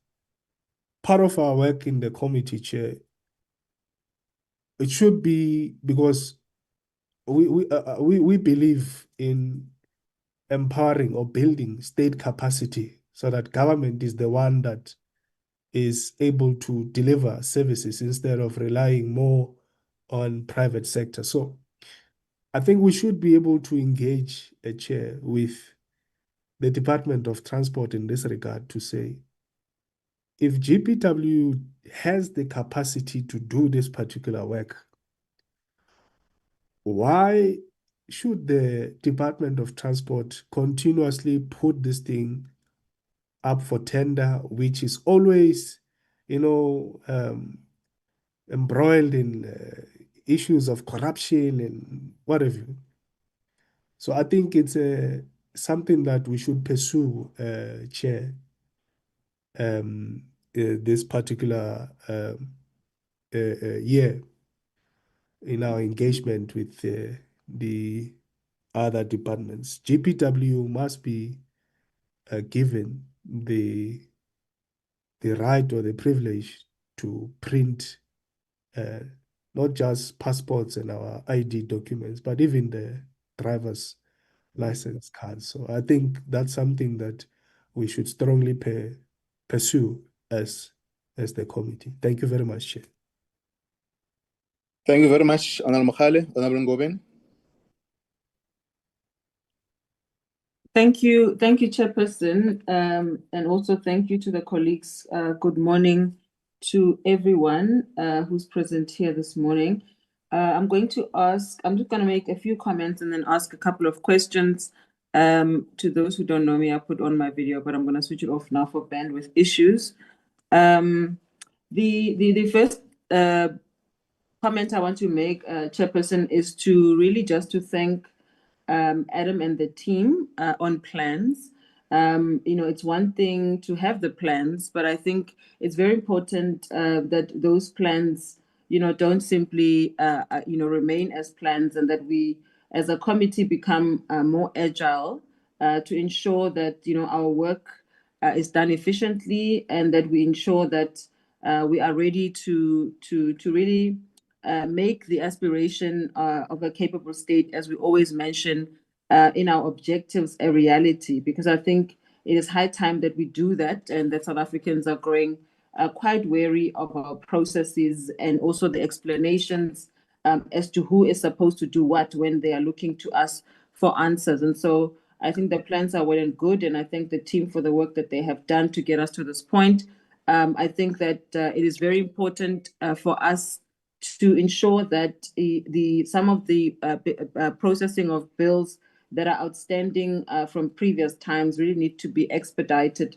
part of our work in the committee, Chair, it should be because we believe in empowering or building state capacity so that government is the one that is able to deliver services instead of relying more on private sector. So I think we should be able to engage a chair with the Department of Transport in this regard to say, if GPW has the capacity to do this particular work, why should the Department of Transport continuously put this thing up for tender, which is always, embroiled in issues of corruption and what have you? So I think it's something that we should pursue, Chair, this particular year in our engagement with the other departments. GPW must be given the right or the privilege to print not just passports and our ID documents, but even the driver's license cards. So I think that's something that we should strongly pursue as the committee. Thank you very much, Chair. Thank you very much, Honorable Mokhale. Honorable Ngoben. Thank you, Chairperson, and also thank you to the colleagues. Good morning to everyone who's present here this morning. I'm just going to make a few comments and then ask a couple of questions. To those who don't know me, I put on my video, but I'm going to switch it off now for bandwidth issues. The first comment I want to make, Chairperson, is to thank Adam and the team on plans. It's one thing to have the plans, but I think it's very important that those plans, don't simply, remain as plans, and that we, as a committee, become more agile to ensure that, our work is done efficiently, and that we ensure that we are ready to really make the aspiration of a capable state, as we always mention in our objectives, a reality. Because I think it is high time that we do that, and that South Africans are growing quite wary of our processes and also the explanations as to who is supposed to do what when they are looking to us for answers. And so I think the plans are well and good, and I thank the team for the work that they have done to get us to this point. I think that it is very important for us to ensure that some of the processing of bills that are outstanding from previous times really need to be expedited,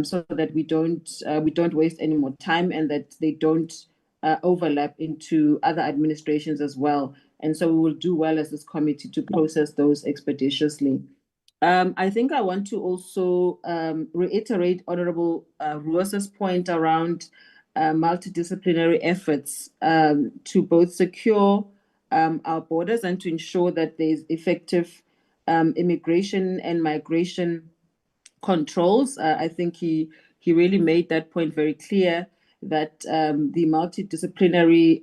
so that we don't waste any more time, and that they don't overlap into other administrations as well. And so we will do well as this committee to process those expeditiously. I think I want to also reiterate Honorable Ruasa's point around multidisciplinary efforts to both secure our borders and to ensure that there's effective immigration and migration controls. I think he really made that point very clear, that the multidisciplinary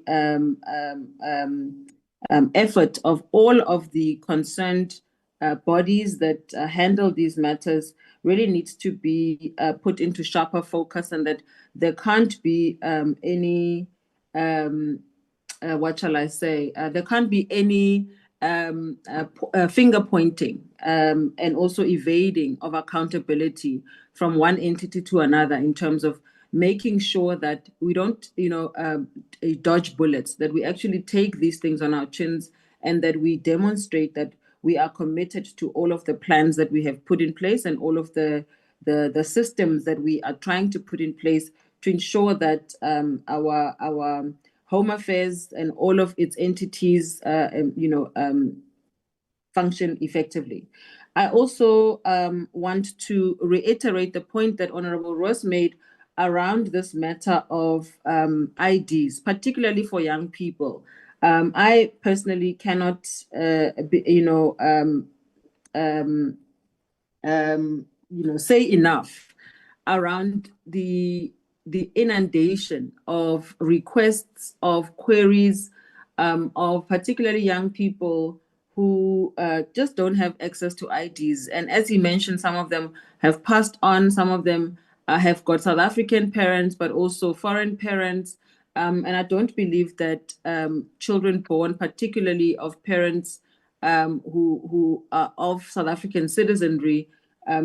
effort of all of the concerned bodies that handle these matters really needs to be put into sharper focus, and that there can't be any what shall I say? There can't be any finger pointing and also evading of accountability from one entity to another, in terms of making sure that we don't, dodge bullets, that we actually take these things on our chins, and that we demonstrate that we are committed to all of the plans that we have put in place, and all of the systems that we are trying to put in place to ensure that our Home Affairs and all of its entities, function effectively. I also want to reiterate the point that Honorable Ross made around this matter of IDs, particularly for young people. I personally cannot, say enough around the inundation of requests, of queries, of particularly young people who just don't have access to IDs. And as he mentioned, some of them have passed on, some of them have got South African parents, but also foreign parents. And I don't believe that children born, particularly of parents who are of South African citizenry,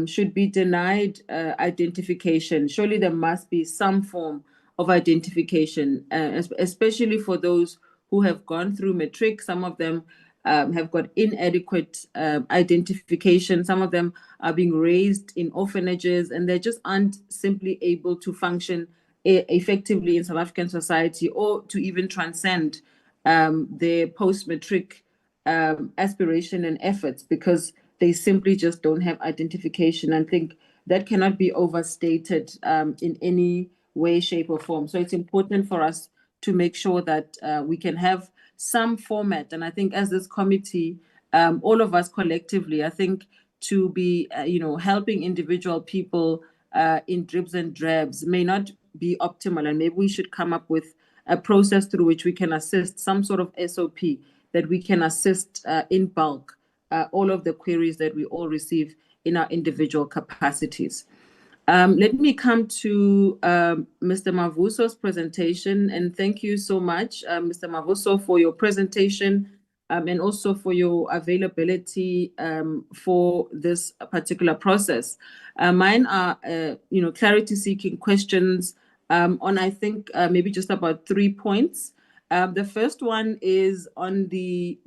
should be denied identification. Surely there must be some form of identification, especially for those who have gone through matric. Some of them have got inadequate identification. Some of them are being raised in orphanages, and they just aren't simply able to function effectively in South African society, or to even transcend their post-matric aspiration and efforts, because they simply just don't have identification. I think that cannot be overstated in any way, shape, or form. So it's important for us to make sure that we can have some format. And I think as this committee, all of us collectively, I think to be, helping individual people in dribs and drabs may not be optimal. And maybe we should come up with a process through which we can assist, some sort of SOP that we can assist in bulk all of the queries that we all receive in our individual capacities. Let me come to Mr. Mavuso's presentation, and thank you so much, Mr. Mavuso, for your presentation and also for your availability for this particular process. Mine are, clarity-seeking questions on, I think, maybe just about 3 points. The first one is on the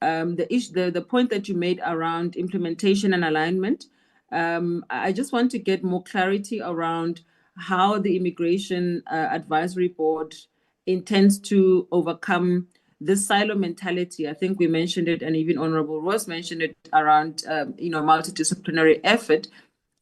point that you made around implementation and alignment. I just want to get more clarity around how the Immigration Advisory Board intends to overcome this silo mentality. I think we mentioned it, and even Honorable Ross mentioned it, around multidisciplinary effort,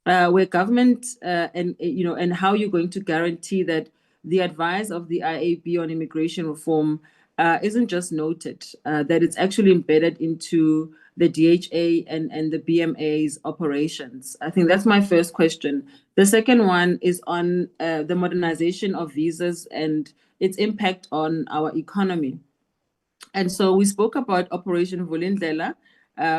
where government and how you're going to guarantee that the advice of the IAB on immigration reform isn't just noted, that it's actually embedded into the DHA and the BMA's operations. I think that's my first question. The second one is on the modernization of visas and its impact on our economy. And so we spoke about Operation Vulindlela,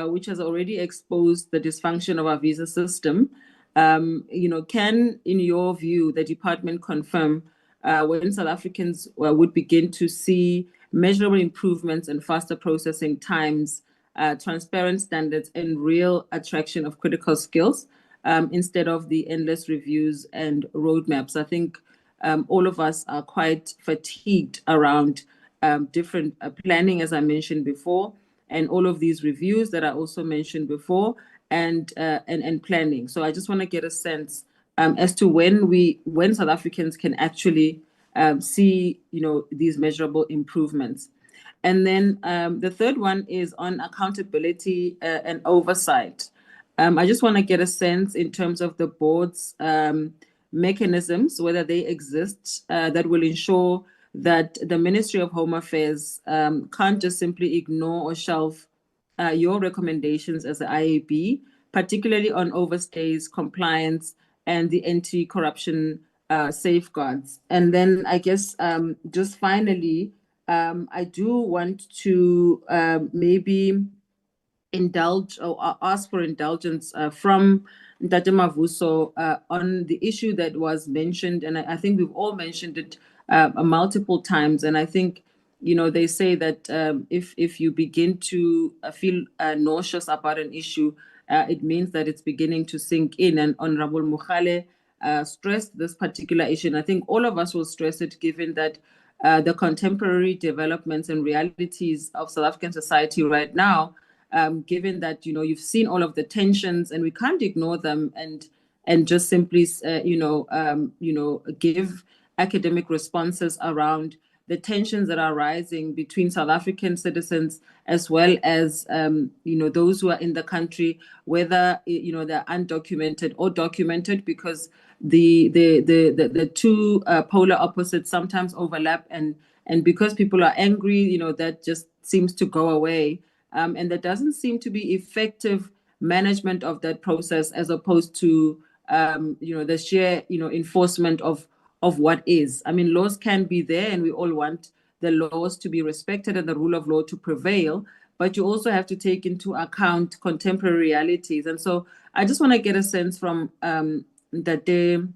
which has already exposed the dysfunction of our visa system. Can, in your view, the department confirm when South Africans would begin to see measurable improvements and faster processing times, transparent standards, and real attraction of critical skills instead of the endless reviews and roadmaps? I think all of us are quite fatigued around different planning, as I mentioned before, and all of these reviews that I also mentioned before, and planning. So I just want to get a sense as to when South Africans can actually see these measurable improvements. And then the third one is on accountability and oversight. I just want to get a sense in terms of the board's mechanisms, whether they exist, that will ensure that the Ministry of Home Affairs can't just simply ignore or shelve your recommendations as the IAB, particularly on overstays, compliance, and the anti-corruption safeguards. And then I guess just finally, I do want to maybe indulge or ask for indulgence from Ntate Mavuso on the issue that was mentioned, and I think we've all mentioned it multiple times. And I think, they say that if you begin to feel nauseous about an issue, it means that it's beginning to sink in. And Honorable Mukhale stressed this particular issue, and I think all of us will stress it, given that the contemporary developments and realities of South African society right now, given that you've seen all of the tensions, and we can't ignore them, and and just simply, give academic responses around the tensions that are rising between South African citizens as well as those who are in the country, whether they're undocumented or documented, because the two polar opposites sometimes overlap, and because people are angry, that just seems to go away, and there doesn't seem to be effective management of that process, as opposed to the sheer enforcement of what is. I mean, laws can be there, and we all want the laws to be respected and the rule of law to prevail, but you also have to take into account contemporary realities. And so I just want to get a sense from Dade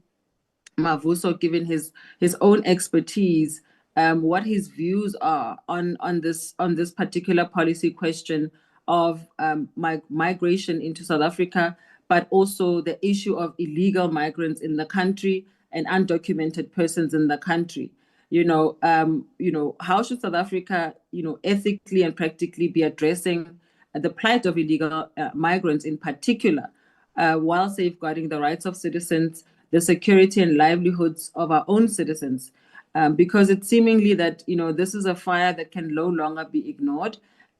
Mavuso, given his own expertise, what his views are on this particular policy question of migration into South Africa, but also the issue of illegal migrants in the country and undocumented persons in the country. How should South Africa, ethically and practically be addressing the plight of illegal migrants in particular, while safeguarding the rights of citizens, the security and livelihoods of our own citizens? Because it's seemingly that, this is a fire that can no longer be ignored.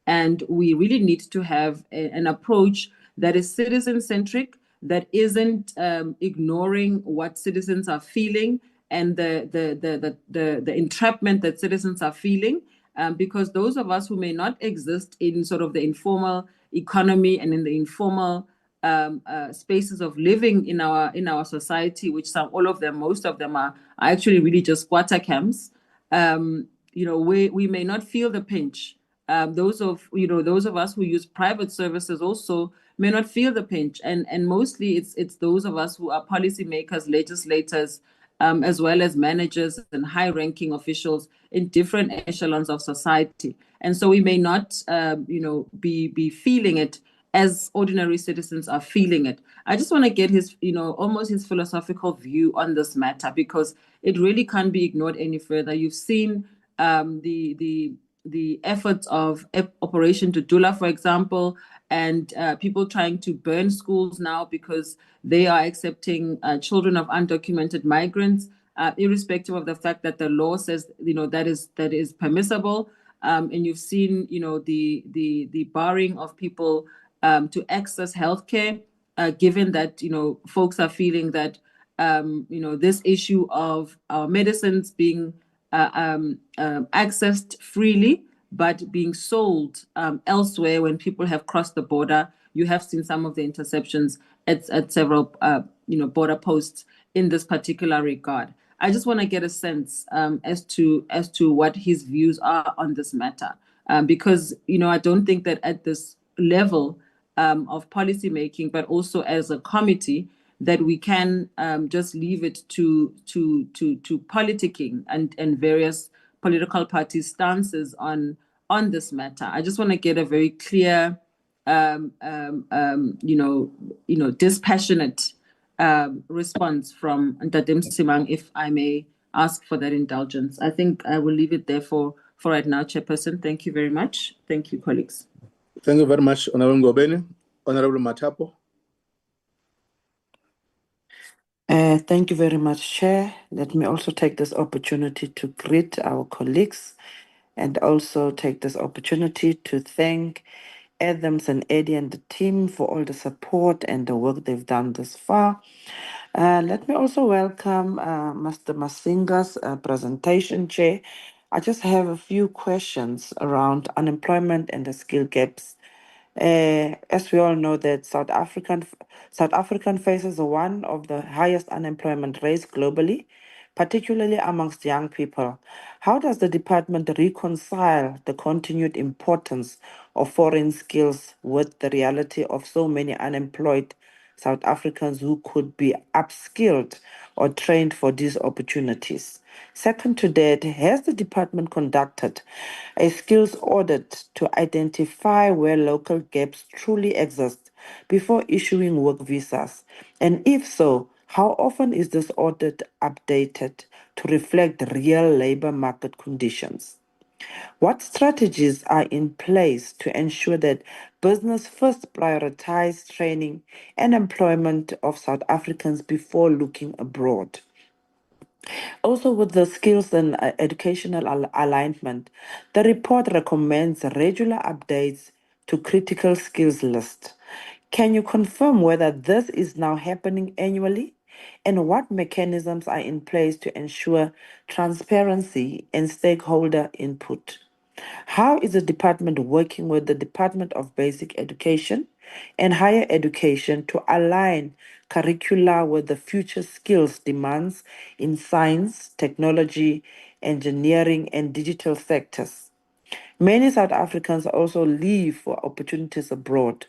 And we really need to have an approach that is citizen-centric, that isn't ignoring what citizens are feeling and the entrapment that citizens are feeling. Because those of us who may not exist in sort of the informal economy and in the informal spaces of living in our society, which most of them are actually really just squatter camps. We may not feel the pinch. Those of us who use private services also may not feel the pinch, and mostly it's those of us who are policymakers, legislators, as well as managers and high-ranking officials in different echelons of society. And so we may not, be feeling it as ordinary citizens are feeling it. I just want to get his, almost his philosophical view on this matter, because it really can't be ignored any further. You've seen the efforts of Operation Dudula, for example, and people trying to burn schools now because they are accepting children of undocumented migrants, irrespective of the fact that the law says that is permissible. And you've seen the barring of people to access healthcare, given that folks are feeling that this issue of our medicines being accessed freely, but being sold elsewhere when people have crossed the border. You have seen some of the interceptions at several border posts in this particular regard. I just want to get a sense as to what his views are on this matter, because I don't think that at this level of policy making, but also as a committee, that we can just leave it to politicking and various political parties' stances on this matter. I just want to get a very clear, dispassionate response from Ntate Msimang, if I may ask for that indulgence. I think I will leave it there for right now, Chairperson. Thank you very much. Thank you, colleagues. Thank you very much, Honorable Ngobeni. Honorable Matapo. Thank you very much, Chair. Let me also take this opportunity to greet our colleagues and also take this opportunity to thank Adams and Eddie and the team for all the support and the work they've done thus far. Let me also welcome Mr. Masinga's presentation, Chair. I just have a few questions around unemployment and the skill gaps. As we all know that South African faces one of the highest unemployment rates globally, particularly amongst young people. How does the department reconcile the continued importance of foreign skills with the reality of so many unemployed South Africans who could be upskilled or trained for these opportunities? Second to that, has the department conducted a skills audit to identify where local gaps truly exist before issuing work visas? And if so, how often is this audit updated to reflect real labor market conditions? What strategies are in place to ensure that business first prioritize training and employment of South Africans before looking abroad? Also, with the skills and educational alignment, the report recommends regular updates to critical skills list. Can you confirm whether this is now happening annually? And what mechanisms are in place to ensure transparency and stakeholder input? How is the department working with the Department of Basic Education and Higher Education to align curricula with the future skills demands in science, technology, engineering, and digital sectors? Many South Africans also leave for opportunities abroad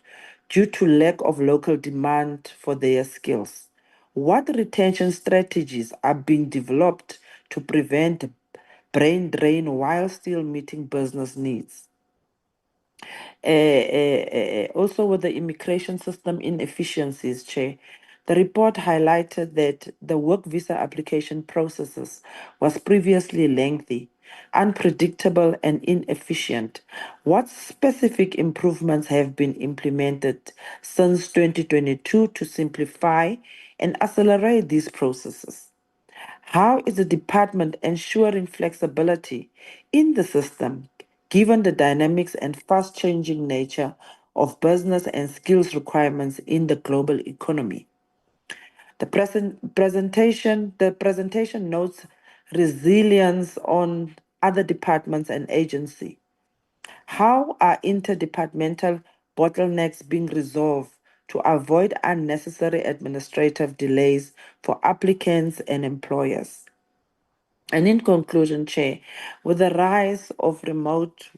due to lack of local demand for their skills. What retention strategies are being developed to prevent brain drain while still meeting business needs? Also, with the immigration system inefficiencies, Chair, the report highlighted that the work visa application processes was previously lengthy, unpredictable, and inefficient. What specific improvements have been implemented since 2022 to simplify and accelerate these processes? How is the department ensuring flexibility in the system, given the dynamics and fast changing nature of business and skills requirements in the global economy? The presentation notes resilience on other departments and agencies. How are interdepartmental bottlenecks being resolved to avoid unnecessary administrative delays for applicants and employers? And in conclusion, Chair, with the rise of remote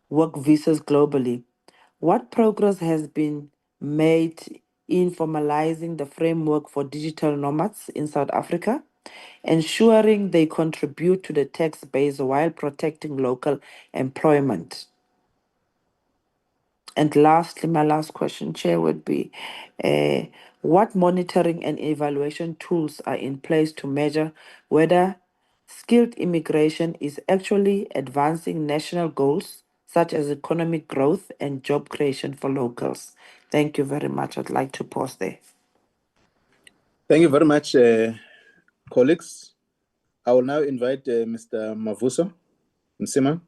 work visas globally, what progress has been made in formalizing the framework for digital nomads in South Africa, ensuring they contribute to the tax base while protecting local employment? And lastly, my last question, Chair, would be what monitoring and evaluation tools are in place to measure whether skilled immigration is actually advancing national goals such as economic growth and job creation for locals? Thank you very much. I'd like to pause there. Thank you very much, colleagues. I will now invite Mr. Mavuso Nsima.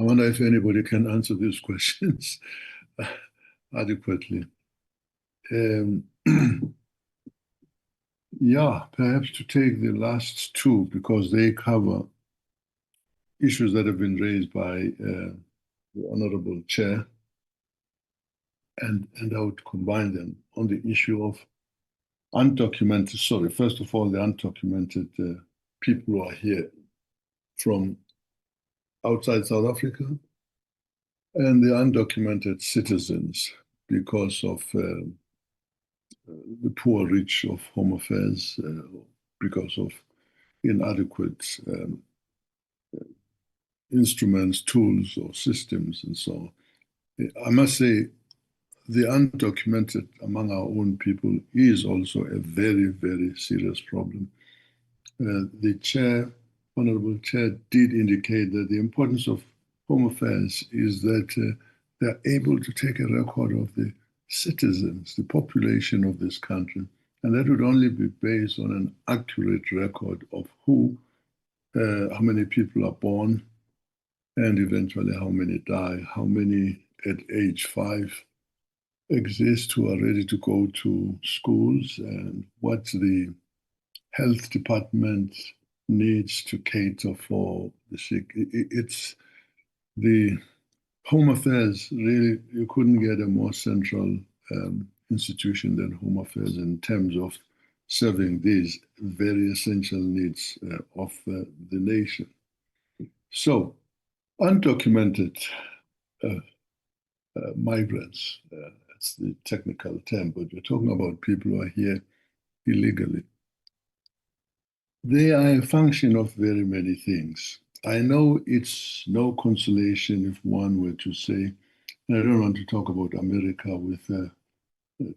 I wonder if anybody can answer these questions adequately. Yeah, perhaps to take the last two, because they cover issues that have been raised by the Honorable Chair, and I would combine them on the issue of first of all, the undocumented people who are here from outside South Africa, and the undocumented citizens because of the poor reach of Home Affairs, because of inadequate instruments, tools, or systems, and so on. I must say, the undocumented among our own people is also a very, very serious problem. The Honorable Chair did indicate that the importance of Home Affairs is that they're able to take a record of the citizens, the population of this country, and that would only be based on an accurate record of how many people are born, and eventually how many die, how many at age 5 exist who are ready to go to schools, and what the health department needs to cater for the sick. It's the Home Affairs, really, you couldn't get a more central institution than Home Affairs in terms of serving these very essential needs of the nation. So, undocumented migrants, that's the technical term, but we're talking about people who are here illegally. They are a function of very many things. I know it's no consolation if one were to say, and I don't want to talk about America with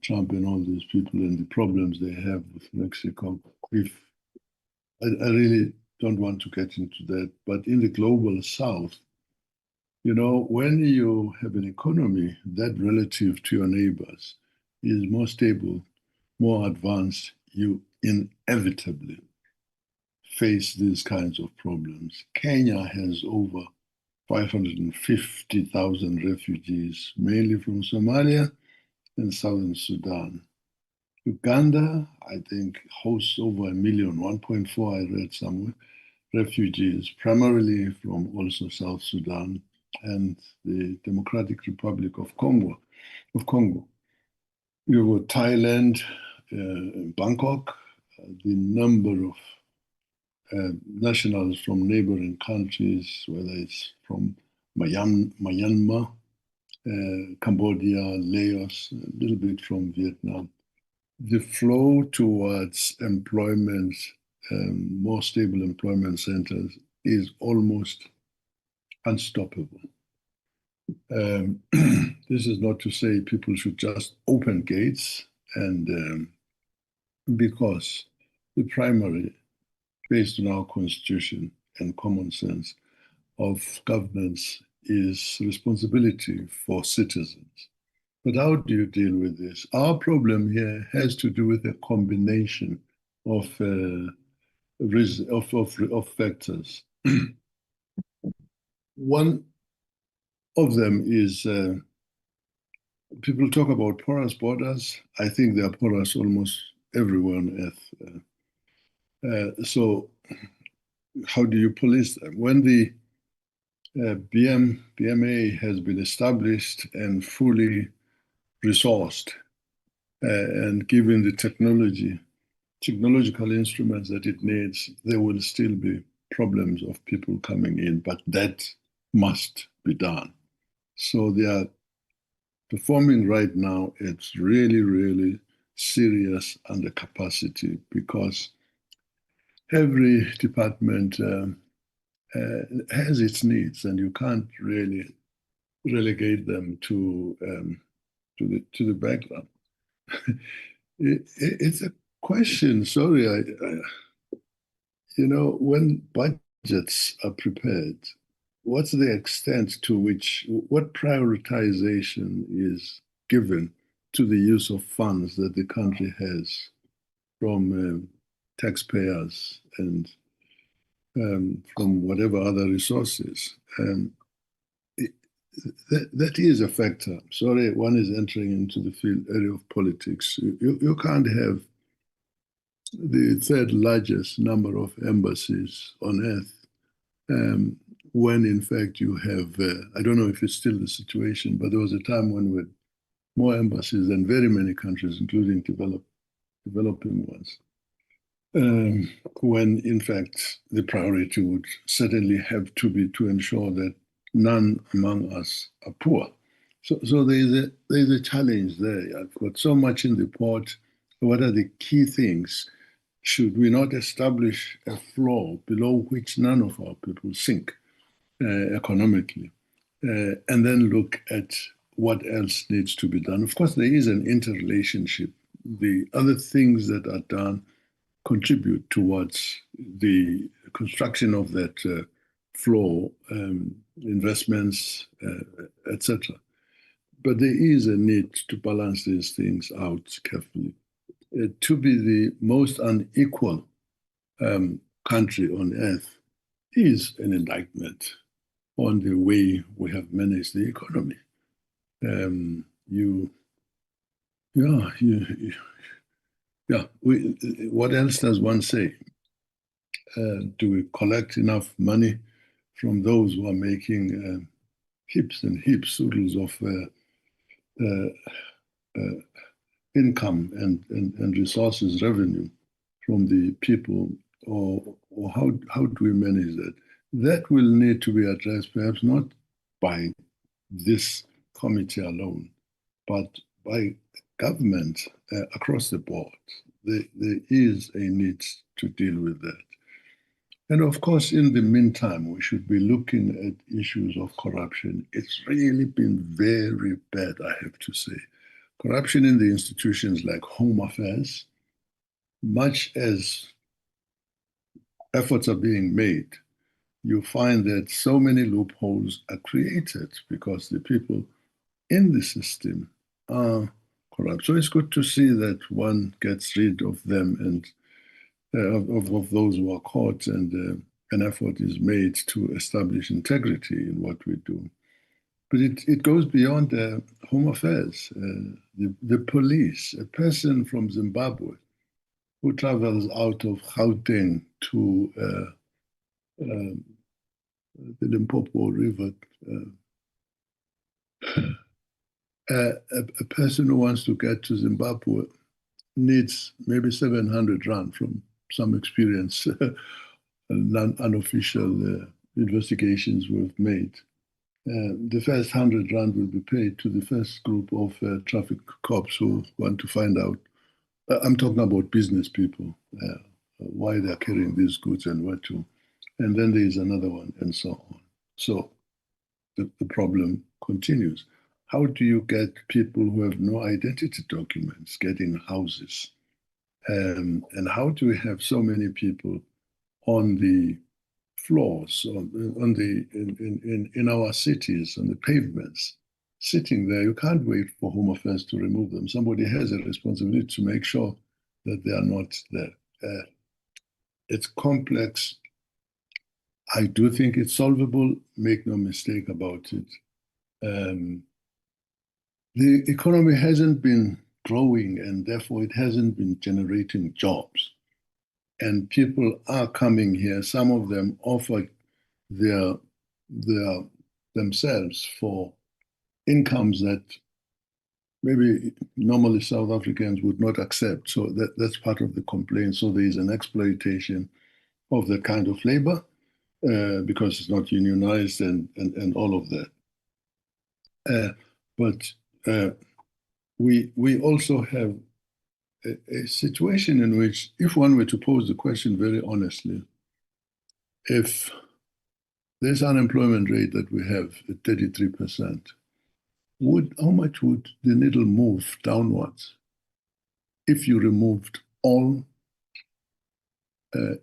Trump and all these people and the problems they have with Mexico. If I really don't want to get into that. But in the global south, you know, when you have an economy that relative to your neighbors is more stable, more advanced, you inevitably face these kinds of problems. Kenya has over 550,000 refugees, mainly from Somalia and Southern Sudan. Uganda, I think, hosts over 1 million, 1.4, I read somewhere, refugees, primarily from also South Sudan and the Democratic Republic of Congo. You have Thailand, Bangkok, the number of nationals from neighboring countries, whether it's from Myanmar, Cambodia, Laos, a little bit from Vietnam. The flow towards employment, more stable employment centers is almost unstoppable. This is not to say people should just open gates, and because the primary, based on our constitution and common sense of governance, is responsibility for citizens. But how do you deal with this? Our problem here has to do with a combination of factors. One of them is people talk about porous borders. I think they are porous almost everywhere on earth. So how do you police them? When the BMA has been established and fully resourced and given the technological instruments that it needs, there will still be problems of people coming in, but that must be done. So they are performing right now, it's really, really serious under capacity because every department has its needs, and you can't really relegate them to the background. It's a question. Sorry, you know, when budgets are prepared, what's the extent to which, what prioritization is given to the use of funds that the country has from taxpayers and from whatever other resources? That is a factor. Sorry, one is entering into the field area of politics. You can't have the third largest number of embassies on earth when in fact you have, I don't know if it's still the situation, but there was a time when we had more embassies than very many countries, including developing ones. When in fact the priority would certainly have to be to ensure that none among us are poor. So there's a challenge there. I've got so much in the pot. What are the key things? Should we not establish a floor below which none of our people sink economically? And then look at what else needs to be done. Of course, there is an interrelationship. The other things that are done contribute towards the construction of that floor, investments, etc. But there is a need to balance these things out carefully. To be the most unequal country on earth is an indictment on the way we have managed the economy. What else does one say? Do we collect enough money from those who are making heaps and heaps, oodles of income and resources, revenue from the people, or how do we manage that? That will need to be addressed, perhaps not by this committee alone, but by government across the board. There is a need to deal with that. And of course, in the meantime, we should be looking at issues of corruption. It's really been very bad, I have to say. Corruption in the institutions like Home Affairs, much as efforts are being made, you find that so many loopholes are created because the people in the system are corrupt. So it's good to see that one gets rid of them and of those who are caught, and an effort is made to establish integrity in what we do. But it goes beyond Home Affairs, the police. A person from Zimbabwe who travels out of Gauteng to the Limpopo River, a person who wants to get to Zimbabwe needs maybe 700 rand from some experience, unofficial investigations we've made. The first 100 rand will be paid to the first group of traffic cops who want to find out. I'm talking about business people, why they're carrying these goods and what to. And then there is another one, and so on. So the problem continues. How do you get people who have no identity documents getting houses? And how do we have so many people on the floors, in our cities, on the pavements, sitting there? You can't wait for Home Affairs to remove them. Somebody has a responsibility to make sure that they are not there. It's complex. I do think it's solvable. Make no mistake about it. The economy hasn't been growing, and therefore it hasn't been generating jobs. And people are coming here. Some of them offer themselves for incomes that maybe normally South Africans would not accept. So that's part of the complaint. So there is an exploitation of that kind of labor because it's not unionized and all of that. But we also have a situation in which, if one were to pose the question very honestly, if this unemployment rate that we have at 33%, how much would the needle move downwards if you removed all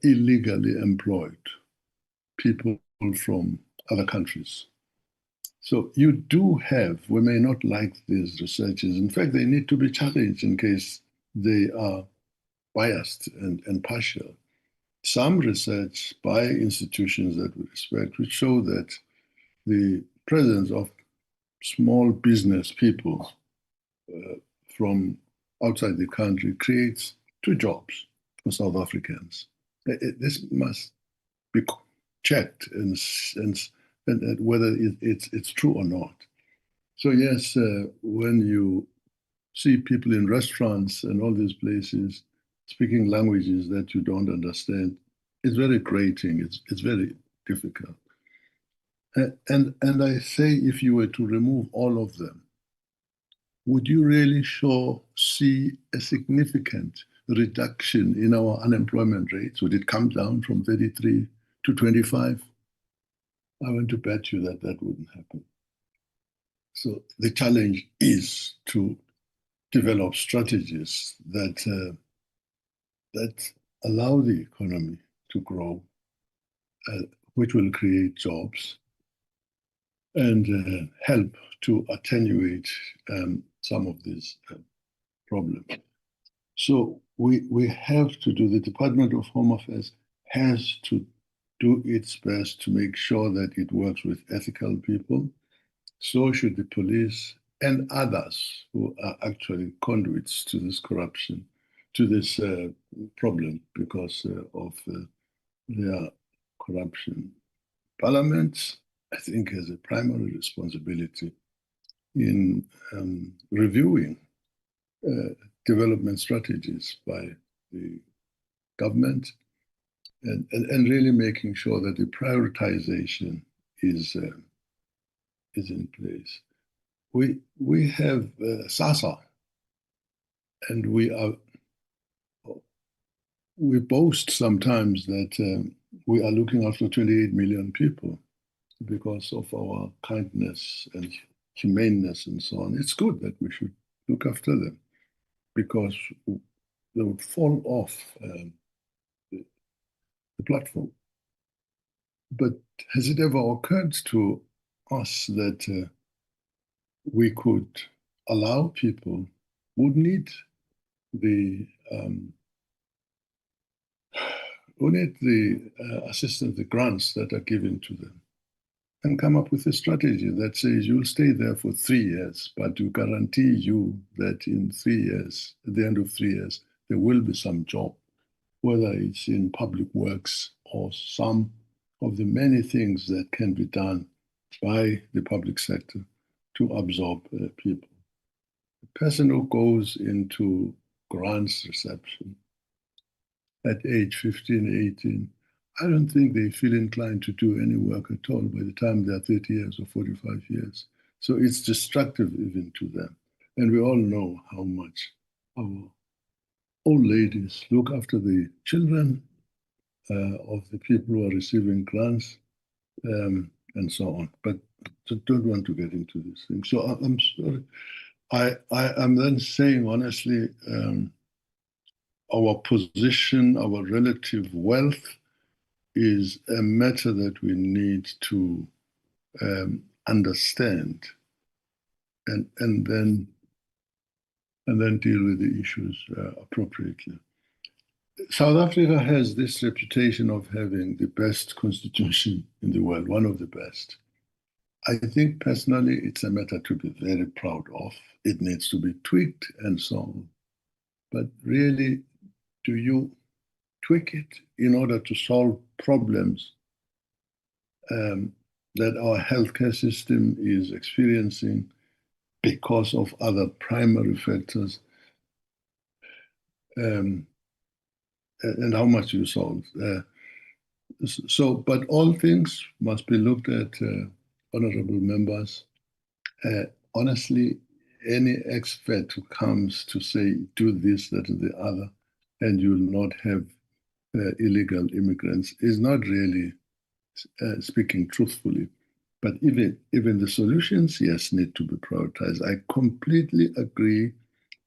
illegally employed people from other countries? So you do have, we may not like these researchers. In fact, they need to be challenged in case they are biased and partial. Some research by institutions that we respect would show that the presence of small business people from outside the country creates 2 jobs for South Africans. This must be checked and whether it's true or not. So yes, when you see people in restaurants and all these places speaking languages that you don't understand, it's very grating. It's very difficult. And I say, if you were to remove all of them, would you really see a significant reduction in our unemployment rates? Would it come down from 33 to 25? I want to bet you that wouldn't happen. So the challenge is to develop strategies that allow the economy to grow, which will create jobs and help to attenuate some of these problems. So we have to do, the Department of Home Affairs has to do its best to make sure that it works with ethical people. So should the police and others who are actually conduits to this corruption, to this problem because of their corruption. Parliament, I think, has a primary responsibility in reviewing development strategies by the government and really making sure that the prioritization is in place. We have SASSA, and we boast sometimes that we are looking after 28 million people because of our kindness and humaneness and so on. It's good that we should look after them because they would fall off the platform. But has it ever occurred to us that we could allow people who need the assistance, the grants that are given to them, and come up with a strategy that says you'll stay there for 3 years, but we guarantee you that in 3 years, at the end of 3 years, there will be some job, whether it's in public works or some of the many things that can be done by the public sector to absorb people. The person who goes into grants reception at age 15, 18, I don't think they feel inclined to do any work at all by the time they're 30 years or 45 years. So it's destructive even to them. And we all know how much our old ladies look after the children of the people who are receiving grants and so on. But I don't want to get into this thing. So I'm sorry. I'm then saying, honestly, our position, our relative wealth is a matter that we need to understand and then deal with the issues appropriately. South Africa has this reputation of having the best constitution in the world, one of the best. I think personally it's a matter to be very proud of. It needs to be tweaked and so on. But really, do you tweak it in order to solve problems that our healthcare system is experiencing because of other primary factors? And how much you solve. But all things must be looked at, honorable members. Honestly, any expert who comes to say, do this, that, and the other, and you will not have illegal immigrants is not really speaking truthfully. But even the solutions, yes, need to be prioritized. I completely agree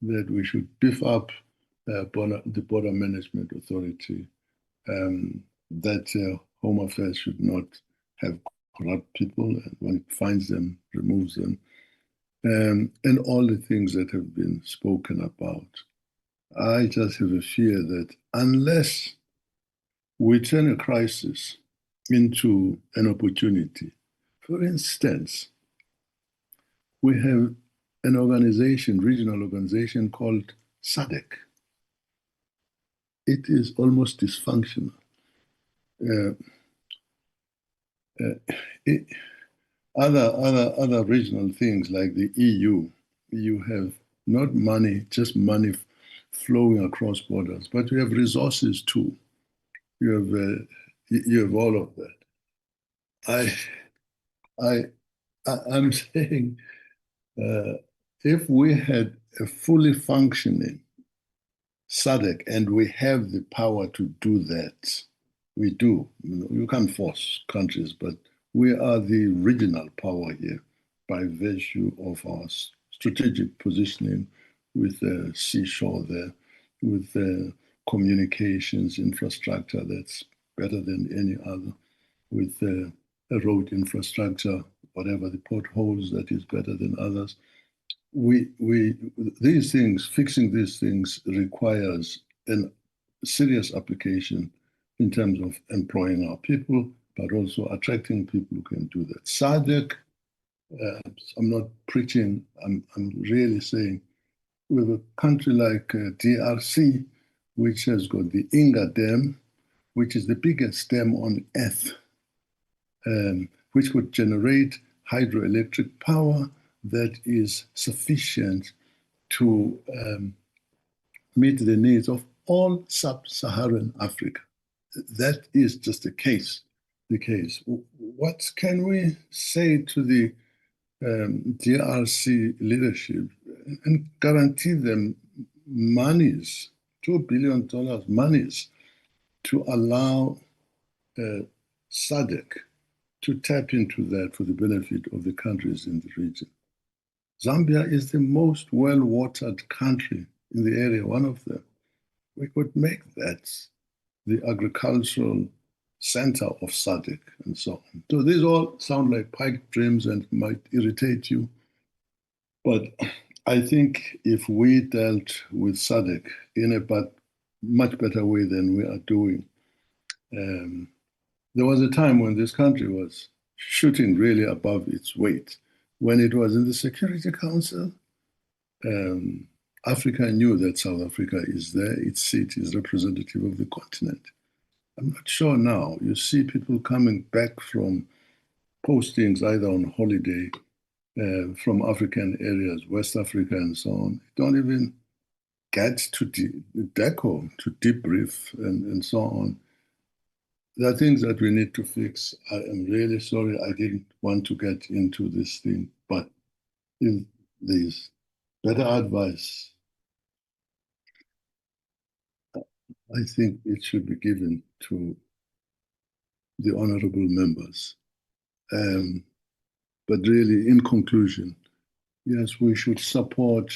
that we should beef up the Border Management Authority, that Home Affairs should not have corrupt people, and when it finds them, removes them, and all the things that have been spoken about. I just have a fear that unless we turn a crisis into an opportunity, for instance, we have an organization, regional organization called SADC. It is almost dysfunctional. Other regional things like the EU, you have not money, just money flowing across borders, but you have resources too. You have all of that. I'm saying if we had a fully functioning SADC, and we have the power to do that, we do. You can't force countries, but we are the regional power here by virtue of our strategic positioning with the seashore there, with the communications infrastructure that's better than any other, with the road infrastructure, whatever the potholes that is better than others. These things, fixing these things requires a serious application in terms of employing our people, but also attracting people who can do that. SADC, I'm not preaching, I'm really saying, with a country like DRC, which has got the Inga Dam, which is the biggest dam on earth, which would generate hydroelectric power that is sufficient to meet the needs of all sub-Saharan Africa. That is just the case. What can we say to the DRC leadership and guarantee them monies, $2 billion monies, to allow SADC to tap into that for the benefit of the countries in the region? Zambia is the most well-watered country in the area, one of them. We could make that the agricultural center of SADC and so on. So these all sound like pipe dreams and might irritate you. But I think if we dealt with SADC in a much better way than we are doing, there was a time when this country was shooting really above its weight. When it was in the Security Council, Africa knew that South Africa is there, its seat is representative of the continent. I'm not sure now. You see people coming back from postings either on holiday from African areas, West Africa and so on. Don't even get to DECO to debrief and so on. There are things that we need to fix. I am really sorry I didn't want to get into this thing, but if there's better advice, I think it should be given to the honorable members. But really, in conclusion, yes, we should support,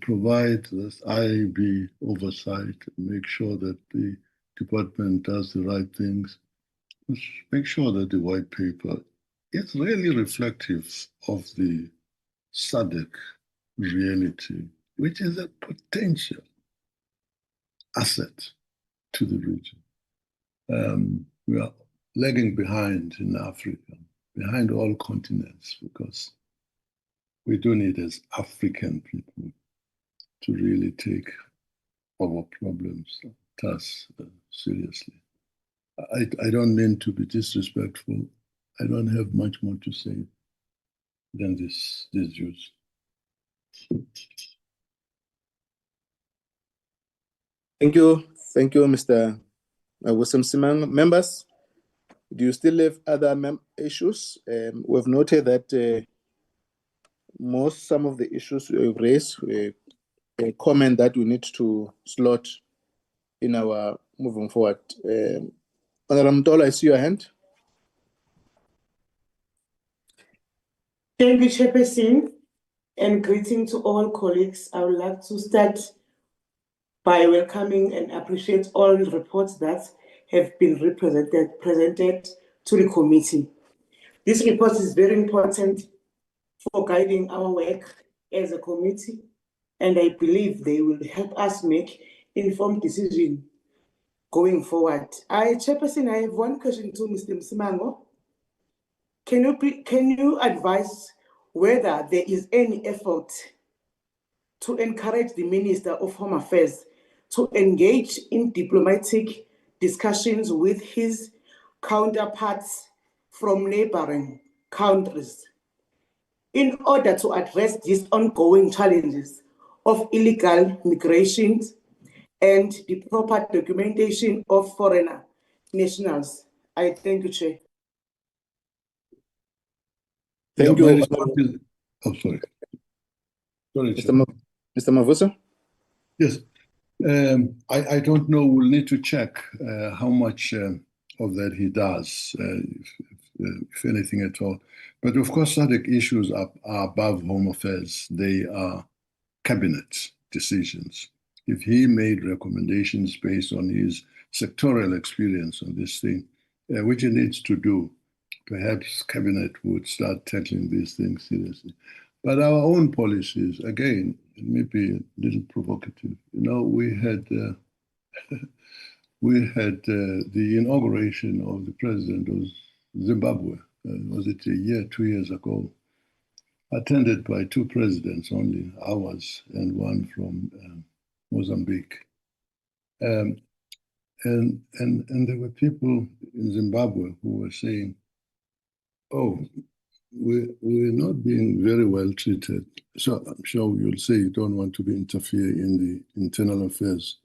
provide this IAB oversight, make sure that the department does the right things, make sure that the white paper is really reflective of the SADC reality, which is a potential asset to the region. We are lagging behind in Africa, behind all continents, because we do need as African people to really take our problems seriously. I don't mean to be disrespectful. I don't have much more to say than these views. Thank you, Mr. Wisdom Simang. Members, do you still have other issues? We've noted that some of the issues we've raised a comment that we need to slot in our moving forward. Honorable Mtola, I see your hand. Thank you, Chairperson, and greeting to all colleagues. I would like to start by welcoming and appreciate all the reports that have been presented to the committee. This report is very important for guiding our work as a committee, and I believe they will help us make informed decisions going forward. Chairperson, I have one question to Mr. Msimango. Can you advise whether there is any effort to encourage the Minister of Home Affairs to engage in diplomatic discussions with his counterparts from neighboring countries in order to address these ongoing challenges of illegal migration and the proper documentation of foreigner nationals? I thank you, Chair. Thank you. Oh, sorry. Sorry, Mr. Mavuso? Yes. I don't know. We'll need to check how much of that he does, if anything at all. But of course, SADC issues are above Home Affairs. They are cabinet decisions. If he made recommendations based on his sectoral experience on this thing, which he needs to do, perhaps cabinet would start tackling these things seriously. But our own policies, again, it may be a little provocative. You know, we had the inauguration of the president of Zimbabwe. Was it a year, 2 years ago? Attended by two presidents only, ours and one from Mozambique. And there were people in Zimbabwe who were saying, oh, we're not being very well treated. So I'm sure you'll say you don't want to interfere in the internal affairs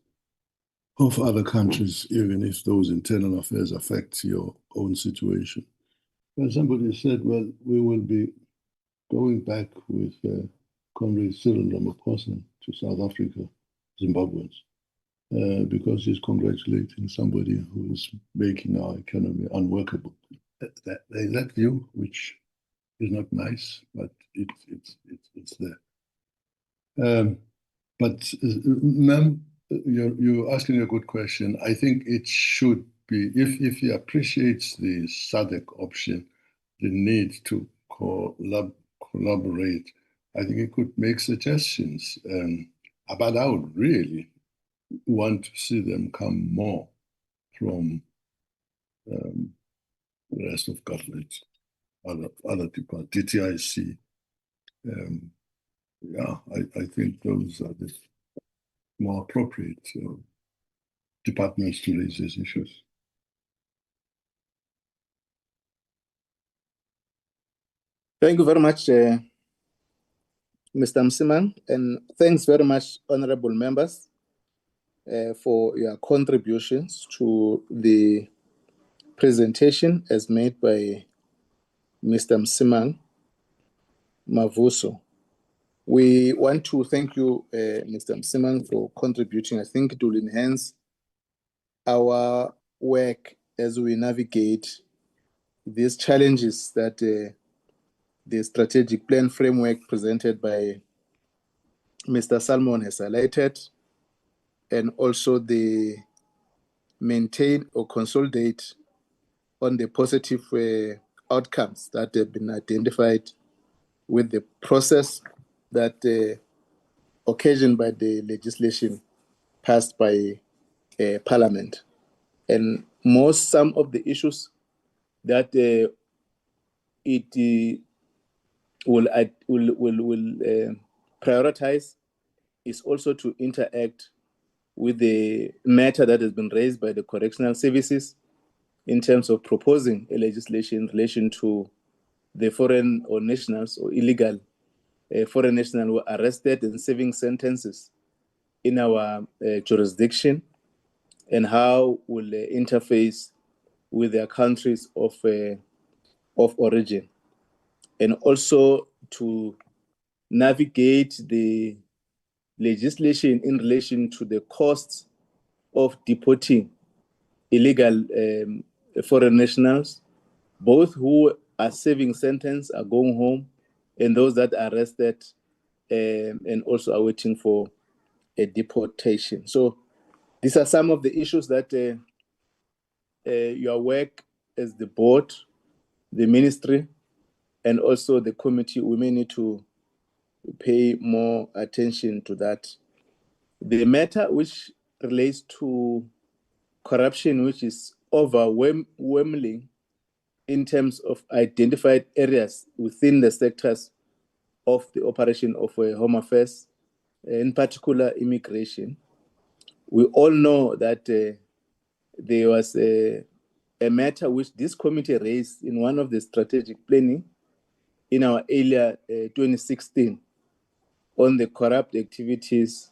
of other countries, even if those internal affairs affect your own situation. But somebody said, well, we will be going back with Comrade Cyril Ramaphosa to South Africa, Zimbabweans, because he's congratulating somebody who is making our economy unworkable. That view, which is not nice, but it's there. But ma'am, you're asking a good question. I think it should be, if he appreciates the SADC option, the need to collaborate, I think he could make suggestions. But I would really want to see them come more from the rest of government, other departments, DTIC. Yeah, I think those are the more appropriate departments to raise these issues. Thank you very much, Mr. Msimang, and thanks very much, honorable members, for your contributions to the presentation as made by Mr. Msimang Mavuso. We want to thank you, Mr. Msimang, for contributing. I think it will enhance our work as we navigate these challenges that the strategic plan framework presented by Mr. Salmon has highlighted, and also the maintain or consolidate on the positive outcomes that have been identified with the process that occasioned by the legislation passed by Parliament. And some of the issues that it will prioritize is also to interact with the matter that has been raised by the correctional services in terms of proposing a legislation in relation to the foreign or nationals or illegal foreign nationals who are arrested and serving sentences in our jurisdiction, and how will interface with their countries of origin, and also to navigate the legislation in relation to the costs of deporting illegal foreign nationals, both who are serving sentence, are going home, and those that are arrested and also are waiting for a deportation. So these are some of the issues that your work as the board, the ministry, and also the committee, we may need to pay more attention to that. The matter which relates to corruption, which is overwhelming in terms of identified areas within the sectors of the operation of Home Affairs, in particular immigration. We all know that there was a matter which this committee raised in one of the strategic planning in our earlier 2016 on the corrupt activities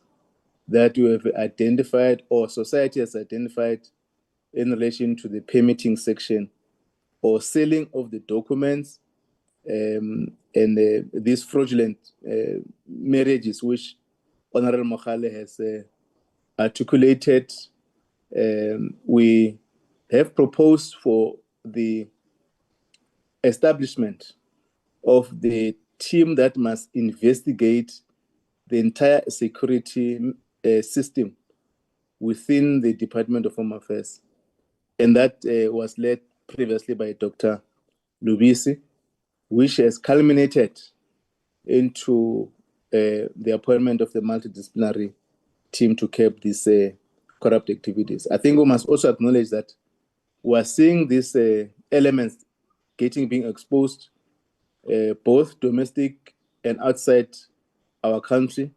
that we have identified or society has identified in relation to the permitting section or selling of the documents and these fraudulent marriages which Honorable Mokhale has articulated. We have proposed for the establishment of the team that must investigate the entire security system within the Department of Home Affairs. And that was led previously by Dr. Lubisi, which has culminated into the appointment of the multidisciplinary team to curb these corrupt activities. I think we must also acknowledge that we are seeing these elements being exposed both domestic and outside our country,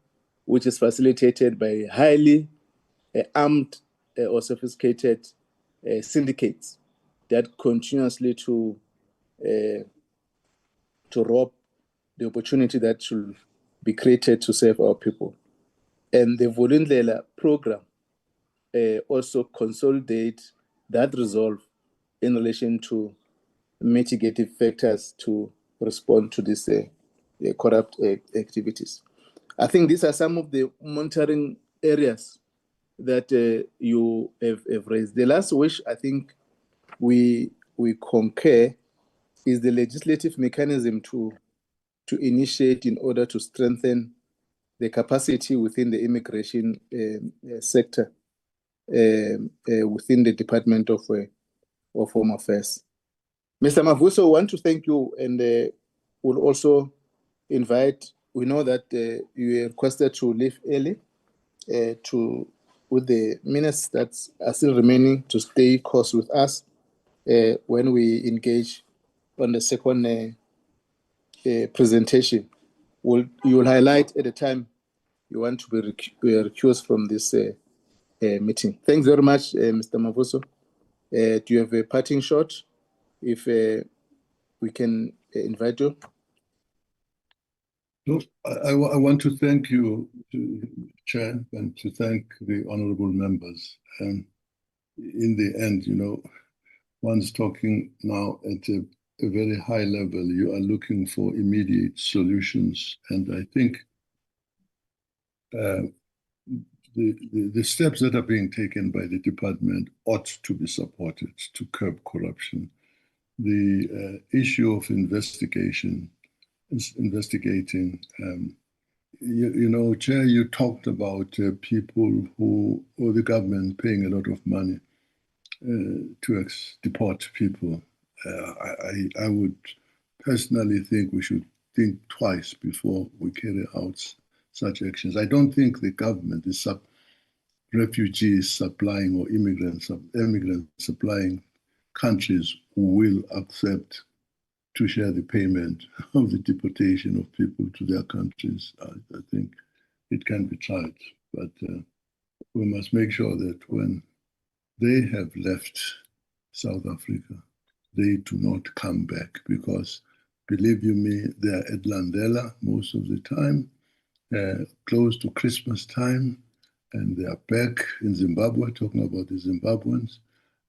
which is facilitated by highly armed or sophisticated syndicates that continuously to rob the opportunity that should be created to serve our people. And the Vulindlela program also consolidate that resolve in relation to mitigative factors to respond to these corrupt activities. I think these are some of the monitoring areas that you have raised. The last which I think we concur is the legislative mechanism to initiate in order to strengthen the capacity within the immigration sector within the Department of Home Affairs. Mr. Mavuso, I want to thank you, and we'll also invite, we know that you requested to leave early with the minutes that are still remaining to stay course with us when we engage on the second presentation. You will highlight at the time you want to be recused from this meeting. Thanks very much, Mr. Mavuso. Do you have a parting shot? If we can invite you. No, I want to thank you, Chair, and to thank the honorable members. In the end, you know, one's talking now at a very high level. You are looking for immediate solutions, and I think the steps that are being taken by the department ought to be supported to curb corruption. The issue of investigating, you know, Chair, you talked about people who, or the government paying a lot of money to deport people. I would personally think we should think twice before we carry out such actions. I don't think the government is refugees supplying or immigrants supplying countries who will accept to share the payment of the deportation of people to their countries. I think it can be tried, but we must make sure that when they have left South Africa, they do not come back, because believe you me, they are at Landela most of the time, close to Christmas time, and they are back in Zimbabwe, talking about the Zimbabweans,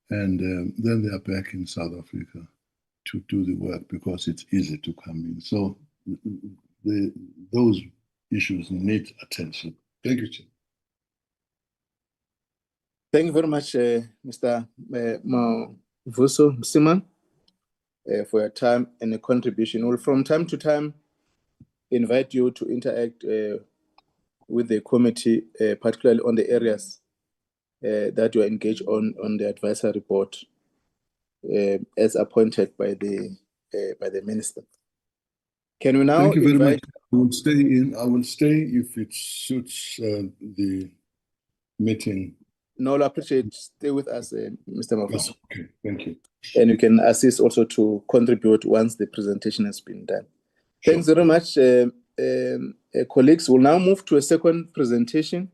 and then they are back in South Africa to do the work because it's easy to come in. So those issues need attention. Thank you, Chair. Thank you very much, Mr. Mavuso Msimang, for your time and your contribution. We'll from time to time invite you to interact with the committee, particularly on the areas that you are engaged on the advisory board as appointed by the minister. Can we now Thank you very invite? much. I will stay if it suits the meeting. No, I appreciate. Stay with us, Mr. Mavuso. Okay, thank you. And you can assist also to contribute once the presentation has been done. Sure. Thanks very much, colleagues. We'll now move to a second presentation.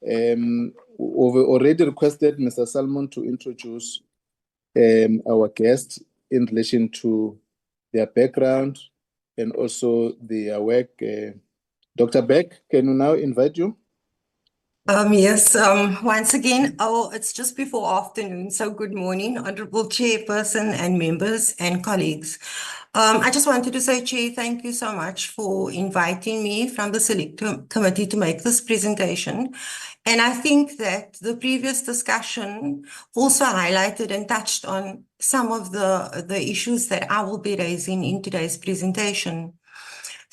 We've already requested Mr. Salmon to introduce our guests in relation to their background and also their work. Dr. Beck, can we now invite you? Yes, once again, it's just before afternoon, so good morning, Honorable Chairperson and members and colleagues. I just wanted to say, Chair, thank you so much for inviting me from the Select Committee to make this presentation. And I think that the previous discussion also highlighted and touched on some of the issues that I will be raising in today's presentation.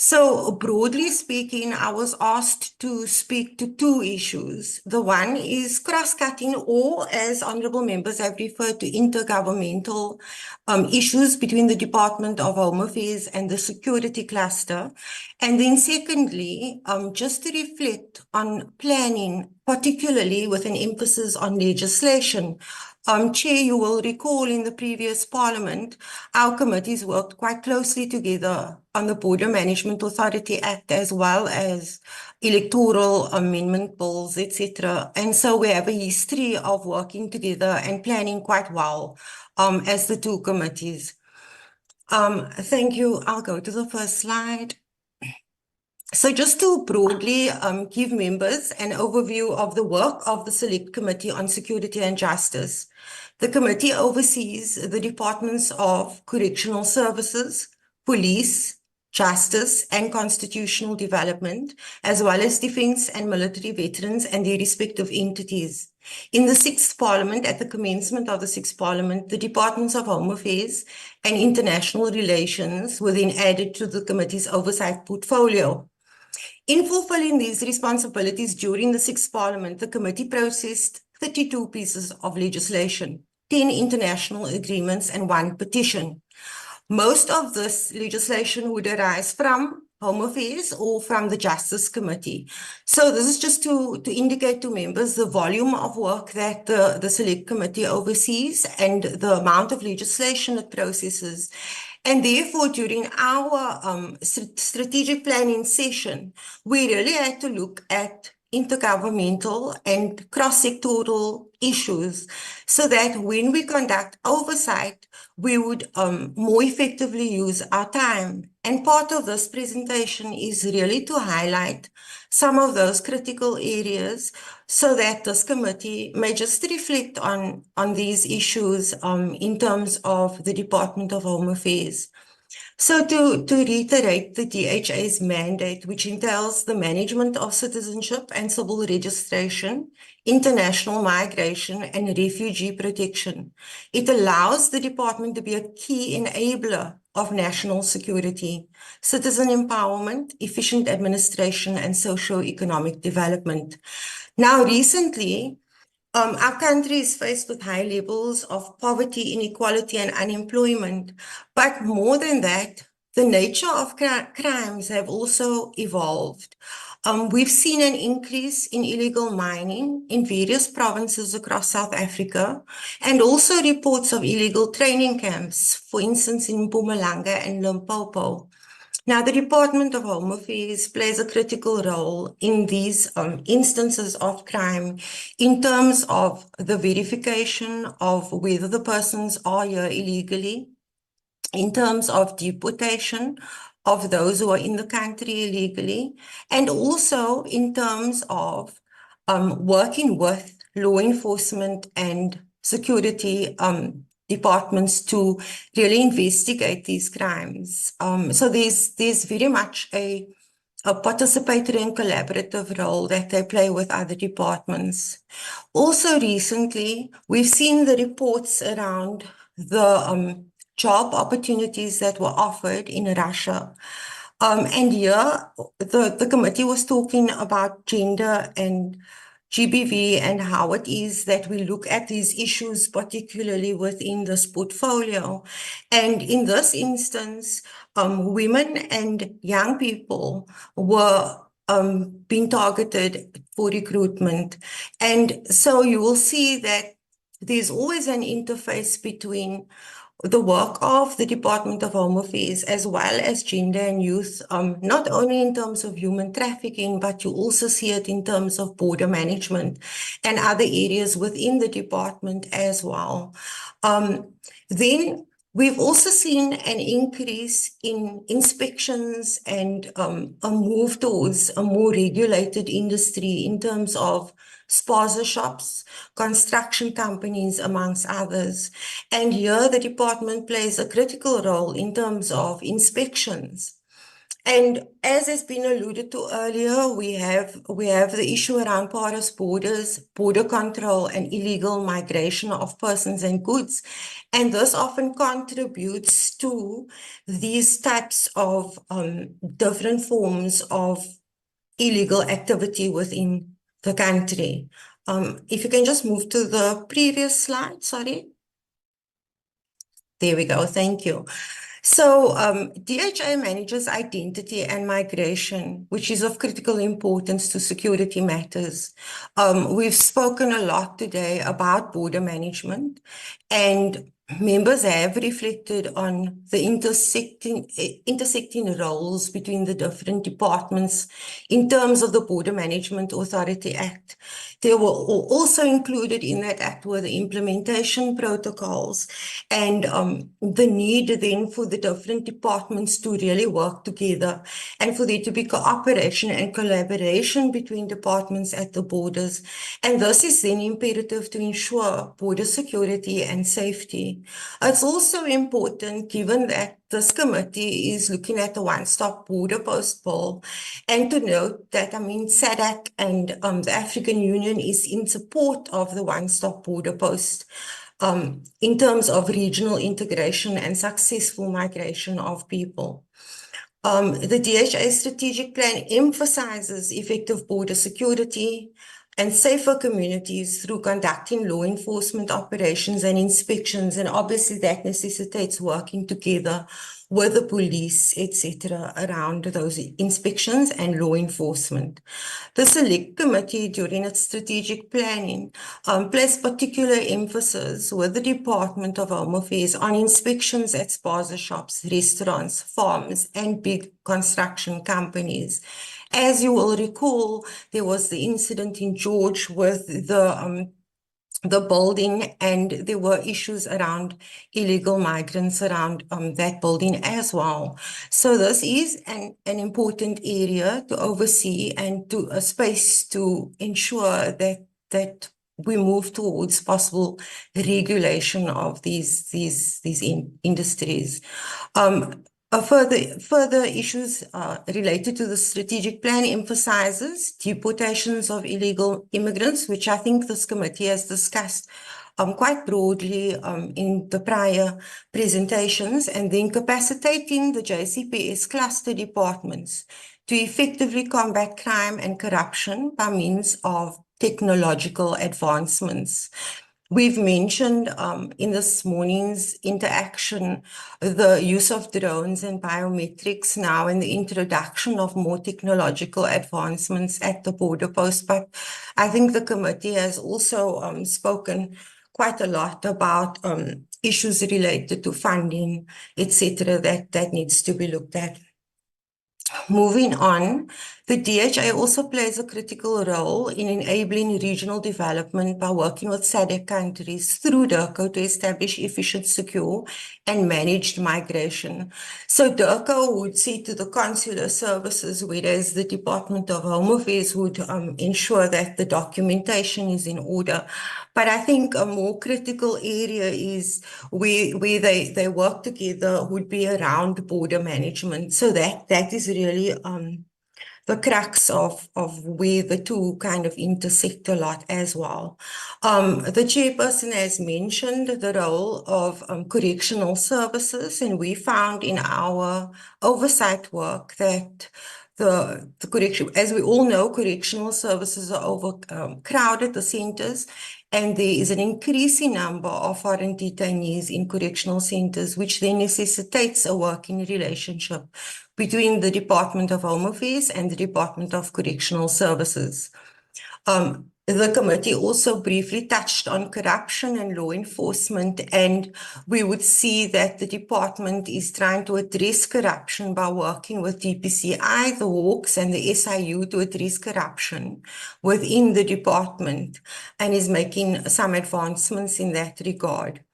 So broadly speaking, I was asked to speak to two issues. The one is cross-cutting, or as honourable members have referred to, intergovernmental issues between the Department of Home Affairs and the security cluster. And then secondly, just to reflect on planning, particularly with an emphasis on legislation. Chair, you will recall in the previous parliament, our committees worked quite closely together on the Border Management Authority Act, as well as electoral amendment bills, etc. And so we have a history of working together and planning quite well as the two committees. Thank you. I'll go to the first slide. So just to broadly give members an overview of the work of the Select Committee on Security and Justice. The committee oversees the departments of correctional services, police, justice, and constitutional development, as well as defense and military veterans and their respective entities. In the 6th Parliament, at the commencement of the 6th Parliament, the Departments of Home Affairs and International Relations were then added to the committee's oversight portfolio. In fulfilling these responsibilities during the 6th Parliament, the committee processed 32 pieces of legislation, 10 international agreements, and 1 petition. Most of this legislation would arise from Home Affairs or from the Justice Committee. So this is just to indicate to members the volume of work that the Select Committee oversees and the amount of legislation it processes. And therefore, during our strategic planning session, we really had to look at intergovernmental and cross-sectoral issues so that when we conduct oversight, we would more effectively use our time. And part of this presentation is really to highlight some of those critical areas so that this committee may just reflect on these issues in terms of the Department of Home Affairs. So to reiterate the DHA's mandate, which entails the management of citizenship and civil registration, international migration, and refugee protection, it allows the department to be a key enabler of national security, citizen empowerment, efficient administration, and socio-economic development. Now, recently, our country is faced with high levels of poverty, inequality, and unemployment. But more than that, the nature of crimes have also evolved. We've seen an increase in illegal mining in various provinces across South Africa, and also reports of illegal training camps, for instance, in Mpumalanga and Limpopo. Now, the Department of Home Affairs plays a critical role in these instances of crime in terms of the verification of whether the persons are here illegally, in terms of deportation of those who are in the country illegally, and also in terms of working with law enforcement and security departments to really investigate these crimes. So there's very much a participatory and collaborative role that they play with other departments. Also recently, we've seen the reports around the job opportunities that were offered in Russia. And here, the committee was talking about gender and GBV and how it is that we look at these issues, particularly within this portfolio. And in this instance, women and young people were being targeted for recruitment. And so you will see that there's always an interface between the work of the Department of Home Affairs as well as gender and youth, not only in terms of human trafficking, but you also see it in terms of border management and other areas within the department as well. Then we've also seen an increase in inspections and a move towards a more regulated industry in terms of spaza shops, construction companies, amongst others. And here the department plays a critical role in terms of inspections. And as has been alluded to earlier, we have the issue around porous borders, border control, and illegal migration of persons and goods. And this often contributes to these types of different forms of illegal activity within the country. If you can just move to the previous slide, sorry. There we go, thank you. So DHA manages identity and migration, which is of critical importance to security matters. We've spoken a lot today about border management, and members have reflected on the intersecting roles between the different departments in terms of the Border Management Authority Act. They were also included in that act were the implementation protocols and the need then for the different departments to really work together and for there to be cooperation and collaboration between departments at the borders. And this is then imperative to ensure border security and safety. It's also important, given that this committee is looking at the one-stop border post bill, and to note that, SADC and the African Union is in support of the one-stop border post in terms of regional integration and successful migration of people. The DHA strategic plan emphasizes effective border security, and safer communities through conducting law enforcement operations and inspections. And obviously that necessitates working together with the police, etc., around those inspections and law enforcement. The Select Committee, during its strategic planning, placed particular emphasis with the Department of Home Affairs on inspections at spaza shops, restaurants, farms, and big construction companies. As you will recall, there was the incident in George with the building, and there were issues around illegal migrants around that building as well. So this is an important area to oversee and to a space to ensure that we move towards possible regulation of these industries. Further issues related to the strategic plan emphasizes deportations of illegal immigrants, which I think this committee has discussed quite broadly in the prior presentations, and then capacitating the JCPS cluster departments to effectively combat crime and corruption by means of technological advancements. We've mentioned in this morning's interaction the use of drones and biometrics now, and the introduction of more technological advancements at the border post. But I think the committee has also spoken quite a lot about issues related to funding, etc., that needs to be looked at. Moving on, the DHA also plays a critical role in enabling regional development by working with SADC countries through DIRCO to establish efficient, secure, and managed migration. So DIRCO would see to the consular services, whereas the Department of Home Affairs would ensure that the documentation is in order. But I think a more critical area is where they work together would be around border management. So that is really the crux of where the two kind of intersect a lot as well. The chairperson has mentioned the role of correctional services, and we found in our oversight work that the correction, as we all know, correctional services are overcrowded, the centers, and there is an increasing number of foreign detainees in correctional centers, which then necessitates a working relationship between the Department of Home Affairs and the Department of Correctional Services. The committee also briefly touched on corruption and law enforcement, and we would see that the department is trying to address corruption by working with DPCI, the Hawks, and the SIU to address corruption within the department, and is making some advancements in that regard.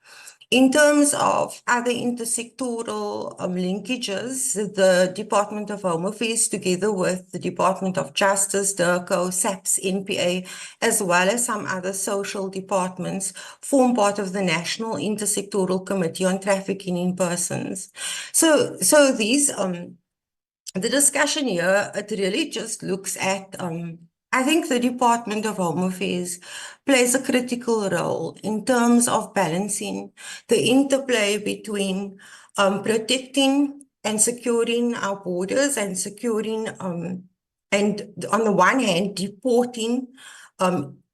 In terms of other intersectoral linkages, the Department of Home Affairs, together with the Department of Justice, DIRCO, SAPS, NPA, as well as some other social departments, form part of the National Intersectoral Committee on Trafficking in Persons. So these, the discussion here, it really just looks at I think the Department of Home Affairs plays a critical role in terms of balancing the interplay between protecting and securing our borders and securing, and on the one hand, deporting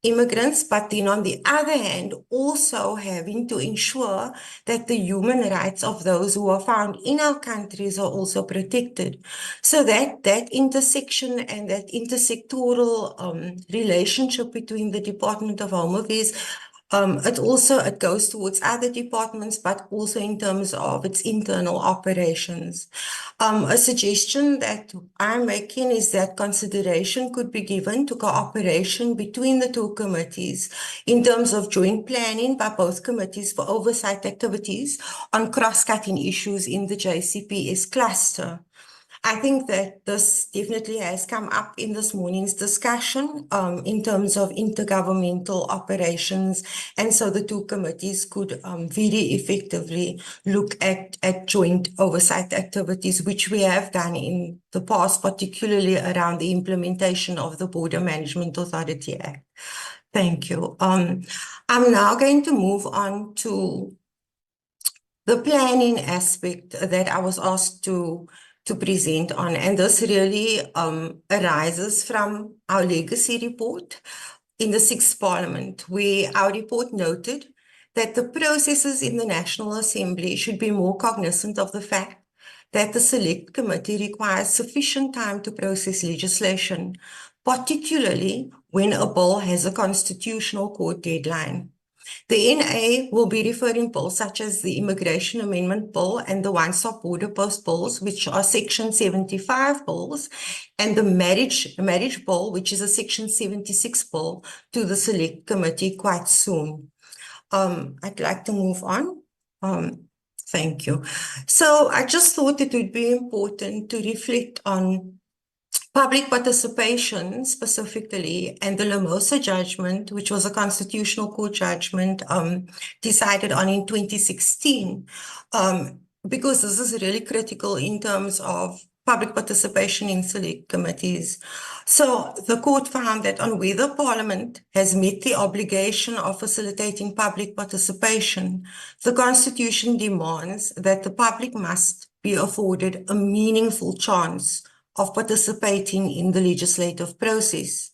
immigrants, but then on the other hand, also having to ensure that the human rights of those who are found in our countries are also protected. So that intersection and that intersectoral relationship between the Department of Home Affairs, it goes towards other departments, but also in terms of its internal operations. A suggestion that I'm making is that consideration could be given to cooperation between the two committees in terms of joint planning by both committees for oversight activities on cross-cutting issues in the JCPS cluster. I think that this definitely has come up in this morning's discussion in terms of intergovernmental operations, and so the two committees could very effectively look at joint oversight activities, which we have done in the past, particularly around the implementation of the Border Management Authority Act. Thank you. I'm now going to move on to the planning aspect that I was asked to present on, and this really arises from our legacy report. in the 6th Parliament, where our report noted that the processes in the National Assembly should be more cognizant of the fact that the Select Committee requires sufficient time to process legislation, particularly when a bill has a constitutional court deadline. The NA will be referring bills such as the Immigration Amendment Bill and the One-Stop Border Post bills, which are Section 75 bills, and the Marriage Bill, which is a Section 76 bill, to the Select Committee quite soon. I'd like to move on. Thank you. So I just thought it would be important to reflect on public participation specifically, and the Lamosa judgment, which was a constitutional court judgment decided on in 2016, because this is really critical in terms of public participation in select committees. So the court found that on whether Parliament has met the obligation of facilitating public participation, the Constitution demands that the public must be afforded a meaningful chance of participating in the legislative process.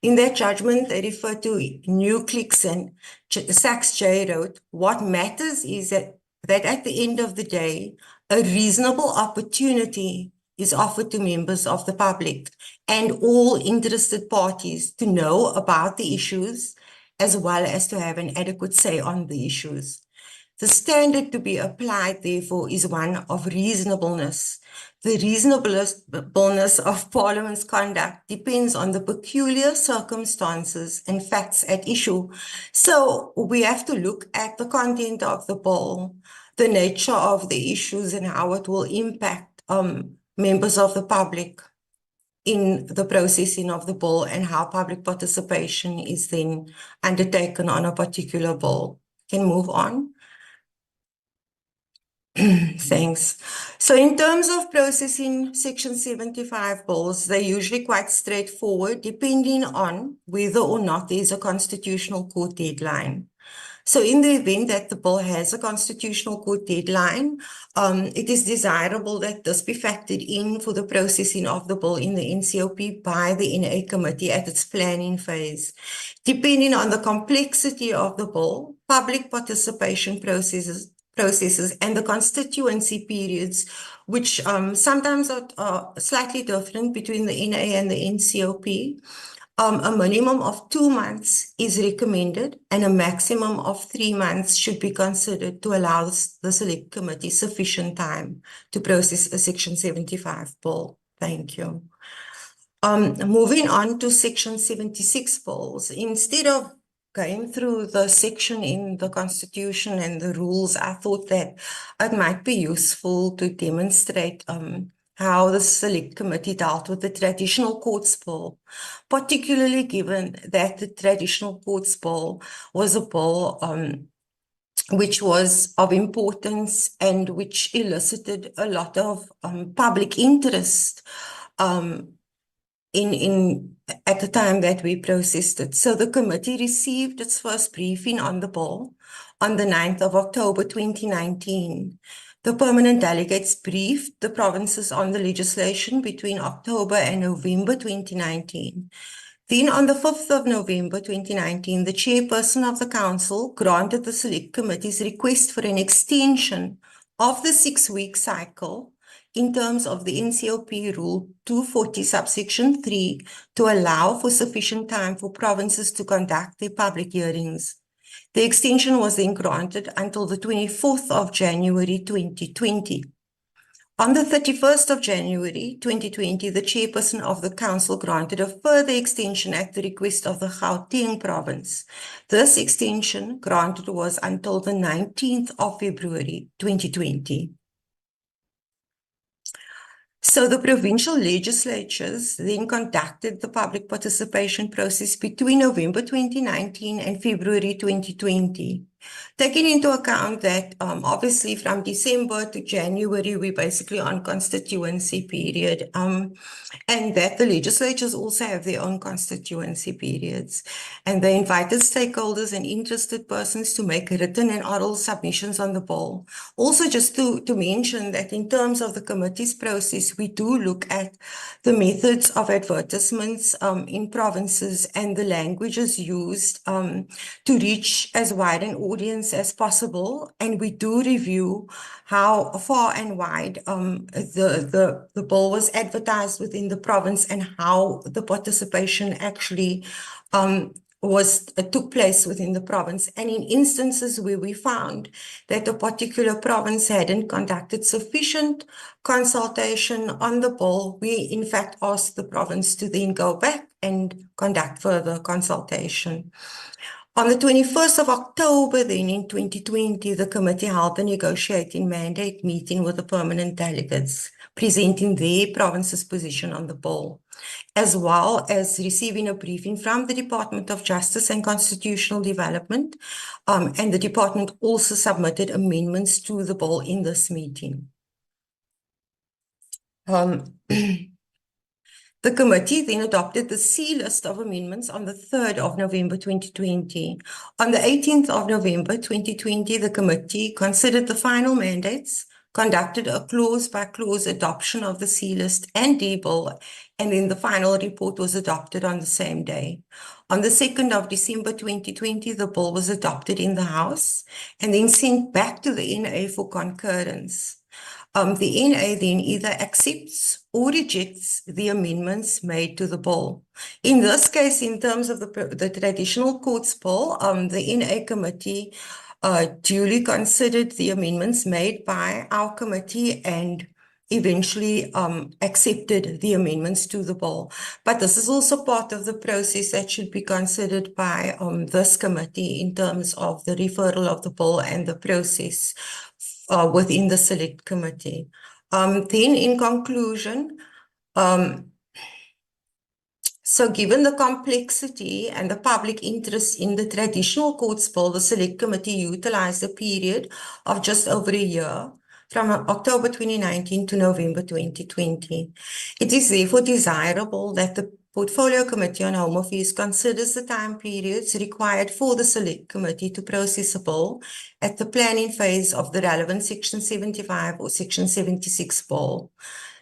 In that judgment, they refer to New Clicks, and Sachs J wrote, "What matters is that at the end of the day, a reasonable opportunity is offered to members of the public and all interested parties to know about the issues, as well as to have an adequate say on the issues. The standard to be applied, therefore, is one of reasonableness. The reasonableness of Parliament's conduct depends on the peculiar circumstances and facts at issue." So we have to look at the content of the bill, the nature of the issues, and how it will impact members of the public in the processing of the bill, and how public participation is then undertaken on a particular bill. Can move on. Thanks. So in terms of processing Section 75 bills, they're usually quite straightforward, depending on whether or not there's a constitutional court deadline. So in the event that the bill has a constitutional court deadline, it is desirable that this be factored in for the processing of the bill in the NCOP by the NA committee at its planning phase. Depending on the complexity of the bill, public participation processes and the constituency periods, which sometimes are slightly different between the NA and the NCOP. A minimum of 2 months is recommended, and a maximum of 3 months should be considered to allow the Select Committee sufficient time to process a Section 75 bill. Thank you. Moving on to Section 76 bills, instead of going through the section in the Constitution and the rules, I thought that it might be useful to demonstrate how the Select Committee dealt with the Traditional Courts Bill, particularly given that the Traditional Courts Bill was a bill which was of importance and which elicited a lot of public interest at the time that we processed it. So the committee received its first briefing on the bill on the 9th of October 2019. The permanent delegates briefed the provinces on the legislation between October and November 2019. Then on the 5th of November 2019, the chairperson of the council granted the Select Committee's request for an extension of the 6-week cycle in terms of the NCOP Rule 240 subsection 3 to allow for sufficient time for provinces to conduct their public hearings. The extension was then granted until the 24th of January 2020. On the 31st of January 2020, the chairperson of the council granted a further extension at the request of the Gauteng province. This extension granted was until the 19th of February 2020. So the provincial legislatures then conducted the public participation process between November 2019 and February 2020. Taking into account that obviously from December to January, we're basically on constituency period, and that the legislatures also have their own constituency periods. And they invited stakeholders and interested persons to make written and oral submissions on the bill. Also, just to mention that in terms of the committee's process, we do look at the methods of advertisements in provinces and the languages used to reach as wide an audience as possible. And we do review how far and wide the bill was advertised within the province and how the participation actually took place within the province. And in instances where we found that a particular province hadn't conducted sufficient consultation on the bill, we in fact asked the province to then go back and conduct further consultation. On the 21st of October, then in 2020, the committee held a negotiating mandate meeting with the permanent delegates, presenting their province's position on the bill, as well as receiving a briefing from the Department of Justice and Constitutional Development. And the department also submitted amendments to the bill in this meeting. The committee then adopted the C list of amendments on the 3rd of November 2020. On the 18th of November 2020, the committee considered the final mandates, conducted a clause-by-clause adoption of the C list and D bill, and then the final report was adopted on the same day. On the 2nd of December 2020, the bill was adopted in the House and then sent back to the NA for concurrence. The NA then either accepts or rejects the amendments made to the bill. In this case, in terms of the traditional courts bill, the NA committee duly considered the amendments made by our committee and eventually accepted the amendments to the bill. But this is also part of the process that should be considered by this committee in terms of the referral of the bill and the process within the select committee. Then in conclusion, so given the complexity and the public interest in the traditional courts bill, the select committee utilized a period of just over a year from October 2019 to November 2020. It is therefore desirable that the Portfolio Committee on Home Affairs considers the time periods required for the Select Committee to process a bill at the planning phase of the relevant Section 75 or Section 76 bill.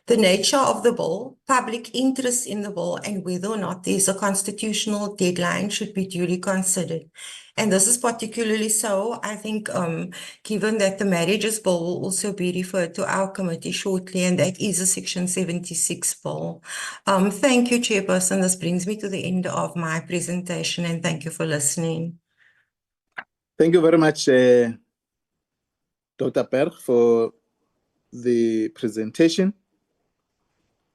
The nature of the bill, public interest in the bill, and whether or not there's a constitutional deadline should be duly considered. And this is particularly so, I think, given that the marriages bill will also be referred to our committee shortly, and that is a Section 76 bill. Thank you, Chairperson. This brings me to the end of my presentation, and thank you for listening. Thank you very much, Dr. Berg, for the presentation.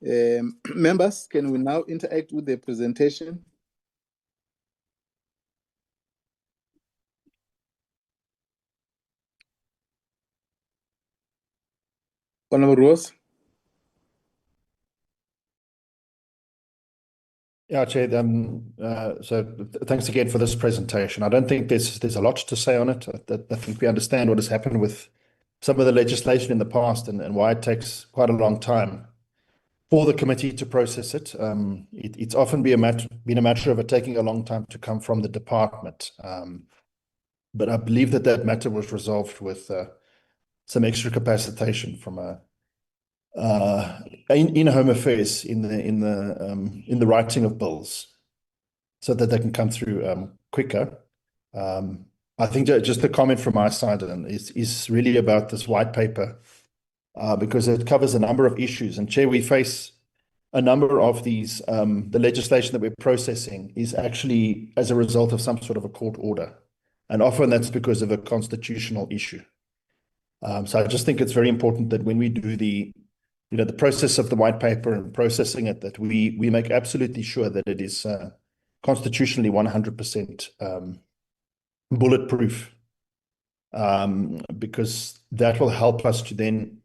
Members, can we now interact with the presentation? Honorable Rose. Yeah, Chair. Thanks again for this presentation. I don't think there's a lot to say on it. I think we understand what has happened with some of the legislation in the past and why it takes quite a long time for the committee to process it. It's often been a matter of it taking a long time to come from the department. But I believe that matter was resolved with some extra capacitation from in Home Affairs in the writing of bills, so that they can come through quicker. I think just the comment from my side is really about this white paper, because it covers a number of issues. And Chair, we face a number of these. The legislation that we're processing is actually as a result of some sort of a court order, and often that's because of a constitutional issue. So I just think it's very important that when we do the process of the white paper and processing it, that we make absolutely sure that it is constitutionally 100% bulletproof, because that will help us to then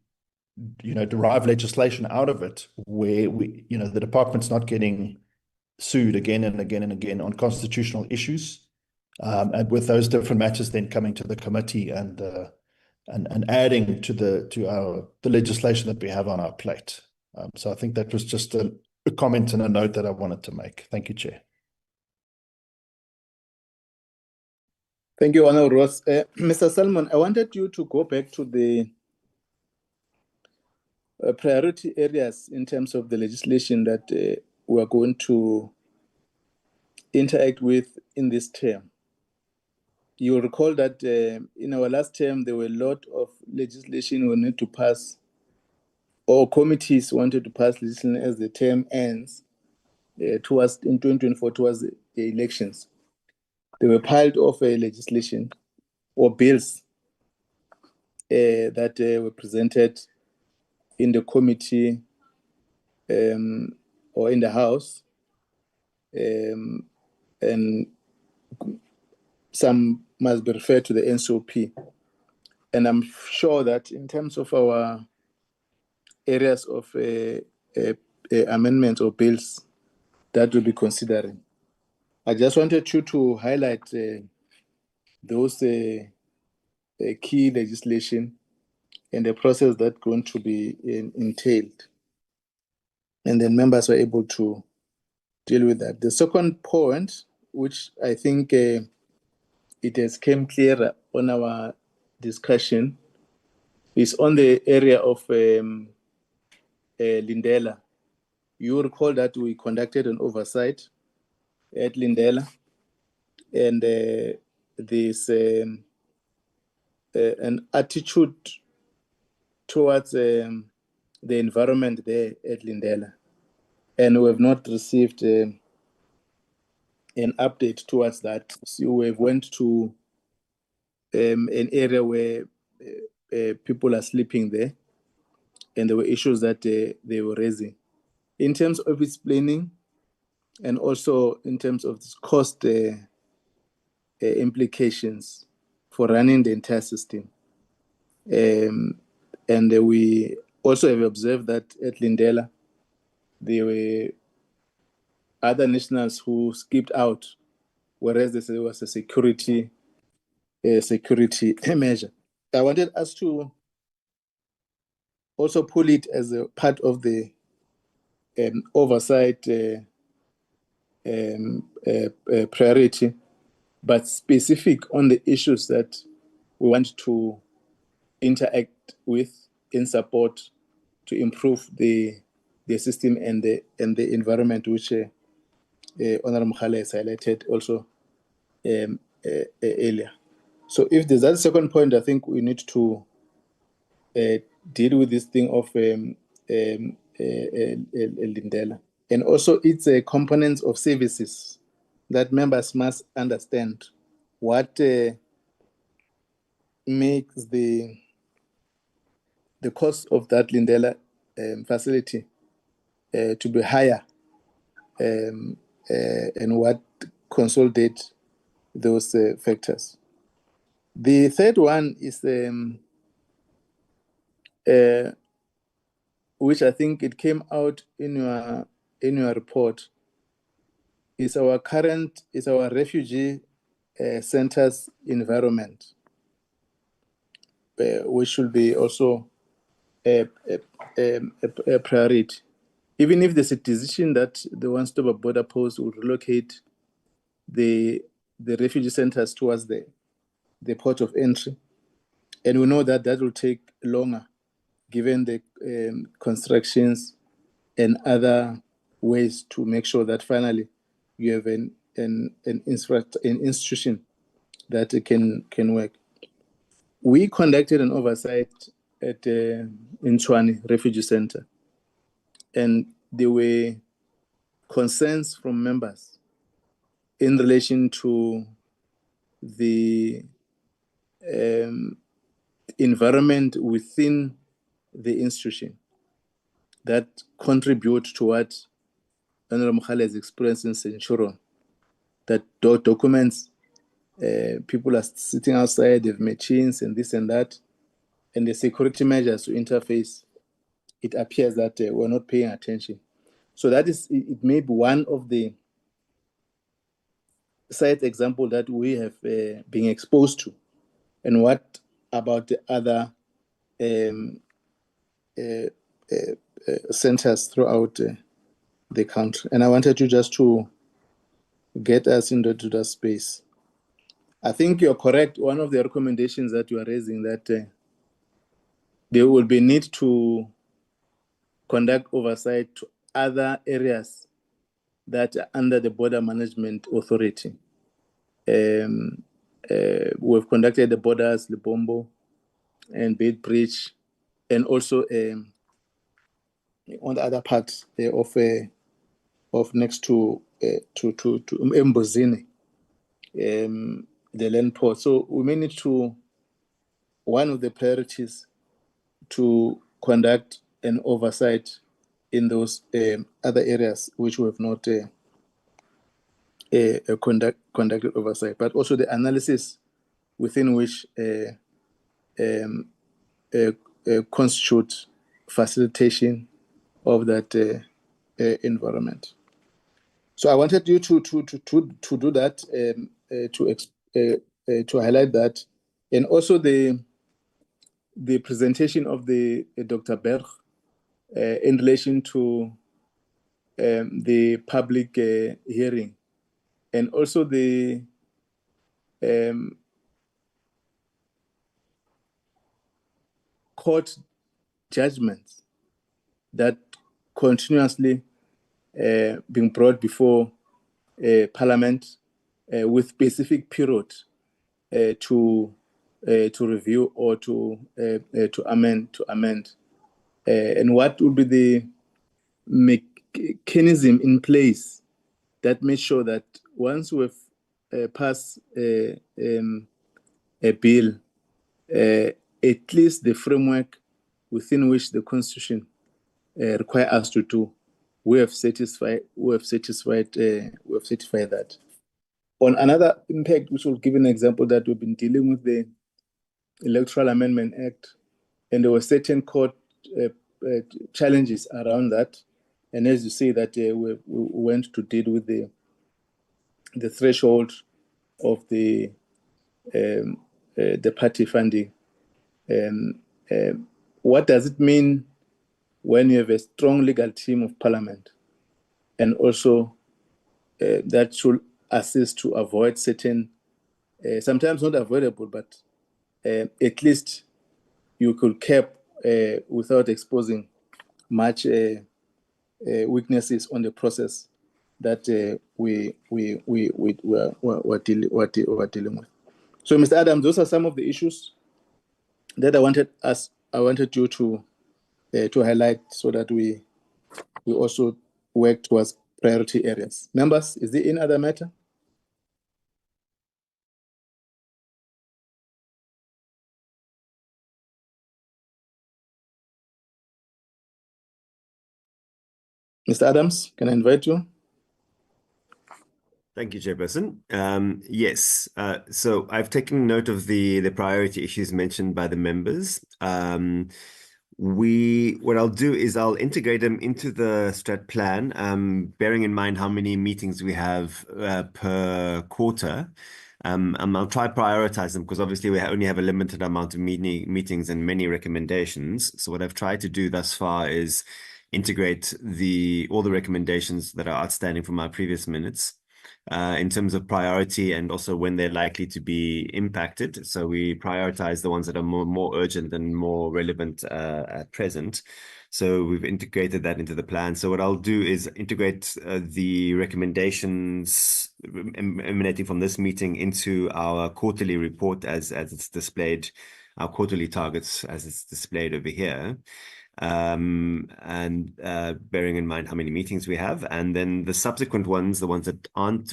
derive legislation out of it where the department's not getting sued again and again and again on constitutional issues, And with those different matters then coming to the committee and adding to the legislation that we have on our plate. So I think that was just a comment and a note that I wanted to make. Thank you, Chair. Thank you, Honourable Ross. Mr. Salmon, I wanted you to go back to the priority areas in terms of the legislation that we're going to interact with in this term. You'll recall that in our last term, there were a lot of legislation we need to pass, or committees wanted to pass legislation as the term ends in 2024 towards the elections. They were piled off legislation or bills that were presented in the committee or in the House, and some must be referred to the NCOP. And I'm sure that in terms of our areas of amendments or bills that we'll be considering, I just wanted you to highlight those key legislation and the process that's going to be entailed. And then members are able to deal with that. The second point, which I think it has came clearer on our discussion, is on the area of Lindela. You recall that we conducted an oversight at Lindela, and there's an attitude towards the environment there at Lindela, and we have not received an update towards that. So we went to an area where people are sleeping there, and there were issues that they were raising in terms of its planning, and also in terms of this cost implications for running the entire system. And we also have observed that at Lindela, there were other nationals who skipped out, whereas there was a security measure. I wanted us to also pull it as a part of the oversight priority, but specific on the issues that we want to interact with in support to improve the system and the environment, which Honorable Mkhale has highlighted also earlier. So if there's that second point, I think we need to deal with this thing of Lindela, and also its components of services that members must understand what makes the cost of that Lindela facility to be higher, and what consolidate those factors. The third one is which I think it came out in your report, is our refugee centers environment, which should be also a priority. Even if there's a decision that the one-stop border post will relocate the refugee centers towards the port of entry, and we know that will take longer given the constructions and other ways to make sure that finally you have an institution that can work. We conducted an oversight at Nchwane Refugee Center, and there were concerns from members in relation to the environment within the institution that contribute to what Honorable Mkhale has experienced in Centurion, that documents, people are sitting outside, they've machines and this and that, and the security measures to interface, it appears that we're not paying attention. So that is, it may be one of the side example that we have been exposed to, and what about the other centers throughout the country? And I wanted you just to get us into that space. I think you're correct. One of the recommendations that you are raising, that there will be need to conduct oversight to other areas that are under the Border Management Authority. We've conducted the borders, Libombo, and Beitbridge, and also on the other parts of next to Mbozini, the land port. So we may need to, one of the priorities, to conduct an oversight in those other areas which we have not conducted oversight, but also the analysis within which constitute facilitation of that environment. So I wanted you to do that, to highlight that, and also the presentation of the Dr. Berg in relation to the public hearing, and also the court judgments that continuously being brought before Parliament with specific period to review or to amend, and what would be the mechanism in place that makes sure that once we've passed a bill, at least the framework within which the Constitution requires us to do, we have certified that. On another impact, which will give an example, that we've been dealing with the Electoral Amendment Act, and there were certain court challenges around that. And as you say, that we went to deal with the threshold of the party funding. What does it mean when you have a strong legal team of Parliament, and also that should assist to avoid certain, sometimes not avoidable, but at least you could cap without exposing much weaknesses on the process that we're dealing with. So, Mr. Adams, those are some of the issues that I wanted you to highlight, so that we also work towards priority areas. Members, is there any other matter? Mr. Adams, can I invite you? Thank you, Chairperson. Yes, so I've taken note of the priority issues mentioned by the members. What I'll do is I'll integrate them into the strat plan, bearing in mind how many meetings we have per quarter. I'll try prioritize them, because obviously we only have a limited amount of meetings and many recommendations. So what I've tried to do thus far is integrate all the recommendations that are outstanding from our previous minutes in terms of priority, and also when they're likely to be impacted. So we prioritize the ones that are more urgent and more relevant at present. So we've integrated that into the plan. So what I'll do is integrate the recommendations emanating from this meeting into our quarterly report as it's displayed, our quarterly targets as it's displayed over here. And bearing in mind how many meetings we have, and then the subsequent ones, the ones that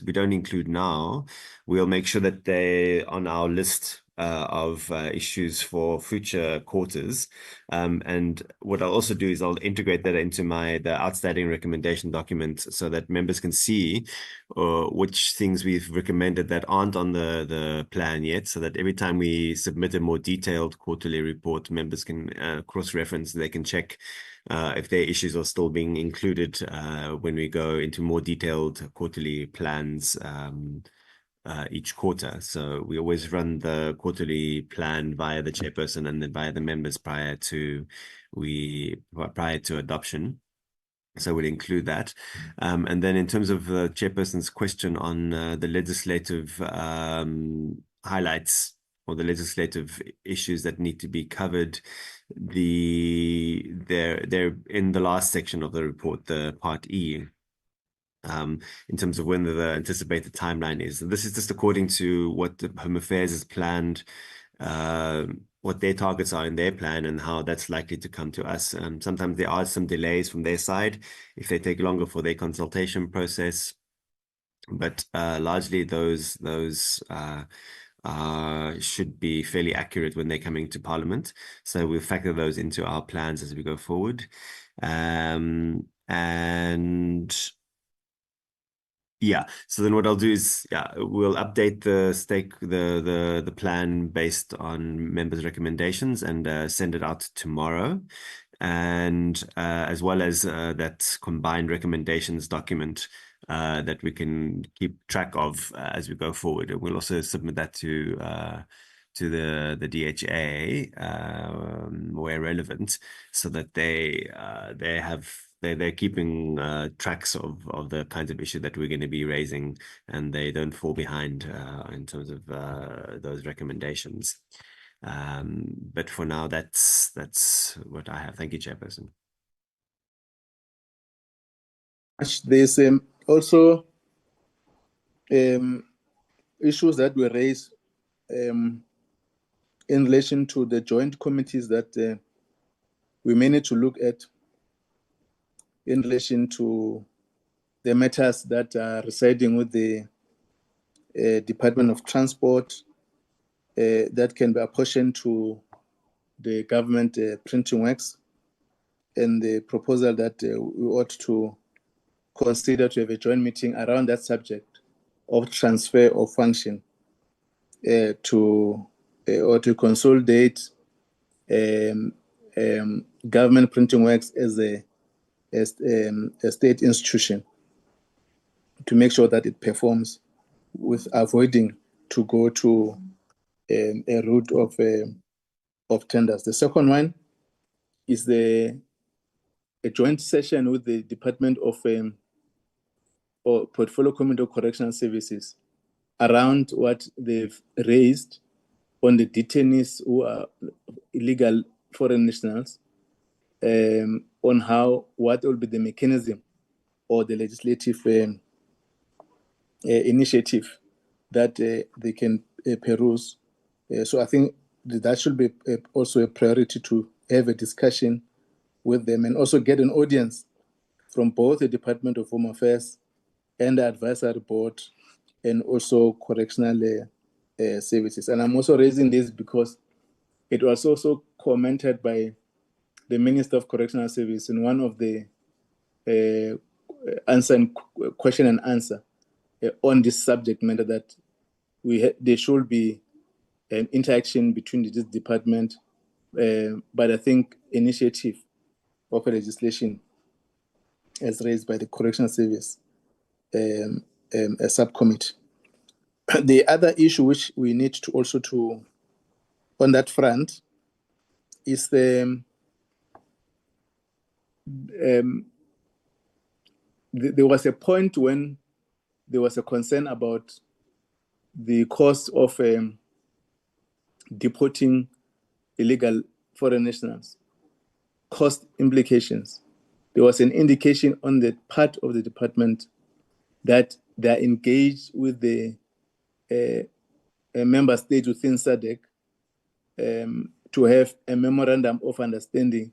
we don't include now, we'll make sure that they're on our list of issues for future quarters. And what I'll also do is I'll integrate that into the outstanding recommendation document, so that members can see which things we've recommended that aren't on the plan yet, so that every time we submit a more detailed quarterly report, members can cross-reference, they can check if their issues are still being included when we go into more detailed quarterly plans each quarter. So we always run the quarterly plan via the chairperson and then via the members prior to adoption. So we'll include that. And then in terms of the chairperson's question on the legislative highlights or the legislative issues that need to be covered, they're in the last section of the report, the Part E. In terms of when the anticipated timeline is. This is just according to what the Home Affairs has planned, what their targets are in their plan and how that's likely to come to us. Sometimes there are some delays from their side if they take longer for their consultation process, but largely those should be fairly accurate when they're coming to Parliament. So we'll factor those into our plans as we go forward. And yeah, so then what I'll do is, we'll update the plan based on members' recommendations and send it out tomorrow, and as well as that combined recommendations document that we can keep track of as we go forward. And we'll also submit that to the DHA where relevant, so that they're keeping tracks of the kinds of issue that we're going to be raising, and they don't fall behind in terms of those recommendations. But for now, that's what I have. Thank you, Chairperson. There's also issues that were raised in relation to the joint committees that we may need to look at in relation to the matters that are residing with the Department of Transport that can be apportioned to the government printing works, and the proposal that we ought to consider to have a joint meeting around that subject of transfer of function to consolidate government printing works as a state institution, to make sure that it performs with avoiding to go to a route of tenders. The second one is a joint session with the Department of or Portfolio Committee of Correctional Services around what they've raised on the detainees who are illegal foreign nationals, on what will be the mechanism or the legislative initiative that they can peruse. So I think that should be also a priority, to have a discussion with them and also get an audience from both the Department of Home Affairs and the Advisory Board and also Correctional Services. And I'm also raising this because it was also commented by the Minister of Correctional Service in one of the question and answer on this subject matter, that there should be an interaction between this department, but I think initiative of a legislation as raised by the Correctional Service a subcommittee. The other issue which we need to also on that front is there was a point when there was a concern about the cost of deporting illegal foreign nationals, cost implications. There was an indication on the part of the department that they are engaged with the member states within SADC to have a memorandum of understanding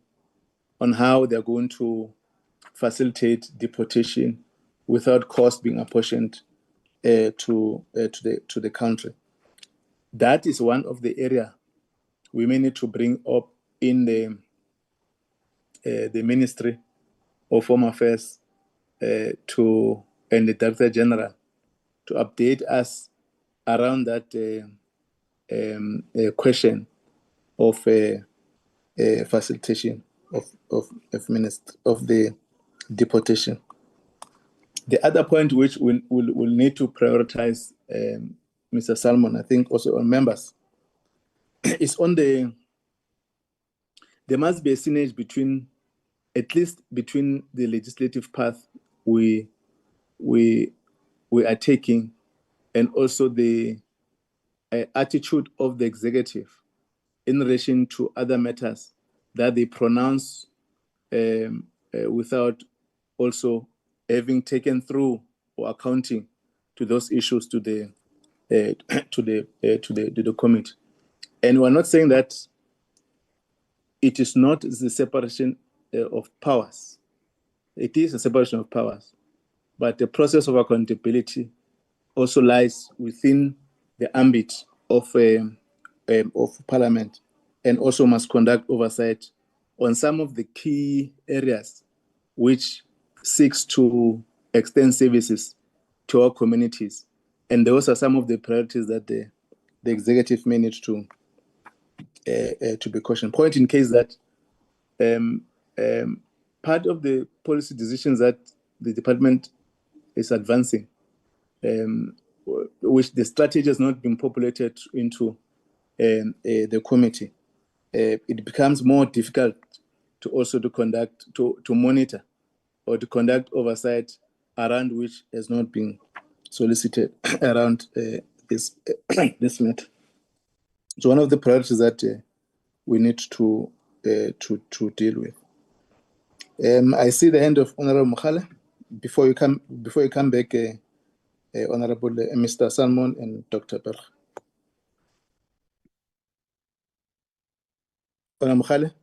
on how they're going to facilitate deportation without cost being apportioned to the country. That is one of the areas we may need to bring up in the Ministry of Home Affairs and the Director General to update us around that question of facilitation of the deportation. The other point which we'll need to prioritize Mr. Salmon, I think also on members, is on there must be a synergy between, at least between the legislative path we are taking and also the attitude of the executive in relation to other matters that they pronounce without also having taken through or accounting to those issues to the committee. And we're not saying that it is not the separation of powers. It is a separation of powers, but the process of accountability also lies within the ambit of Parliament, and also must conduct oversight on some of the key areas which seeks to extend services to our communities. And those are some of the priorities that the executive may need to be cautioned. Point in case that part of the policy decisions that the department is advancing, which the strategy has not been populated into the committee, it becomes more difficult to also to monitor or to conduct oversight around which has not been solicited around this matter. So one of the priorities that we need to deal with. I see the hand of Honorable Mokhale. Before you come back, Honorable Mr. Salmon and Dr. Berg. Honorable Mokhale?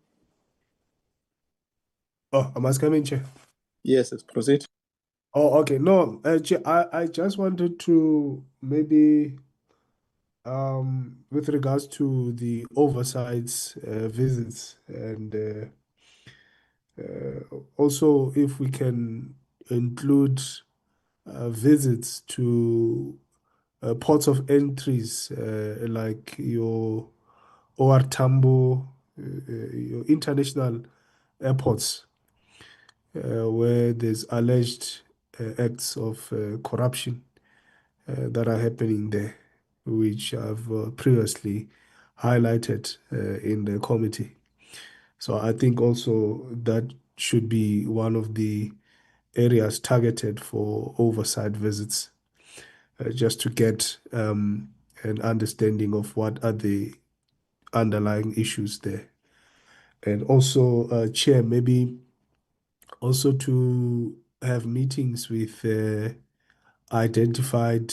Oh, I must come in, Chair. Yes, let's proceed. Oh, okay. No, Chair, I just wanted to maybe with regards to the oversights visits, and also if we can include visits to ports of entries like your OR Tambo, your international airports, where there's alleged acts of corruption that are happening there, which I've previously highlighted in the committee. So I think also that should be one of the areas targeted for oversight visits, just to get an understanding of what are the underlying issues there. And also, Chair, maybe also to have meetings with identified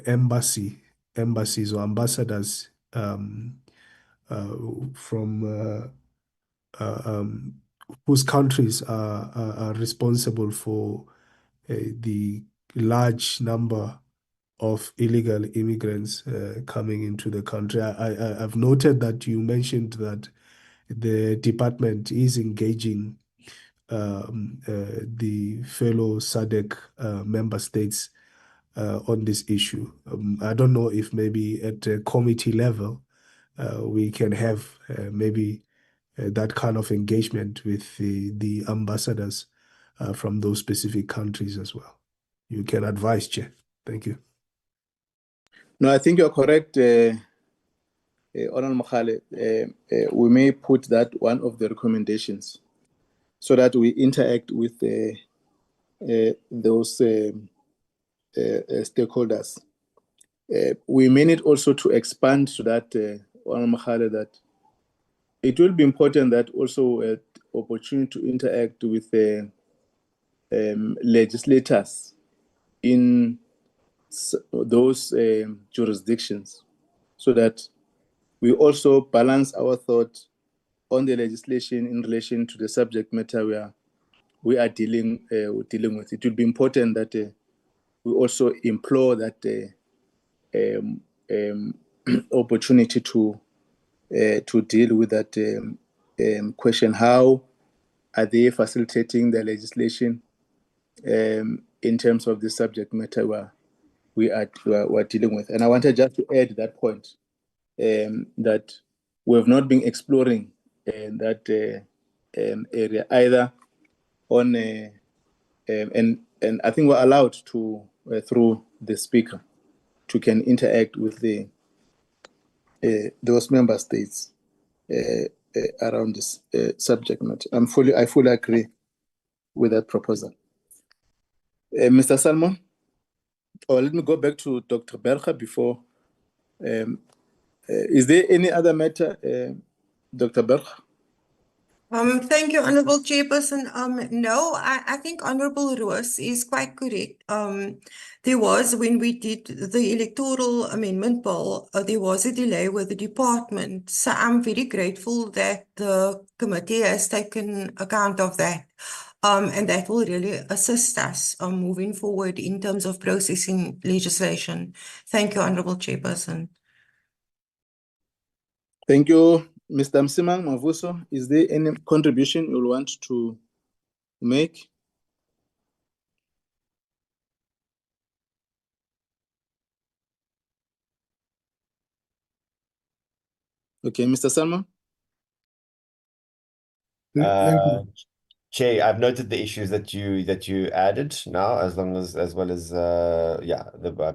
embassies or ambassadors from whose countries are responsible for the large number of illegal immigrants coming into the country. I've noted that you mentioned that the department is engaging the fellow SADC member states on this issue. I don't know if maybe at a committee level we can have maybe that kind of engagement with the ambassadors from those specific countries as well. You can advise, Chair. Thank you. No, I think you're correct, Honorable Mokhale. We may put that one of the recommendations so that we interact with those stakeholders. We may need also to expand to that, Honorable Mokhale, that it will be important that also opportunity to interact with legislators in those jurisdictions, so that we also balance our thought on the legislation in relation to the subject matter we are dealing with. It will be important that we also implore that opportunity to deal with that question. How are they facilitating the legislation in terms of the subject matter we are dealing with? And I wanted just to add that point, that we have not been exploring that area either on and I think we're allowed to through the speaker to can interact with those member states around this subject matter. I fully agree with that proposal. Mr. Salmon, or let me go back to Dr. Berger before. Is there any other matter, Dr. Berger? Thank you, Honorable Chairperson. No, I think Honorable Roos is quite correct. There was, when we did the electoral amendment bill, there was a delay with the department. So I'm very grateful that the committee has taken account of that. And that will really assist us moving forward in terms of processing legislation. Thank you, Honorable Chairperson. Thank you, Mr. Msimang Mavuso. Is there any contribution you want to make? Okay, Mr. Salmon. Thank you. Chair, I've noted the issues that you added now, as well as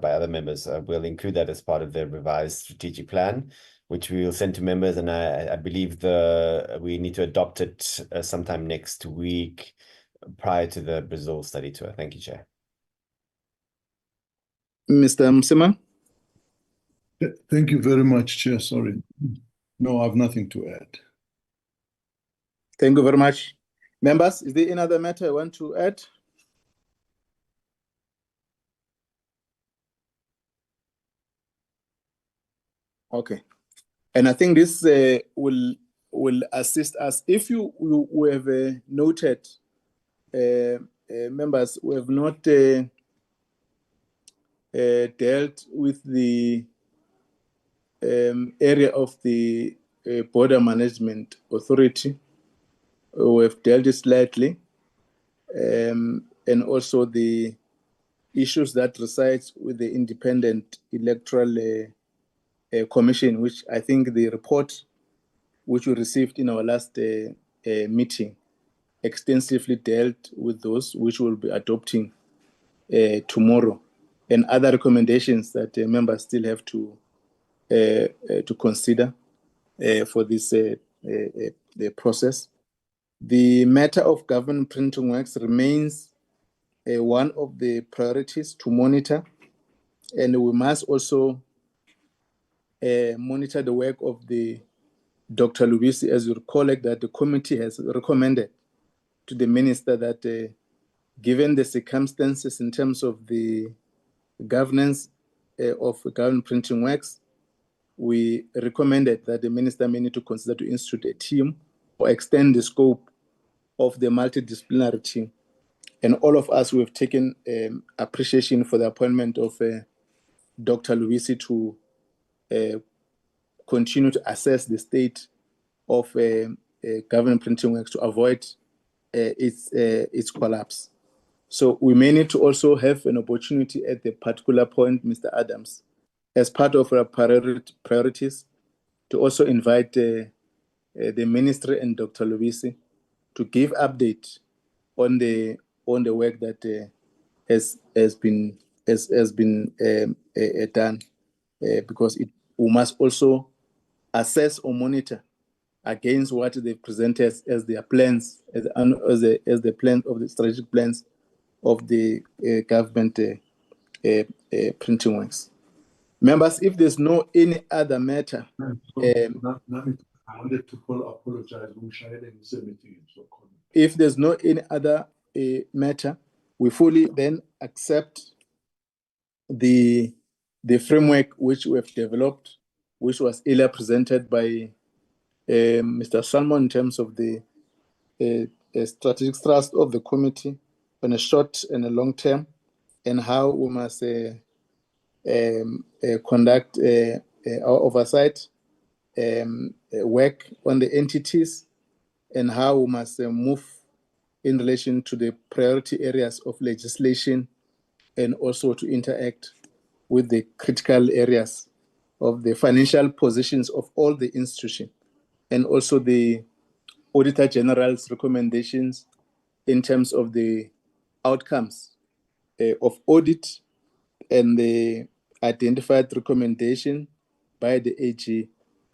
by other members. We'll include that as part of the revised strategic plan, which we will send to members, and I believe we need to adopt it sometime next week, prior to the Brazil study tour. Thank you, Chair. Mr. Msimang. Thank you very much, Chair. Sorry. No, I have nothing to add. Thank you very much. Members, is there any other matter I want to add? Okay. And I think this will assist us. If you have noted, members, we have not dealt with the area of the Border Management Authority. We have dealt it slightly, and also the issues that reside with the Independent Electoral Commission, which I think the report which we received in our last meeting extensively dealt with those, which we'll be adopting tomorrow, and other recommendations that members still have to consider for this the process. The matter of government printing works remains one of the priorities to monitor, and we must also monitor the work of the Dr. Lubisi. As you recall, that the committee has recommended to the minister that given the circumstances in terms of the governance of government printing works, we recommended that the minister may need to consider to institute a team or extend the scope of the multidisciplinary team. And all of us, we have taken appreciation for the appointment of Dr. Lubisi to continue to assess the state of government printing works to avoid its collapse. So we may need to also have an opportunity at the particular point, Mr. Adams, as part of our priorities, to also invite the ministry and Dr. Lubisi to give update on the work that has been done, because we must also assess or monitor against what they presented as their plans, as the plan of the strategic plans of the government printing works. Members, if there's no any other matter, I wanted to apologize. If there's no any other matter, we fully then accept the framework which we have developed, which was earlier presented by Mr. Salmon in terms of the strategic thrust of the committee on a short and a long term, and how we must conduct our oversight, work on the entities, and how we must move in relation to the priority areas of legislation, and also to interact with the critical areas of the financial positions of all the institutions, and also the Auditor General's recommendations in terms of the outcomes of audit and the identified recommendation by the AG,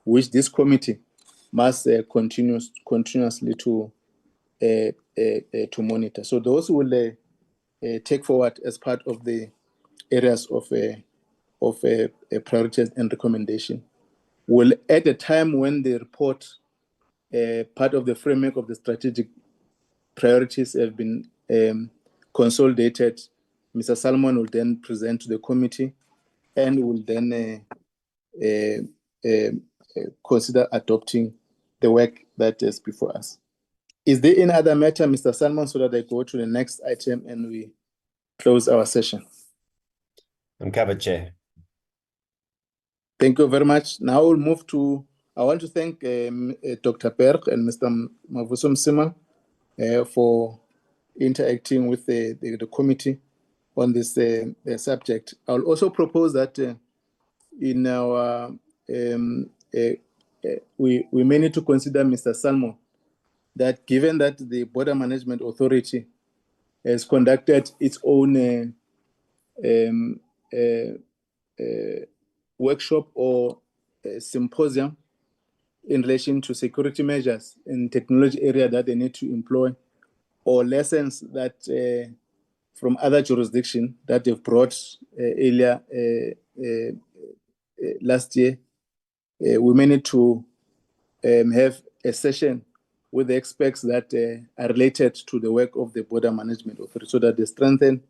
which this committee must continuously to monitor. So those will take forward as part of the areas of priorities and recommendation. Will at a time when the report, part of the framework of the strategic priorities have been consolidated, Mr. Salmon will then present to the committee and will then consider adopting the work that is before us. Is there any other matter, Mr. Salmon, so that I go to the next item and we close our session? I'm covered, Chair. Thank you very much. Now we'll move to, I want to thank Dr. Berg and Mr. Mavuso Msima for interacting with the committee on this subject. I'll also propose that in our, we may need to consider, Mr. Salmon, that given that the Border Management Authority has conducted its own workshop or symposium in relation to security measures in technology area that they need to employ, or lessons that from other jurisdictions that they've brought earlier last year, we may need to have a session with the experts that are related to the work of the Border Management Authority, so that they strengthen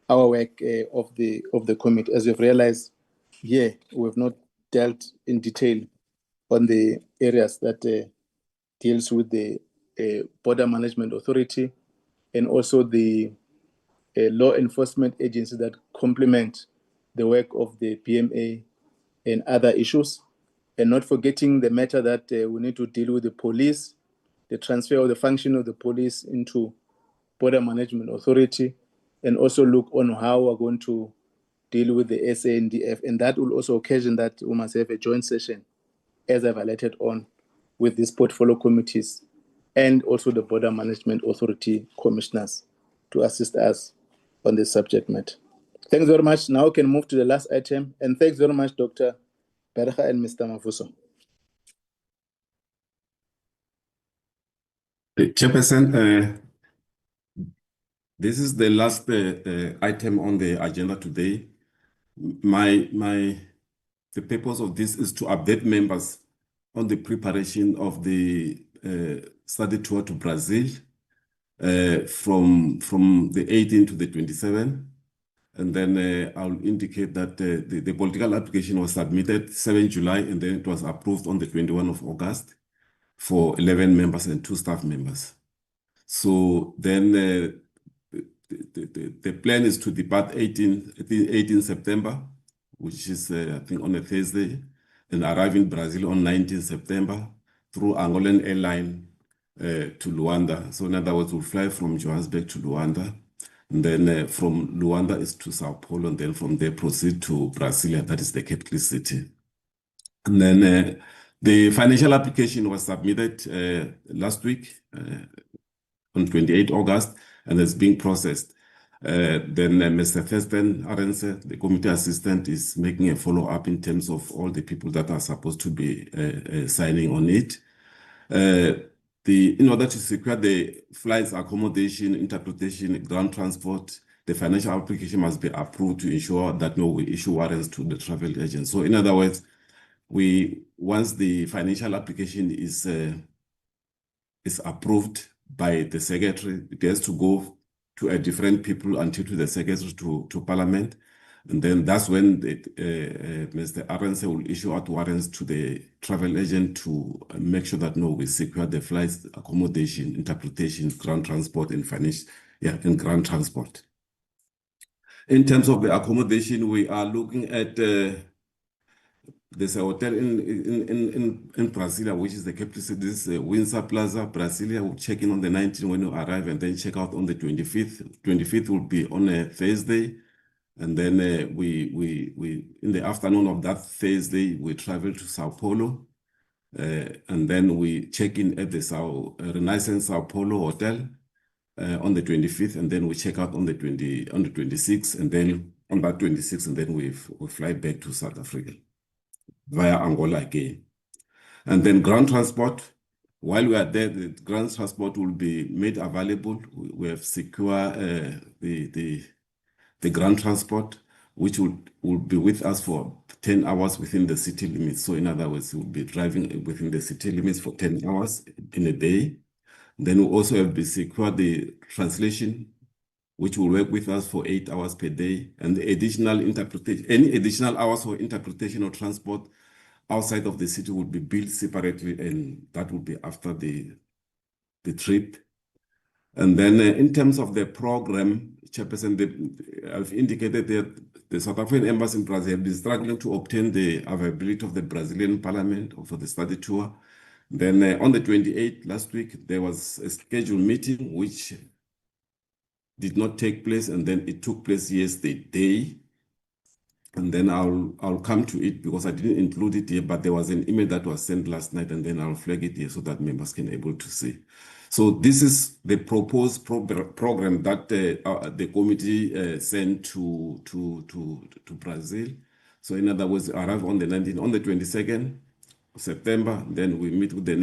our work of the committee. As you've realized, here we've not dealt in detail on the areas that deals with the Border Management Authority and also the law enforcement agencies that complement the work of the PMA and other issues, and not forgetting the matter that we need to deal with the police, the transfer of the function of the police into Border Management Authority, and also look on how we're going to deal with the SANDF. And that will also occasion that we must have a joint session, as I've highlighted on, with these portfolio committees and also the Border Management Authority commissioners to assist us on this subject matter. Thanks very much. Now we can move to the last item. And thanks very much, Dr. Berha and Mr. Mavuso. Chairperson, this is the last item on the agenda today. The purpose of this is to update members on the preparation of the study tour to Brazil from the 18th to the 27th. And then I'll indicate that the political application was submitted 7 July, and then it was approved on the 21st of August for 11 members and 2 staff members. So then the plan is to depart 18 September, which is I think on a Thursday, and arrive in Brazil on 19 September through Angolan airline to Luanda. So in other words, we'll fly from Johannesburg to Luanda, and then from Luanda is to Sao Paulo, and then from there proceed to Brasilia, that is the capital city. And then the financial application was submitted last week on 28 August, and it's being processed. Then Mr. Festen Arendse, the committee assistant, is making a follow-up in terms of all the people that are supposed to be signing on it. In order to secure the flights, accommodation, interpretation, ground transport, the financial application must be approved to ensure that we issue warrants to the travel agent. So in other words, once the financial application is approved by the secretary, it has to go to a different people until to the secretary to Parliament. And then that's when Mr. Arendse will issue out warrants to the travel agent to make sure that we secure the flights, accommodation, interpretation, ground transport, and and ground transport. In terms of the accommodation, we are looking at there's a hotel in Brasilia, which is the capital city. This is Windsor Plaza, Brasilia. We'll check in on the 19th when you arrive, and then check out on the 25th. 25th will be on a Thursday. And then we in the afternoon of that Thursday, we travel to Sao Paulo. And then we check in at the Renaissance Sao Paulo Hotel on the 25th. And then we check out on the 26th. And then on that 26th, and then we fly back to South Africa via Angola again. And then ground transport, while we are there, the ground transport will be made available. We have secured the ground transport, which will be with us for 10 hours within the city limits. So in other words, we'll be driving within the city limits for 10 hours in a day. Then we also have secured the translation, which will work with us for 8 hours per day, and the additional interpretation, any additional hours for interpretation or transport outside of the city will be billed separately, and that will be after the trip. And then in terms of the program, Chairperson, I've indicated that the South African Embassy in Brazil have been struggling to obtain the availability of the Brazilian Parliament for the study tour. Then on the 28th, last week, there was a scheduled meeting which did not take place, and then it took place yesterday. And then I'll come to it because I didn't include it here, but there was an email that was sent last night, and then I'll flag it here so that members can able to see. So this is the proposed program that the committee sent to Brazil. So in other words, arrive on the 19th, on the 22nd of September, then we meet with the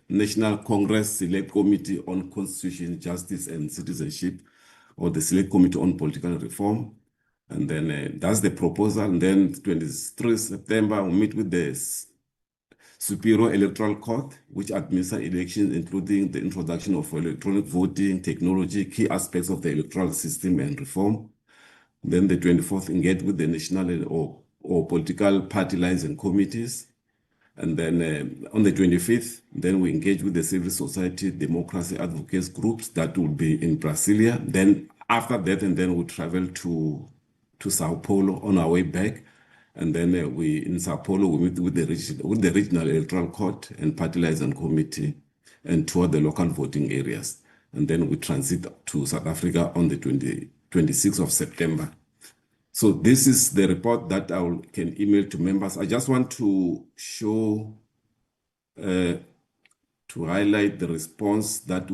National Congress Select Committee on Constitution, Justice and Citizenship, or the Select Committee on Political Reform. And then that's the proposal. And then 23 September, we meet with the Superior Electoral Court, which administers elections, including the introduction of electronic voting, technology, key aspects of the electoral system and reform. Then the 24th, engage with the national or political party lines and committees. And then on the 25th, then we engage with the civil society, democracy advocates groups that will be in Brasilia. Then after that, and then we travel to Sao Paulo on our way back. And then in Sao Paulo, we meet with the regional electoral court and party liaison committee and tour the local voting areas. And then we transit to South Africa on the 26th of September. So this is the report that I can email to members. I just want to show, to highlight the response that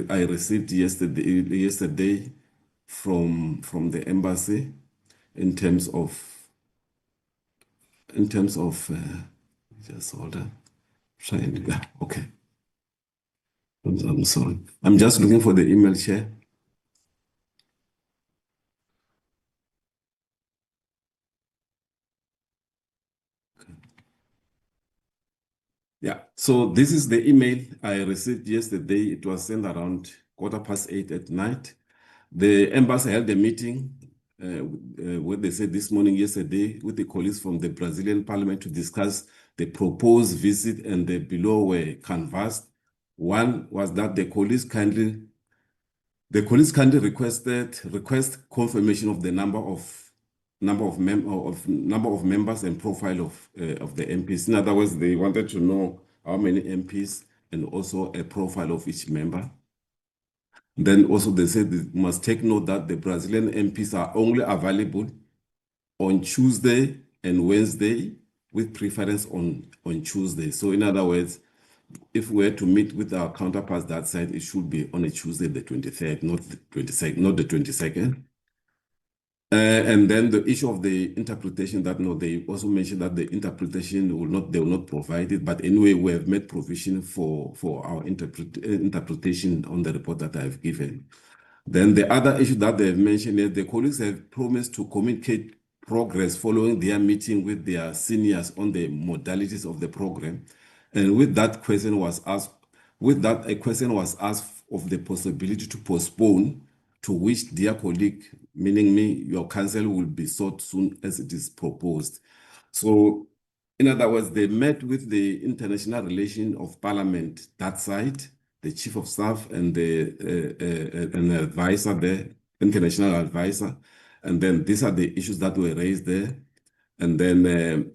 I received yesterday from the embassy in terms of just hold on. Okay. I'm sorry. I'm just looking for the email, Chair. Yeah, so this is the email I received yesterday. It was sent around 8:15 at night. The embassy held a meeting where they said yesterday, with the colleagues from the Brazilian Parliament to discuss the proposed visit, and the below were canvassed. One was that the colleagues kindly request confirmation of the number of members and profile of the MPs. In other words, they wanted to know how many MPs and also a profile of each member. Then also they said they must take note that the Brazilian MPs are only available on Tuesday and Wednesday, with preference on Tuesday. So in other words, if we were to meet with our counterparts that side, it should be on a Tuesday, the 23rd, not the 22nd. And then the issue of the interpretation, that they also mentioned that the interpretation they will not provide it. But anyway, we have made provision for our interpretation on the report that I have given. Then the other issue that they have mentioned is the colleagues have promised to communicate progress following their meeting with their seniors on the modalities of the program. And with that, a question was asked of the possibility to postpone, to which dear colleague, meaning me, your counsel will be sought soon as it is proposed. So in other words, they met with the International Relations of Parliament, that side, the Chief of Staff and an advisor there, international advisor. And then these are the issues that were raised there. And then,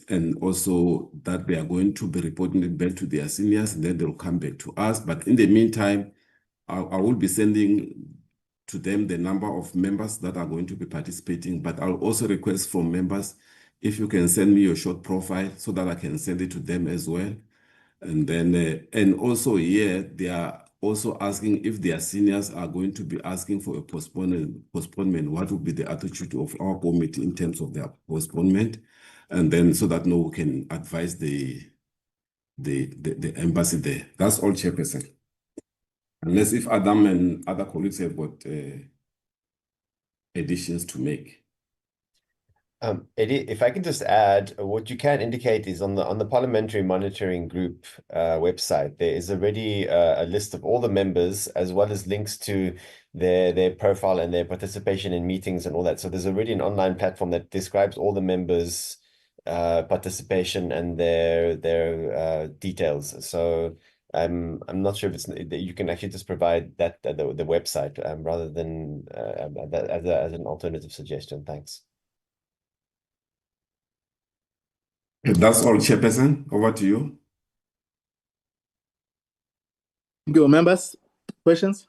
and also that they are going to be reporting it back to their seniors, and then they'll come back to us. But in the meantime, I will be sending to them the number of members that are going to be participating. But I'll also request from members, if you can send me your short profile so that I can send it to them as well. And then, and also here, there are also asking if their seniors are going to be asking for a postponement, what would be the attitude of our committee in terms of their postponement, and then so that we can advise the embassy there. That's all, Chairperson. Unless if Adam and other colleagues have got additions to make. Eddie, if I can just add, what you can indicate is on the Parliamentary Monitoring Group website, there is already a list of all the members as well as links to their profile and their participation in meetings and all that. So there's already an online platform that describes all the members' participation and their details. So I'm not sure if it's you can actually just provide that the website rather than that as an alternative suggestion. Thanks. That's all, Chairperson. Over to you. Thank you, members. Questions?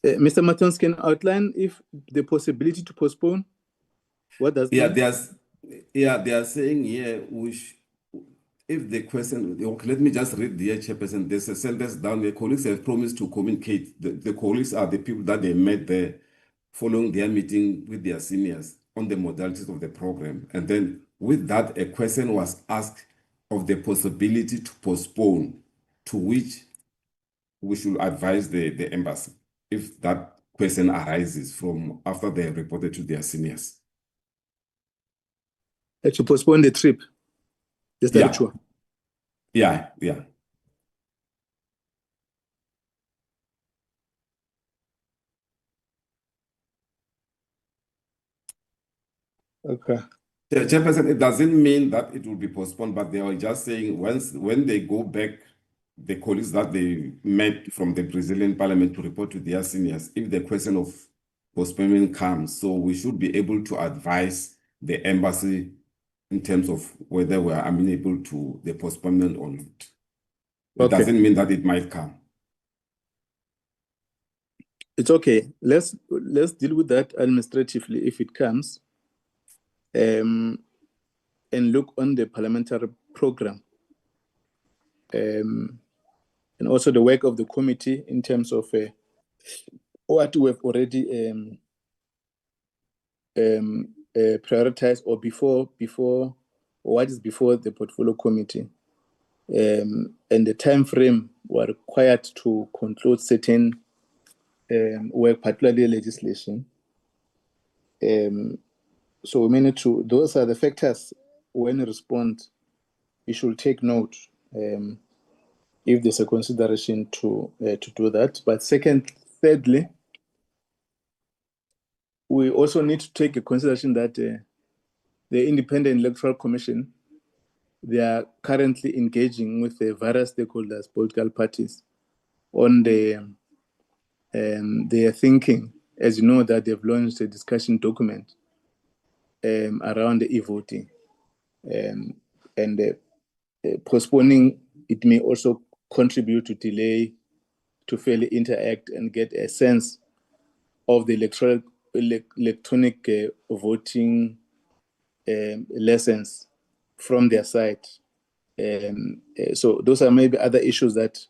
Mr. Matons can outline if the possibility to postpone. What does Yeah, mean? they are saying here, if the question, okay, let me just read the Chairperson. There's a sentence down there. Colleagues have promised to communicate. The colleagues are the people that they met there following their meeting with their seniors on the modalities of the program. And then with that, a question was asked of the possibility to postpone, to which we should advise the embassy if that question arises from after they have reported to their seniors. To postpone the trip, the study tour. Yeah. Okay. Chairperson, it doesn't mean that it will be postponed, but they are just saying when they go back, the colleagues that they met from the Brazilian parliament to report to their seniors, if the question of postponement comes, so we should be able to advise the embassy in terms of whether we are amenable to the postponement or not. It doesn't mean that it might come. It's okay. Let's deal with that administratively if it comes, and look on the parliamentary program, and also the work of the committee in terms of what we have already prioritized or before or what is before the portfolio committee, and the time frame were required to conclude certain work, particularly legislation. So we need to, those are the factors when you respond, you should take note if there's a consideration to do that. But thirdly, we also need to take a consideration that the Independent Electoral Commission, they are currently engaging with the various stakeholders, political parties, on their thinking. As you know, that they've launched a discussion document around the e-voting, and postponing it may also contribute to delay, to fairly interact and get a sense of the electronic voting lessons from their side. So those are maybe other issues that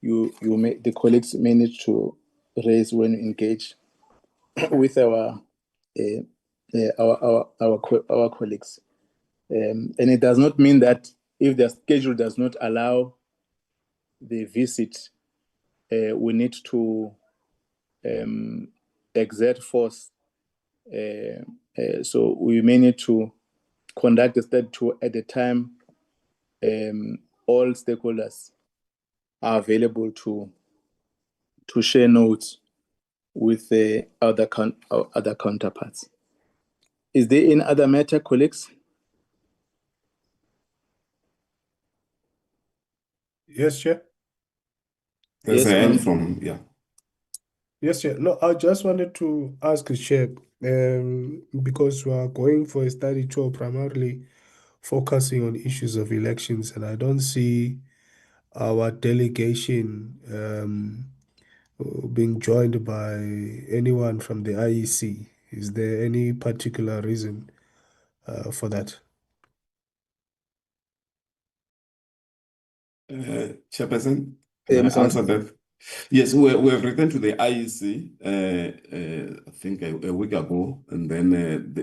the colleagues may need to raise when you engage with our colleagues. And it does not mean that if their schedule does not allow the visit, we need to exert force. So we may need to conduct a study tour at the time all stakeholders are available to share notes with the other counterparts. Is there any other matter, colleagues? Yes, Chair. There's Yes, a hand ma'am. from, Yes, Chair. No, I just wanted to ask the Chair, because we are going for a study tour primarily focusing on issues of elections, and I don't see our delegation being joined by anyone from the IEC. Is there any particular reason for that? Chairperson, Mr. answer Martin. that. Yes, we have written to the IEC, I think a week ago, and then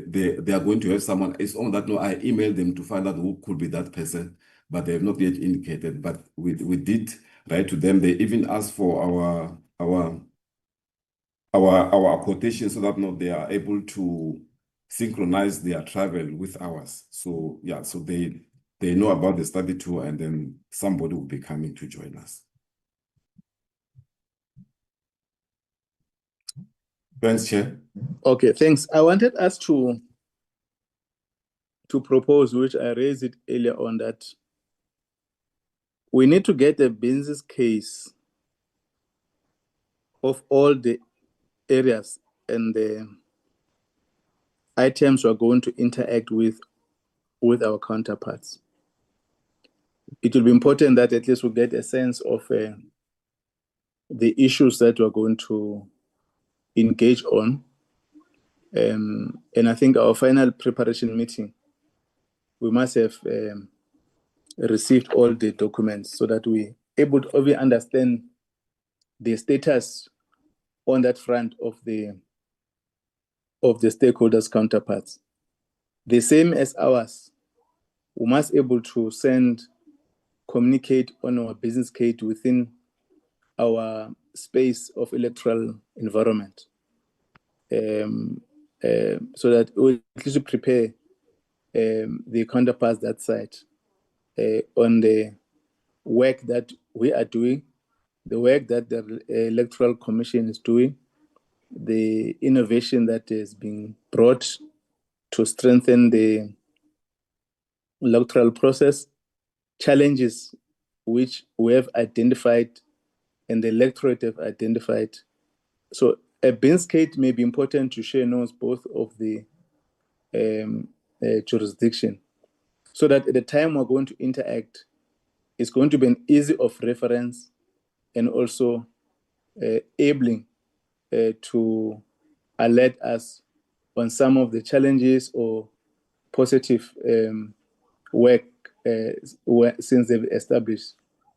they are going to have someone. It's on that note, I emailed them to find out who could be that person, but they have not yet indicated. But we did write to them. They even asked for our quotation so that now they are able to synchronize their travel with ours. So yeah, so they know about the study tour, and then somebody will be coming to join us. Thanks, Chair. Okay, thanks. I wanted us to propose, which I raised it earlier on, that we need to get a business case of all the areas and the items we're going to interact with our counterparts. It will be important that at least we get a sense of the issues that we're going to engage on. And I think our final preparation meeting, we must have received all the documents so that we able to really understand the status on that front of the stakeholders' counterparts. The same as ours, we must able to communicate on our business case within our space of electoral environment, so that we at least prepare the counterparts that side on the work that we are doing, the work that the Electoral Commission is doing, the innovation that is being brought to strengthen the electoral process, challenges which we have identified and the electorate have identified. So a business case may be important to share notes both of the jurisdiction, so that at the time we're going to interact, it's going to be an easy of reference and also enabling to alert us on some of the challenges or positive work since they've established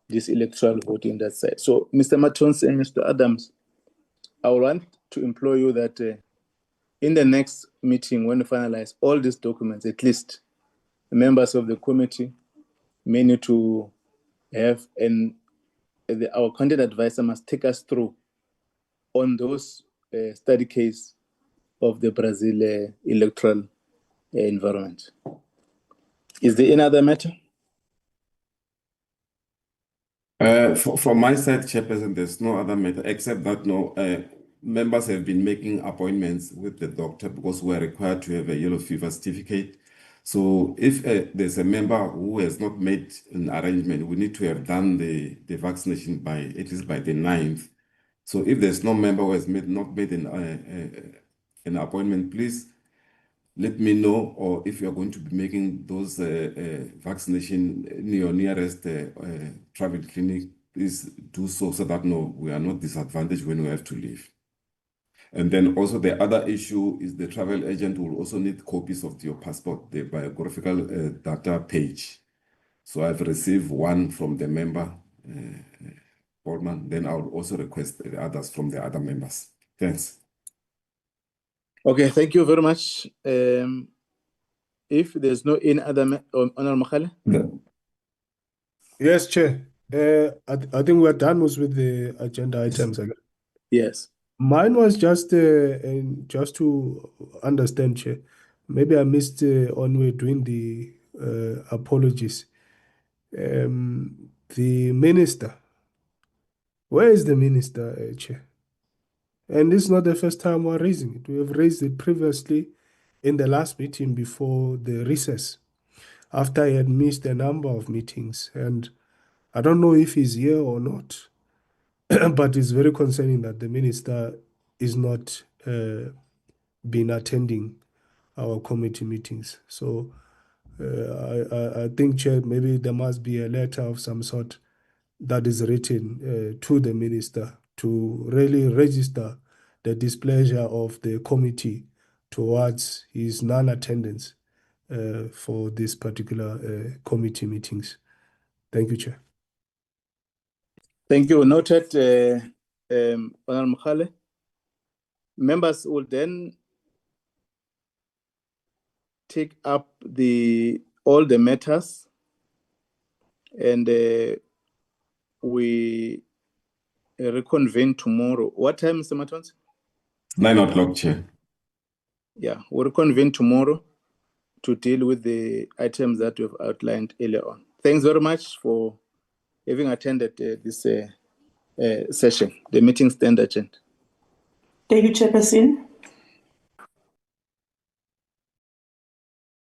this electoral voting that side. So, Mr. Matons and Mr. Adams, I want to implore you that in the next meeting, when we finalize all these documents, at least the members of the committee may need to have, and our content advisor must take us through on those study case of the Brazil electoral environment. Is there any other matter? From my side, Chairperson, there's no other matter except that members have been making appointments with the doctor because we're required to have a yellow fever certificate. So if there's a member who has not made an arrangement, we need to have done the vaccination by at least by the 9th. So if there's no member who has not made an appointment, please let me know, or if you're going to be making those vaccination in your nearest travel clinic, please do so that we are not disadvantaged when we have to leave. And then also the other issue is the travel agent will also need copies of your passport, the biographical data page. So I've received one from the member, Boardman. Then I'll also request the others from the other members. Thanks. Okay, thank you very much. If there's no any other Honorable Makhale? Yes, Chair. I think we're done with the agenda items. Yes. Mine was just to understand, Chair. Maybe I missed when we're doing the apologies. The minister. Where is the minister, Chair? And this is not the first time we're raising it. We have raised it previously in the last meeting before the recess, after I had missed a number of meetings. And I don't know if he's here or not, but it's very concerning that the minister is not been attending our committee meetings. So I think, Chair, maybe there must be a letter of some sort that is written to the minister to really register the displeasure of the committee towards his non-attendance for this particular committee meetings. Thank you, Chair. Thank you. Noted, Honorable Mkhale. Members will then take up all the matters, and we reconvene tomorrow. What time, Mr. Matons? 9 o'clock, Chair. Yeah, we'll reconvene tomorrow to deal with the items that we've outlined earlier on. Thanks very much for having attended this session. The meeting stand adjourned. Thank you, Chairperson.